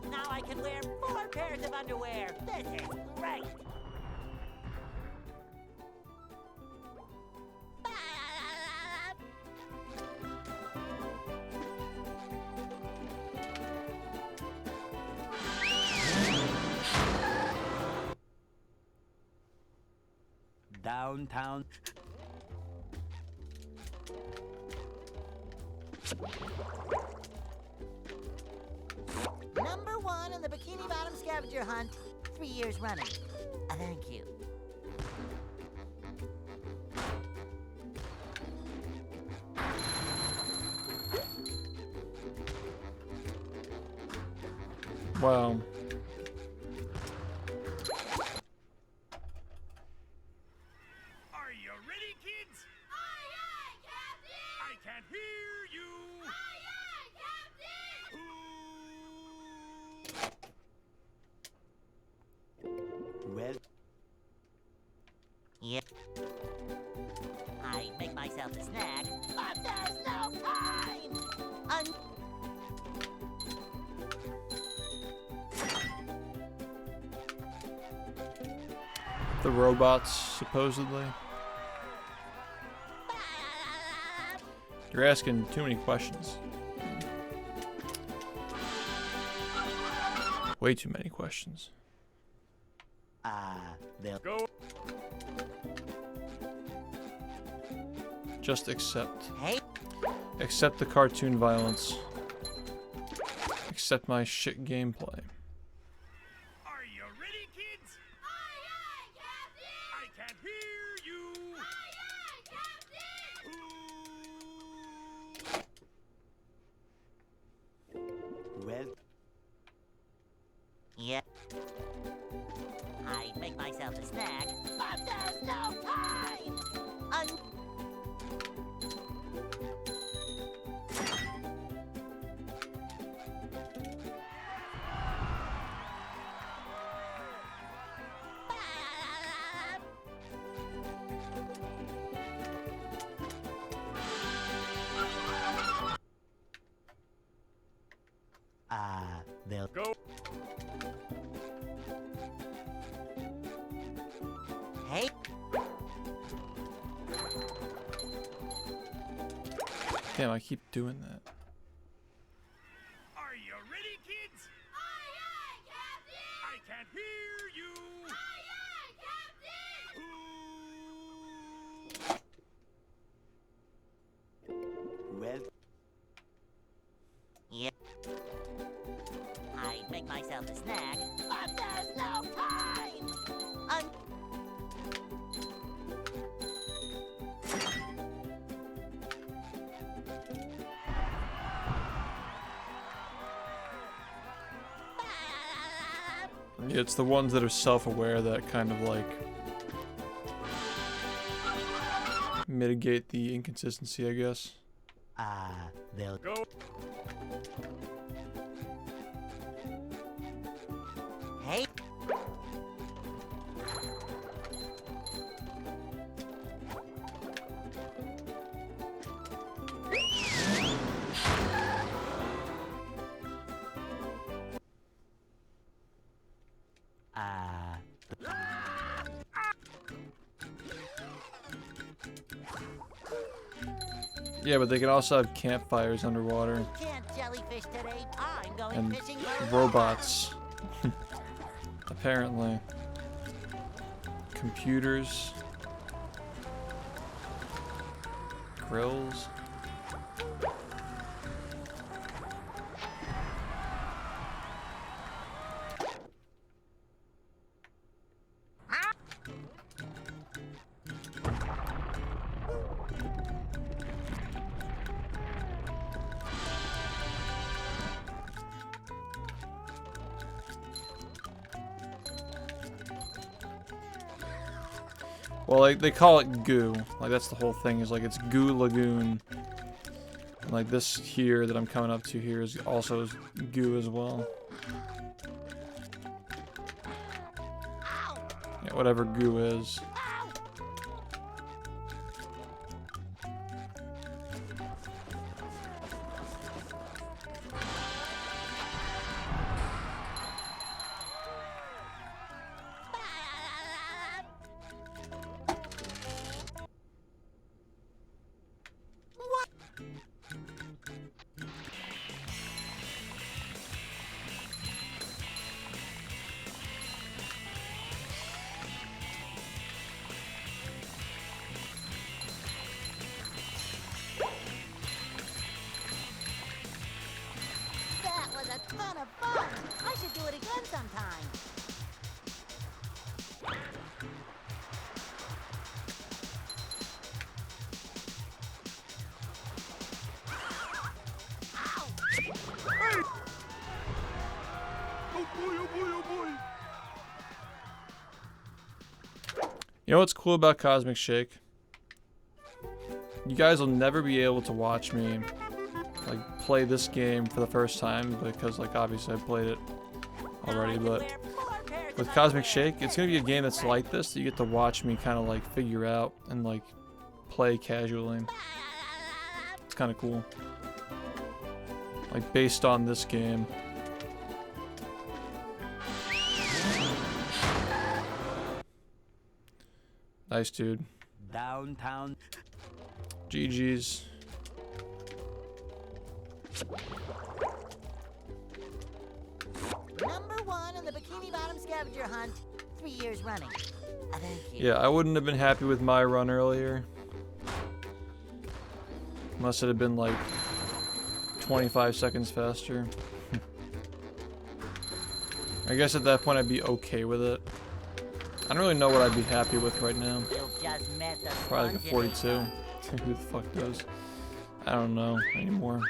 Now I can wear 4 pairs of underwear. This is great. downtown. Number 1 in the Bikini Bottom scavenger hunt, 3 years running. Thank you. Wow. Are you ready, kids? Aye, aye, Captain! I can't hear you. Aye, aye, Captain! Well, Yeah. I make myself a snack, but there's no time! The robots, supposedly. You're asking too many questions. Way too many questions. they'll Go. Just accept. Hey, Accept the cartoon violence. Accept my shit gameplay. Are you ready, kids? Aye, aye, Captain! I can't hear you. Aye, aye, Captain! well, yeah. I make myself a snack, but there's no time! they'll Go. Hey, Damn, I keep doing that. Are you ready, kids? Aye, aye, Captain! I can't hear you. Aye, aye, Captain! well, yeah. I make myself a snack, but there's no time! Yeah, it's the ones that are self-aware that kind of like mitigate the inconsistency, I guess. they'll Go. Hey, Yeah, but they can also have campfires underwater can't jellyfish today. I'm going and fishing for robots. Apparently. Computers. Grills. Well, like, they call it goo. Like, that's the whole thing, is like, it's Goo Lagoon. And like, this here that I'm coming up to here is also goo as well. Yeah, whatever goo is. sometime. Oh boy, oh boy, oh boy. You know what's cool about Cosmic Shake? You guys will never be able to watch me like play this game for the first time because like obviously I played it already, but with Cosmic Shake, it's gonna be a game that's like this that you get to watch me kind of like figure out and like play casually. It's kind of cool. Like based on this game. Nice, dude. Downtown. GG's. Number 1 in the Bikini Bottom scavenger hunt, 3 years running. Thank you. Yeah, I wouldn't have been happy with my run earlier. Unless it had been like 25 seconds faster. I guess at that point I'd be okay with it. I don't really know what I'd be happy with right now. You've just met the Probably like a 42. Sponginator. Who the fuck knows? I don't know anymore.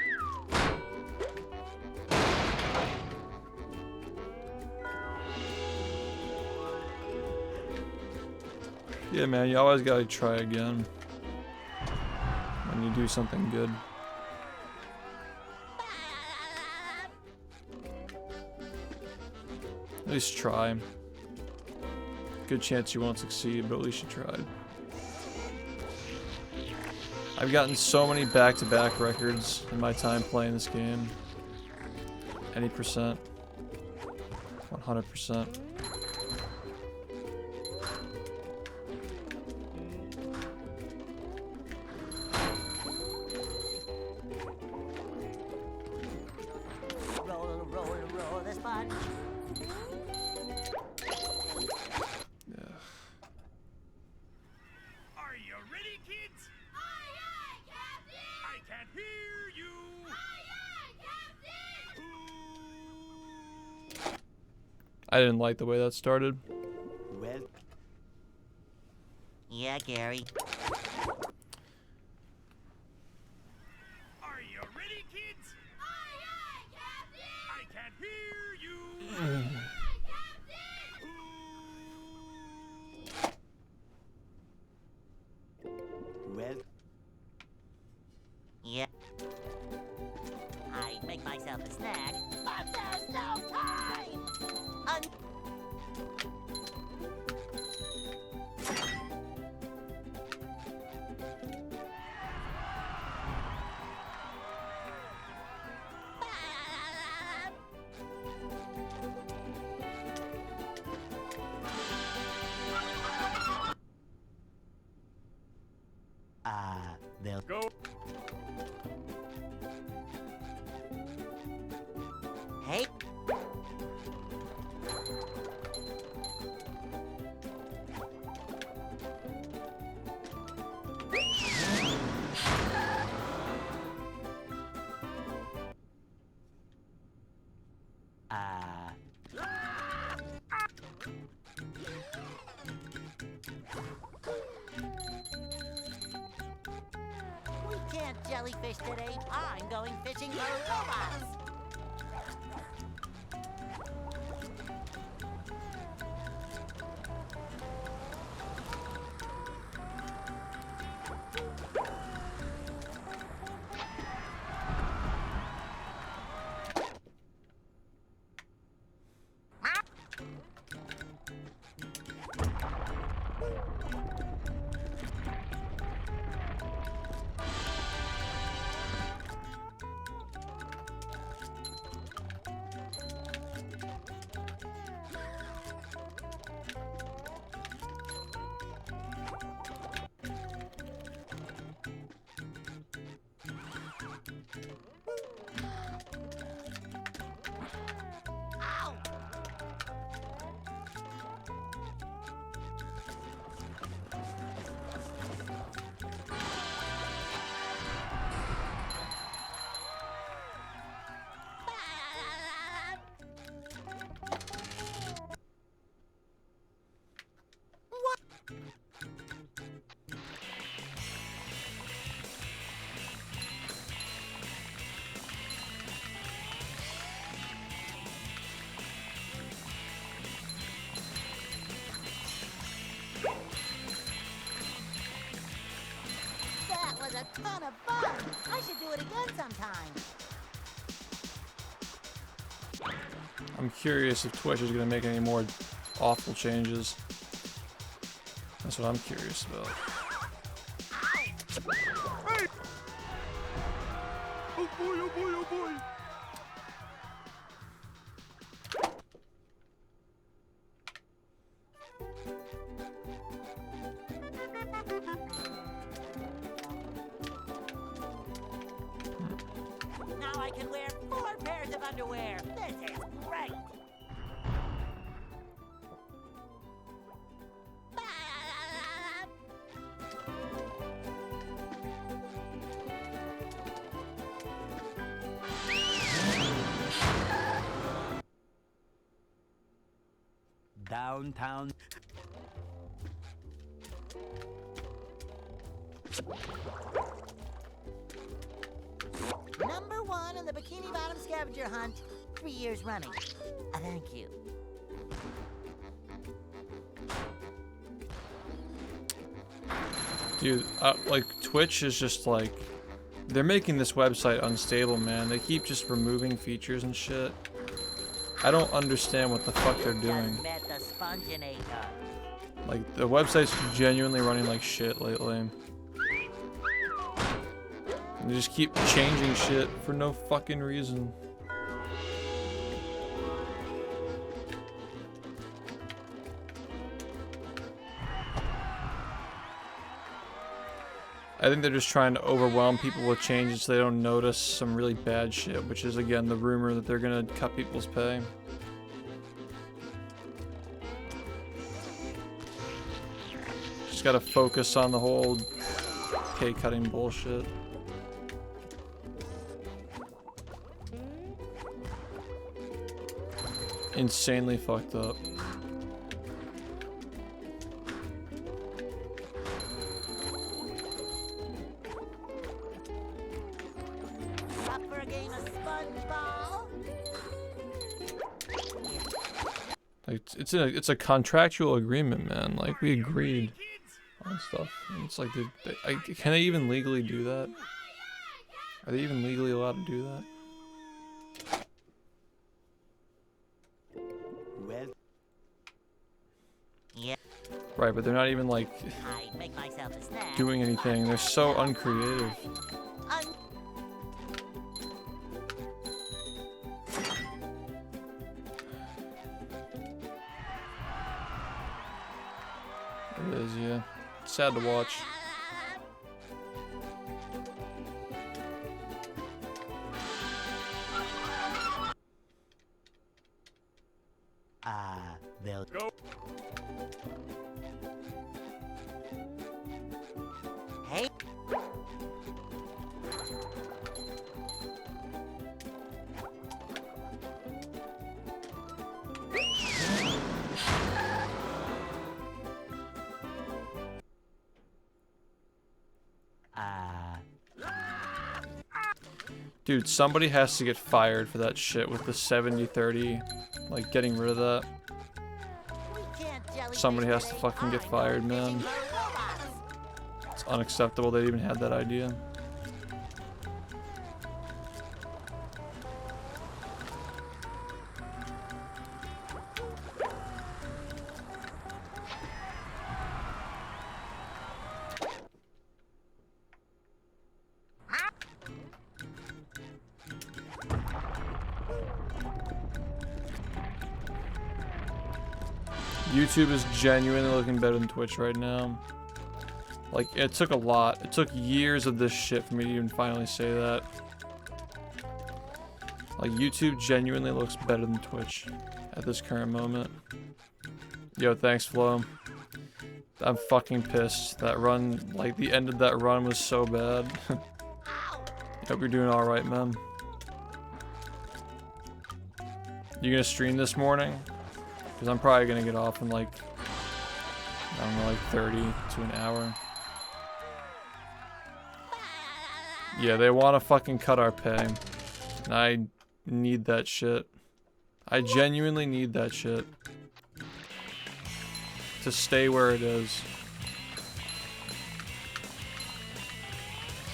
Yeah, man, you always gotta try again when you do something good. At least try. Good chance you won't succeed, but at least you tried. I've gotten so many back-to-back records in my time playing this game. Any percent. 100%. Roll, roll, roll the sponge. Are you ready, kids? Aye, aye, Captain! I can't hear you. Aye, aye, Captain! I didn't like the way that started. Well, Yeah, Gary. Are you ready, kids? Aye, aye, Captain! I can't hear you. Aye, Captain! well, Yeah. I'd make myself a snack, but there's no time! they'll Go. Hey, we can't jellyfish today. I'm going fishing for robots. I should do it again sometime. I'm curious if Twitch is gonna make any more awful changes. That's what I'm curious about. Oh boy, oh boy, oh boy. Now I can wear 4 pairs of underwear. This is great. Downtown. Number 1 in the Bikini Bottom scavenger hunt, 3 years running. Thank you. Dude, like Twitch is just like, they're making this website unstable, man. They keep just removing features and shit. I don't understand what the fuck they're doing. Just met the Sponginator. Like, the website's genuinely running like shit lately. They just keep changing shit for no fucking reason. I think they're just trying to overwhelm people with changes so they don't notice some really bad shit, which is again the rumor that they're gonna cut people's pay. Just gotta focus on the whole pay cutting bullshit. Insanely fucked up. Up for a game of SpongeBall? Like it's a contractual agreement, man. Like we agreed on stuff. And it's like, can they even legally do that? Are they even legally allowed to do that? Well, Yeah. Right, but they're not even like I'd make myself a snack. doing anything. They're so uncreative. It is, yeah. It's sad to watch. they'll Go. Hey. Dude, somebody has to get fired for that shit with the 70-30, like getting rid of that. Somebody has to fucking get fired, man. It's unacceptable they even had that idea. YouTube is genuinely looking better than Twitch right now. Like, it took a lot. It took years of this shit for me to even finally say that. Like, YouTube genuinely looks better than Twitch at this current moment. Yo, thanks, Flo. I'm fucking pissed. That run, like, the end of that run was so bad. Hope you're doing alright, man. You gonna stream this morning? Because I'm probably gonna get off in like, I don't know, like 30 to an hour. Yeah, they want to fucking cut our pay. And I need that shit. I genuinely need that shit. To stay where it is.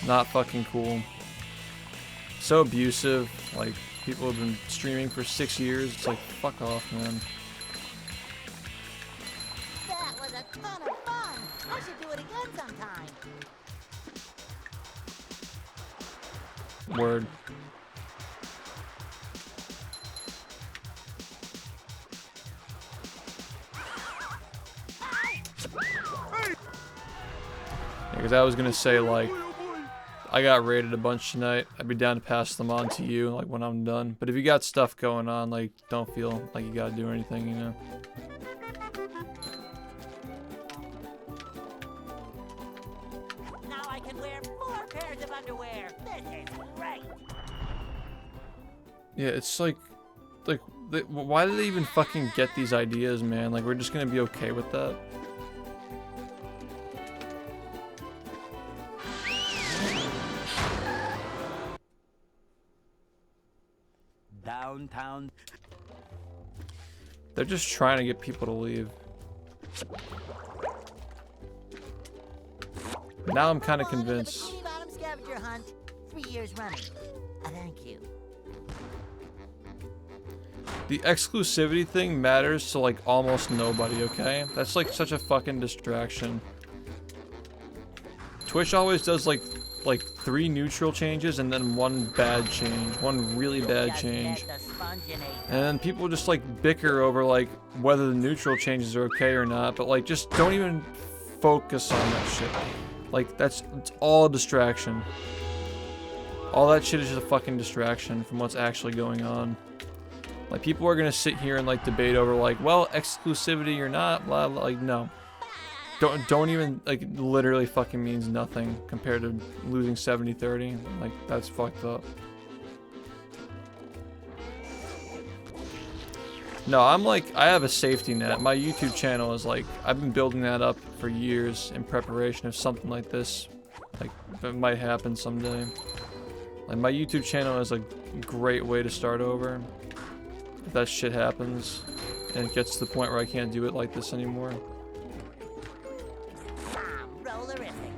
Not fucking cool. So abusive. Like, people have been streaming for 6 years. It's like, fuck off, man. That was a ton of fun. I should do it again sometime. Word. Because I was gonna say, like, I got raided a bunch tonight. I'd be down to pass them on to you, like, when I'm done. But if you got stuff going on, like, don't feel like you gotta do anything, you know? Now I can wear 4 pairs of underwear. This is great. Yeah, it's like, why do they even fucking get these ideas, man? Like, we're just gonna be okay with that? Downtown. They're just trying to get people to leave. Now I'm kind of Go on into the convinced. Bikini Bottom scavenger hunt. 3 years running. Thank you. The exclusivity thing matters to, like, almost nobody, okay? That's, like, such a fucking distraction. Twitch always does, like 3 neutral changes and then 1 bad change. 1 really bad Just change. get the Sponginator. And then people just, like, bicker over, like, whether the neutral changes are okay or not. But, like, just don't even focus on that shit. Like, it's all a distraction. All that shit is just a fucking distraction from what's actually going on. Like, people are gonna sit here and, like, debate over, like, well, exclusivity or not, blah, blah. Like, no. Don't even, like, literally fucking means nothing compared to losing 70-30. Like, that's fucked up. No, I'm like, I have a safety net. My YouTube channel is like, I've been building that up for years in preparation of something like this. Like, that might happen someday. Like, my YouTube channel is a great way to start over. If that shit happens, and it gets to the point where I can't do it like this anymore.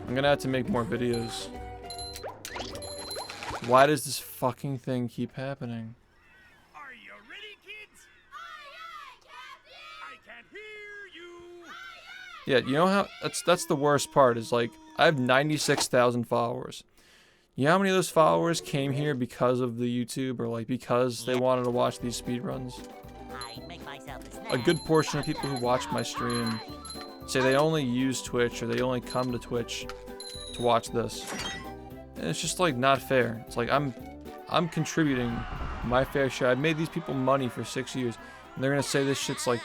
I'm gonna have to make more videos. Why does this fucking thing keep happening? Are you ready, kids? I can't hear you. Yeah, you know how that's the worst part is, like, I have 96,000 followers. You know how many of those followers came here because of the YouTube or, like, because they wanted to watch these speedruns? I make myself a snack. A good portion of people who watch my stream say they only use Twitch or they only come to Twitch to watch this. And it's just, like, not fair. It's like I'm contributing my fair share. I've made these people money for 6 years, and they're gonna say this shit's like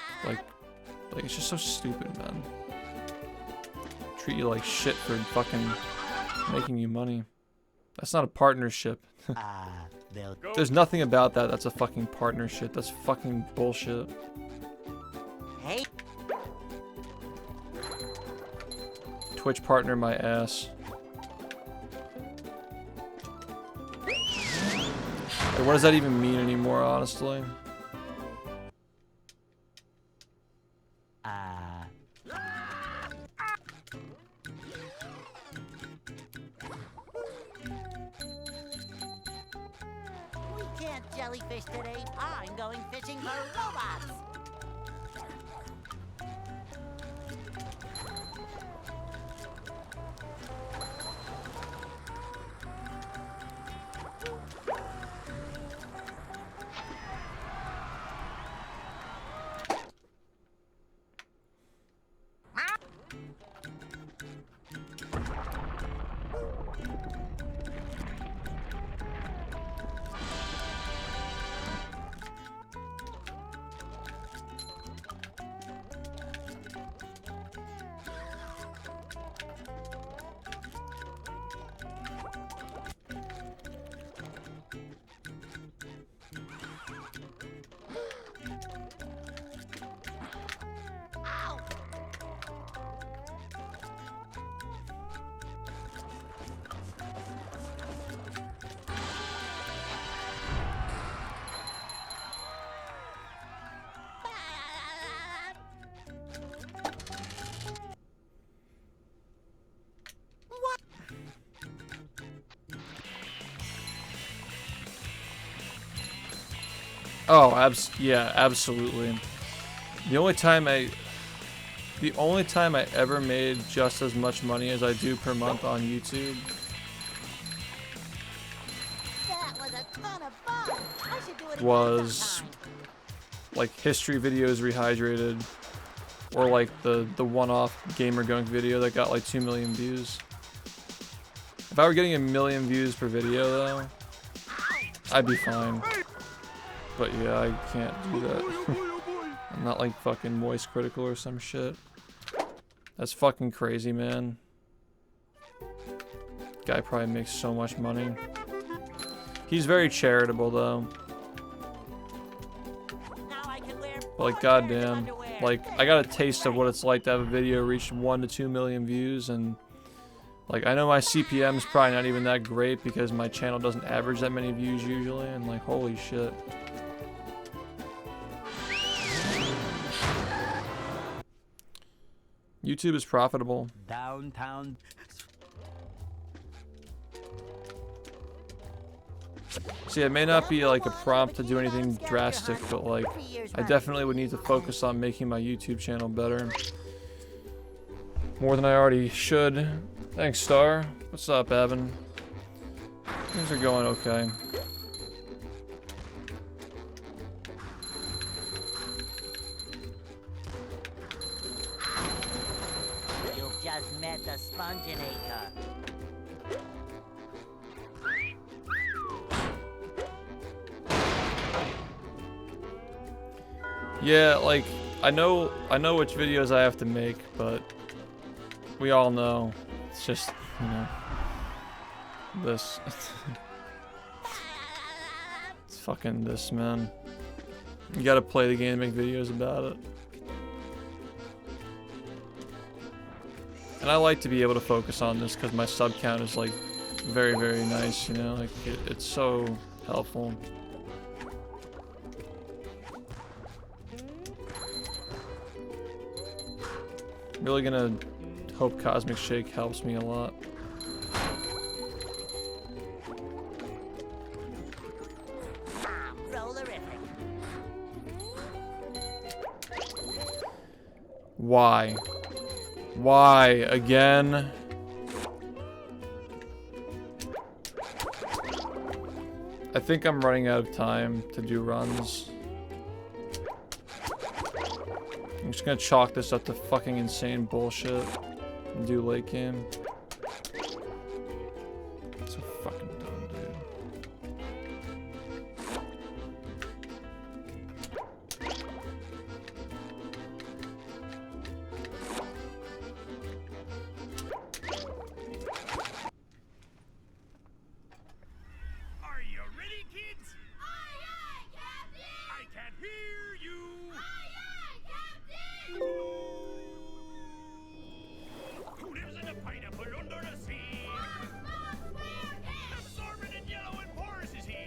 it's just so stupid, man. Treat you like shit for fucking making you money. That's not a partnership. They'll There's nothing about that that's a fucking partnership. That's fucking bullshit. Hey, Twitch partner my ass. Like, what does that even mean anymore, honestly? we can't jellyfish today. I'm going fishing for robots. Oh, yeah, absolutely. The only time I ever made just as much money as I do per month on YouTube That was a ton of fun. I should do it again was sometime. like history videos rehydrated, or like the one-off gamer gunk video that got like 2 million views. If I were getting 1 million views per video though, I'd be fine. But yeah, I can't do that. I'm not like fucking Moist Critical or some shit. That's fucking crazy, man. Guy probably makes so much money. He's very charitable though. Now I can wear But like, 4 pairs of goddamn, underwear. like I got a taste of what it's like to have a video reach 1 to 2 million views, and like I know my CPM is probably not even that great because my channel doesn't average that many views usually, and like holy shit. YouTube is profitable. Downtown. See, it may not be like a prompt to do anything drastic, but like I definitely would need to focus on making my YouTube channel better. More than I already should. Thanks, Star. What's up, Evan? Things are going okay. You've just met the Sponginator. Yeah, like I know which videos I have to make, but we all know it's just, you know, this. It's fucking this, man. You gotta play the game and make videos about it. And I like to be able to focus on this because my sub count is like very, very nice, you know, like it's so helpful. Really gonna hope Cosmic Shake helps me a lot. Rollerific. Why? Why again? I think I'm running out of time to do runs. I'm just gonna chalk this up to fucking insane bullshit and do late game. So fucking dumb, dude. Are you ready, kids? Aye, aye, Captain! I can't hear you! Aye, aye, Captain! Who lives in a pineapple under the sea? Absorbent and yellow and porous is he?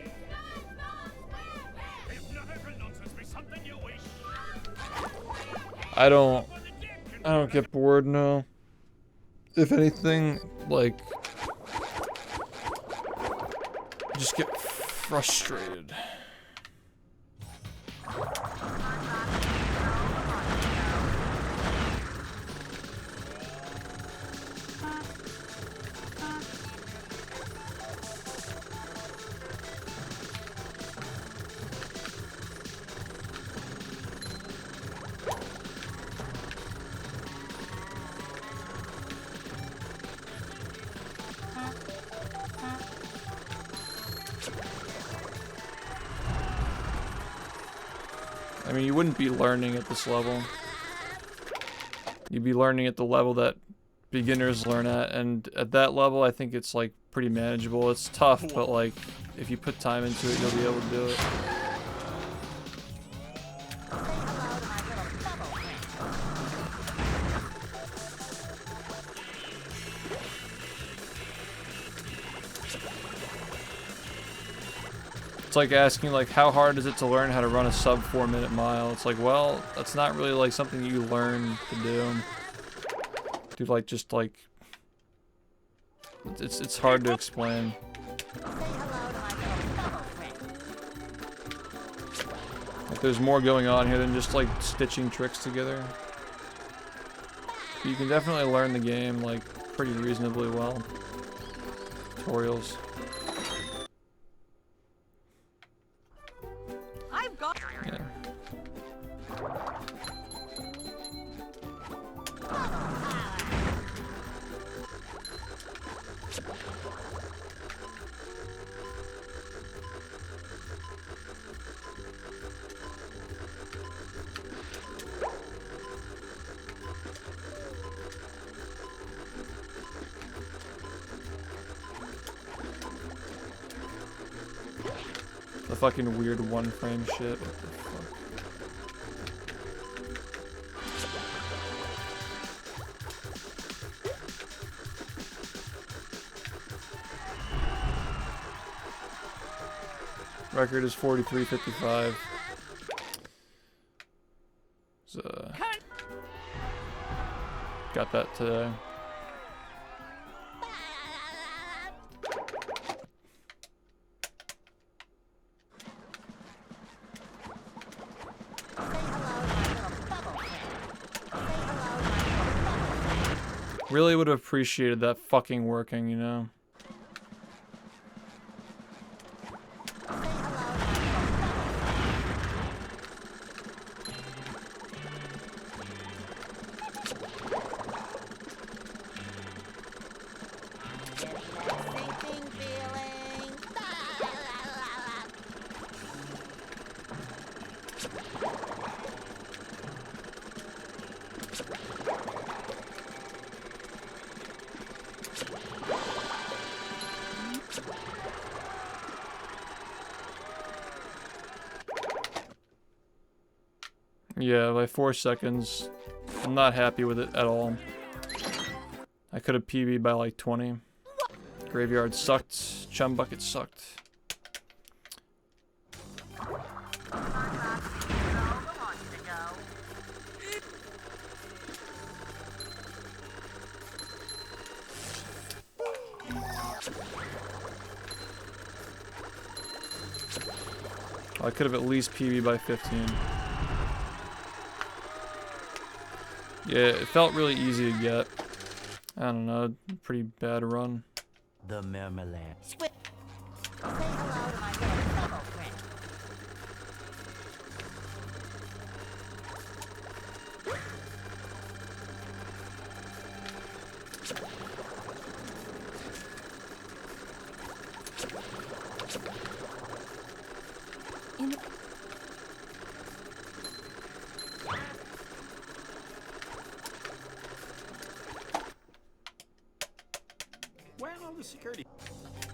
If not ever nonsense, be something you wish. I don't get bored, no. If anything, like, I just get frustrated. I mean, you wouldn't be learning at this level. You'd be learning at the level that beginners learn at, and at that level, I think it's like pretty manageable. It's tough, but like, if you put time into it, you'll be able to do it. It's like asking, like, how hard is it to learn how to run a sub 4-minute mile? It's like, well, that's not really like something you learn to do. Dude, like, just like, it's hard to explain. Say hello to my little bubble friend. Like, there's more going on here than just like stitching tricks together. But you can definitely learn the game like pretty reasonably well. Tutorials. I've got. Yeah. The fucking weird one frame shit. What the fuck? Record is 43.55. So, got that today. Really would have appreciated that fucking working, you know? Sinking feeling. Yeah, by 4 seconds. I'm not happy with it at all. I could have PB'd by like 20. Graveyard sucked. Chum Bucket sucked. I could have at least PB'd by 15. Yeah, it felt really easy to get. I don't know, pretty bad run. The Marmalade. Say hello to my little bubble friend. Where are all the security? Say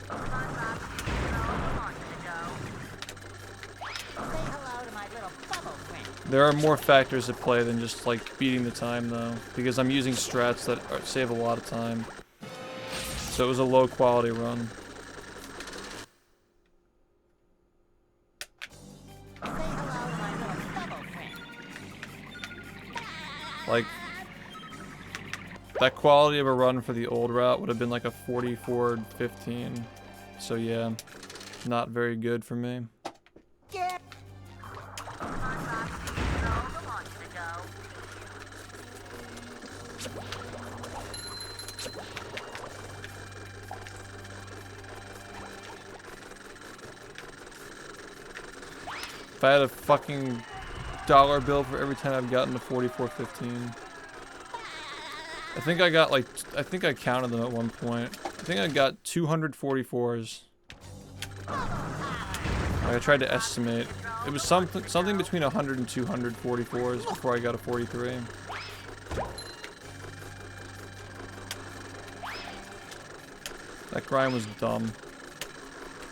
hello to my little bubble friend. There are more factors at play than just like beating the time though, because I'm using strats that save a lot of time. So it was a low quality run. Say hello to my little bubble friend. Like, that quality of a run for the old route would have been like a 44-15. So yeah, not very good for me. Yeah. If I had a fucking dollar bill for every time I've gotten to 44-15. I think I got like, I think I counted them at one point. I think I got 244s. I tried to estimate. It was something between 100 and 244s before I got a 43. That grind was dumb.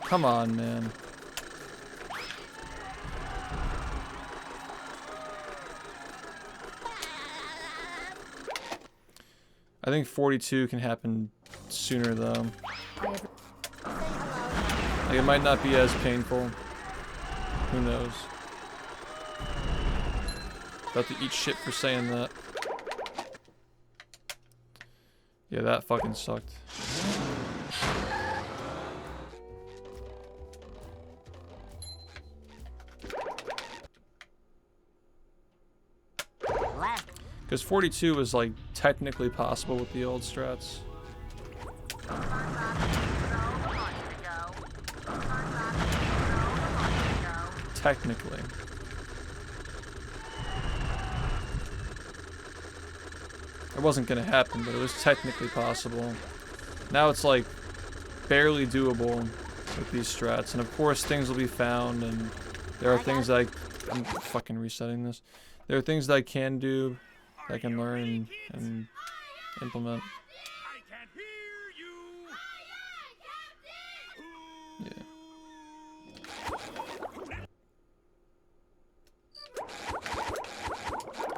Come on, man. I think 42 can happen sooner though. Like, it might not be as painful. Who knows? About to eat shit for saying that. Yeah, that fucking sucked. last. Because 42 was like technically possible with the old strats. Technically. It wasn't gonna happen, but it was technically possible. Now it's like barely doable with these strats, and of course things will be found, and there are things that I'm fucking resetting this. There are things that I can do, that I can learn and implement. I can't hear you. Yeah.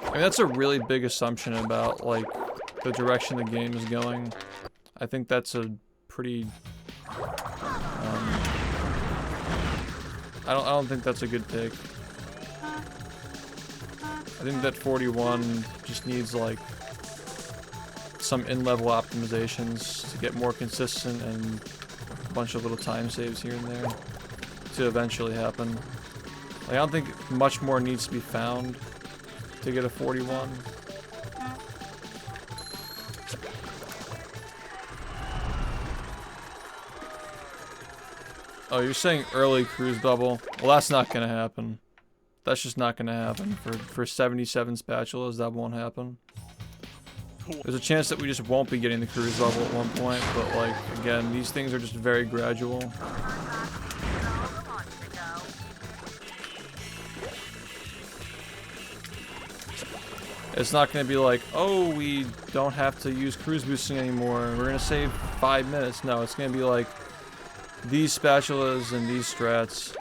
I mean, that's a really big assumption about like the direction the game is going. I think that's a pretty I don't think that's a good pick. I think that 41 just needs like some in-level optimizations to get more consistent and a bunch of little time saves here and there to eventually happen. Like, I don't think much more needs to be found to get a 41. Oh, you're saying early cruise bubble? Well, that's not gonna happen. That's just not gonna happen. For 77 spatulas, that won't happen. There's a chance that we just won't be getting the cruise bubble at one point, but like, again, these things are just very gradual. It's not gonna be like, oh, we don't have to use cruise boosting anymore, we're gonna save 5 minutes. No, it's gonna be like, these spatulas and these strats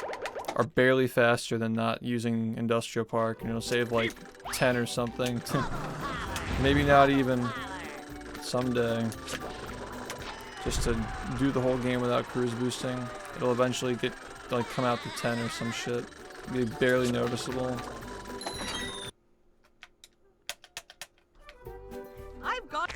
are barely faster than not using Industrial Park, and it'll save like 10 or something. Maybe not even someday. Just to do the whole game without cruise boosting. It'll eventually get like come out to 10 or some shit. Be barely noticeable. I've got.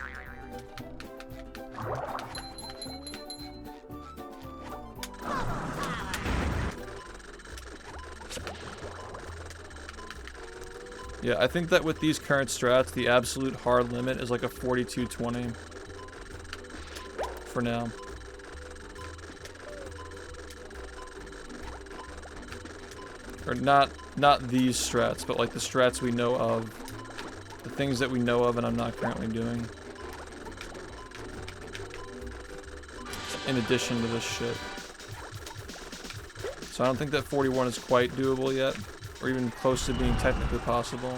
Yeah, I think that with these current strats, the absolute hard limit is like a 42-20 for now. Or not these strats, but like the strats we know of. The things that we know of and I'm not currently doing. In addition to this shit. So I don't think that 41 is quite doable yet. Or even close to being technically possible.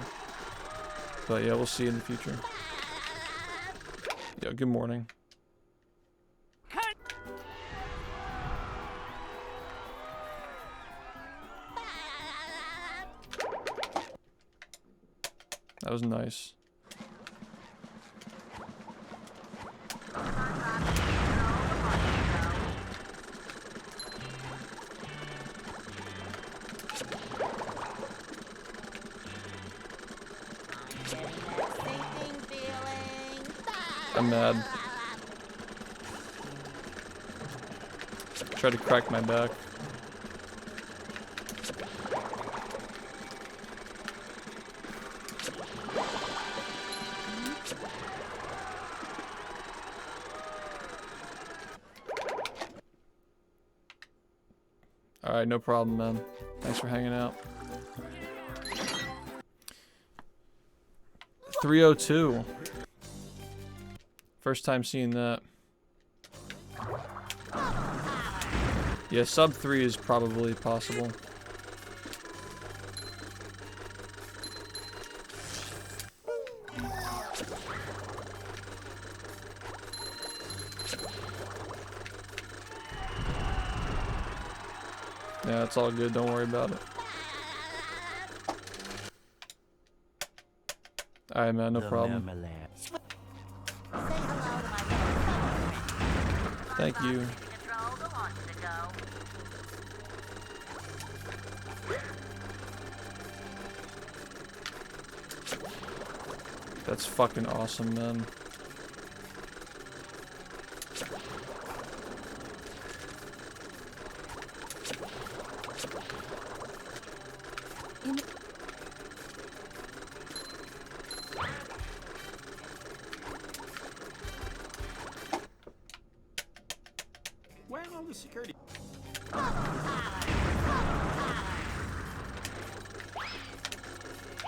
But yeah, we'll see in the future. Yeah, good morning. That was nice. I'm mad. Try to crack my back. Alright, no problem, man. Thanks for hanging out. 302. First time seeing that. Yeah, sub 3 is probably possible. Yeah, it's all good. Don't worry about it. Alright, man. No problem. Thank you. That's fucking awesome, man. security.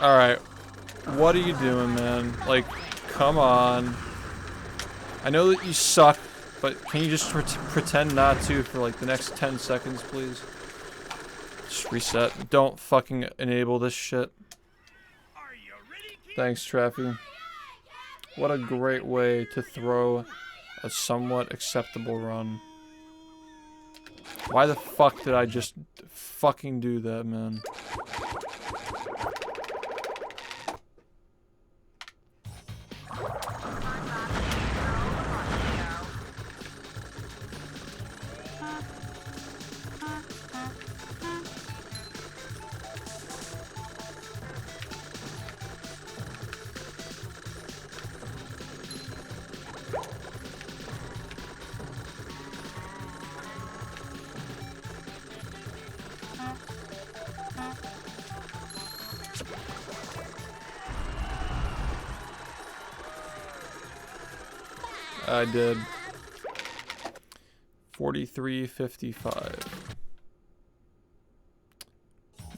Alright. What are you doing, man? Like, come on. I know that you suck, but can you just pretend not to for like the next 10 seconds, please? Just reset. Don't fucking enable this shit. Are you ready, kids? Thanks, Traffy. What a great way to throw a somewhat acceptable run. Why the fuck did I just fucking do that, man? I did. 43.55.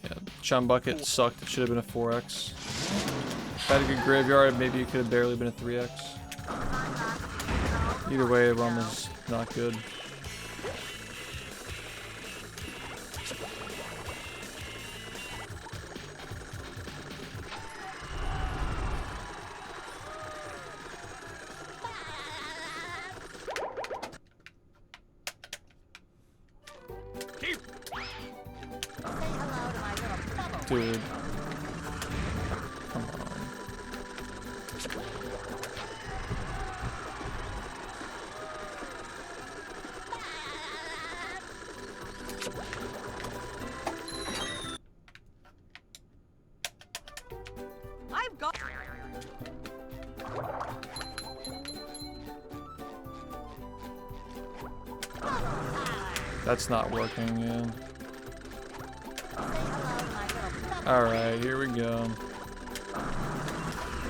Yeah, Chum Bucket sucked. It should have been a 4x. If I had a good graveyard, maybe it could have barely been a 3x. Either way, the run was not good. Dude. Come on. I've got. That's not working, yeah. Alright, here we go.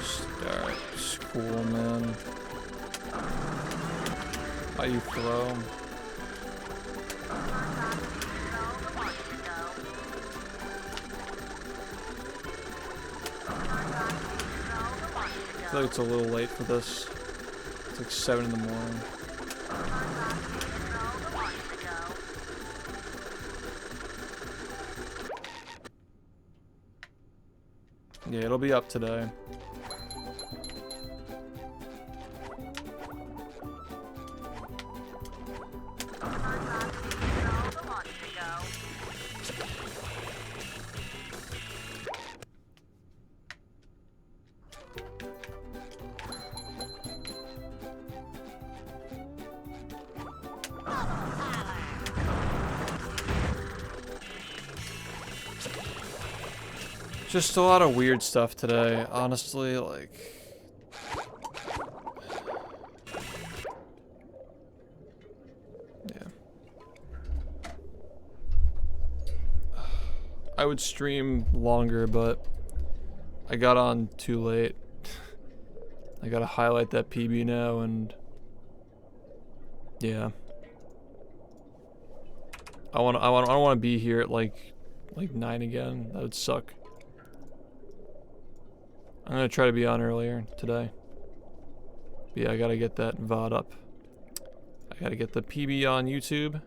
Start school, man. How you throw? I feel like it's a little late for this. It's like 7 in the morning. Yeah, it'll be up today. Just a lot of weird stuff today, honestly, like... Yeah. I would stream longer, but I got on too late. I gotta highlight that PB now, and... Yeah. I don't wanna be here at like 9 again. That would suck. I'm gonna try to be on earlier today. But yeah, I gotta get that VOD up. I gotta get the PB on YouTube.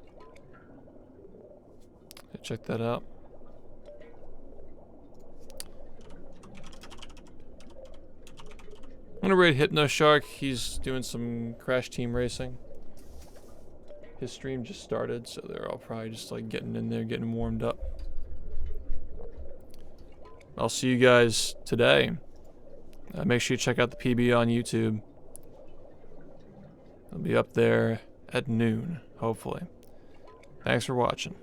Check that out. I'm gonna raid Hypno Shark. He's doing some Crash Team Racing. His stream just started, so they're all probably just like getting in there, getting warmed up. I'll see you guys today. Make sure you check out the PB on YouTube. It'll be up there at noon, hopefully. Thanks for watching.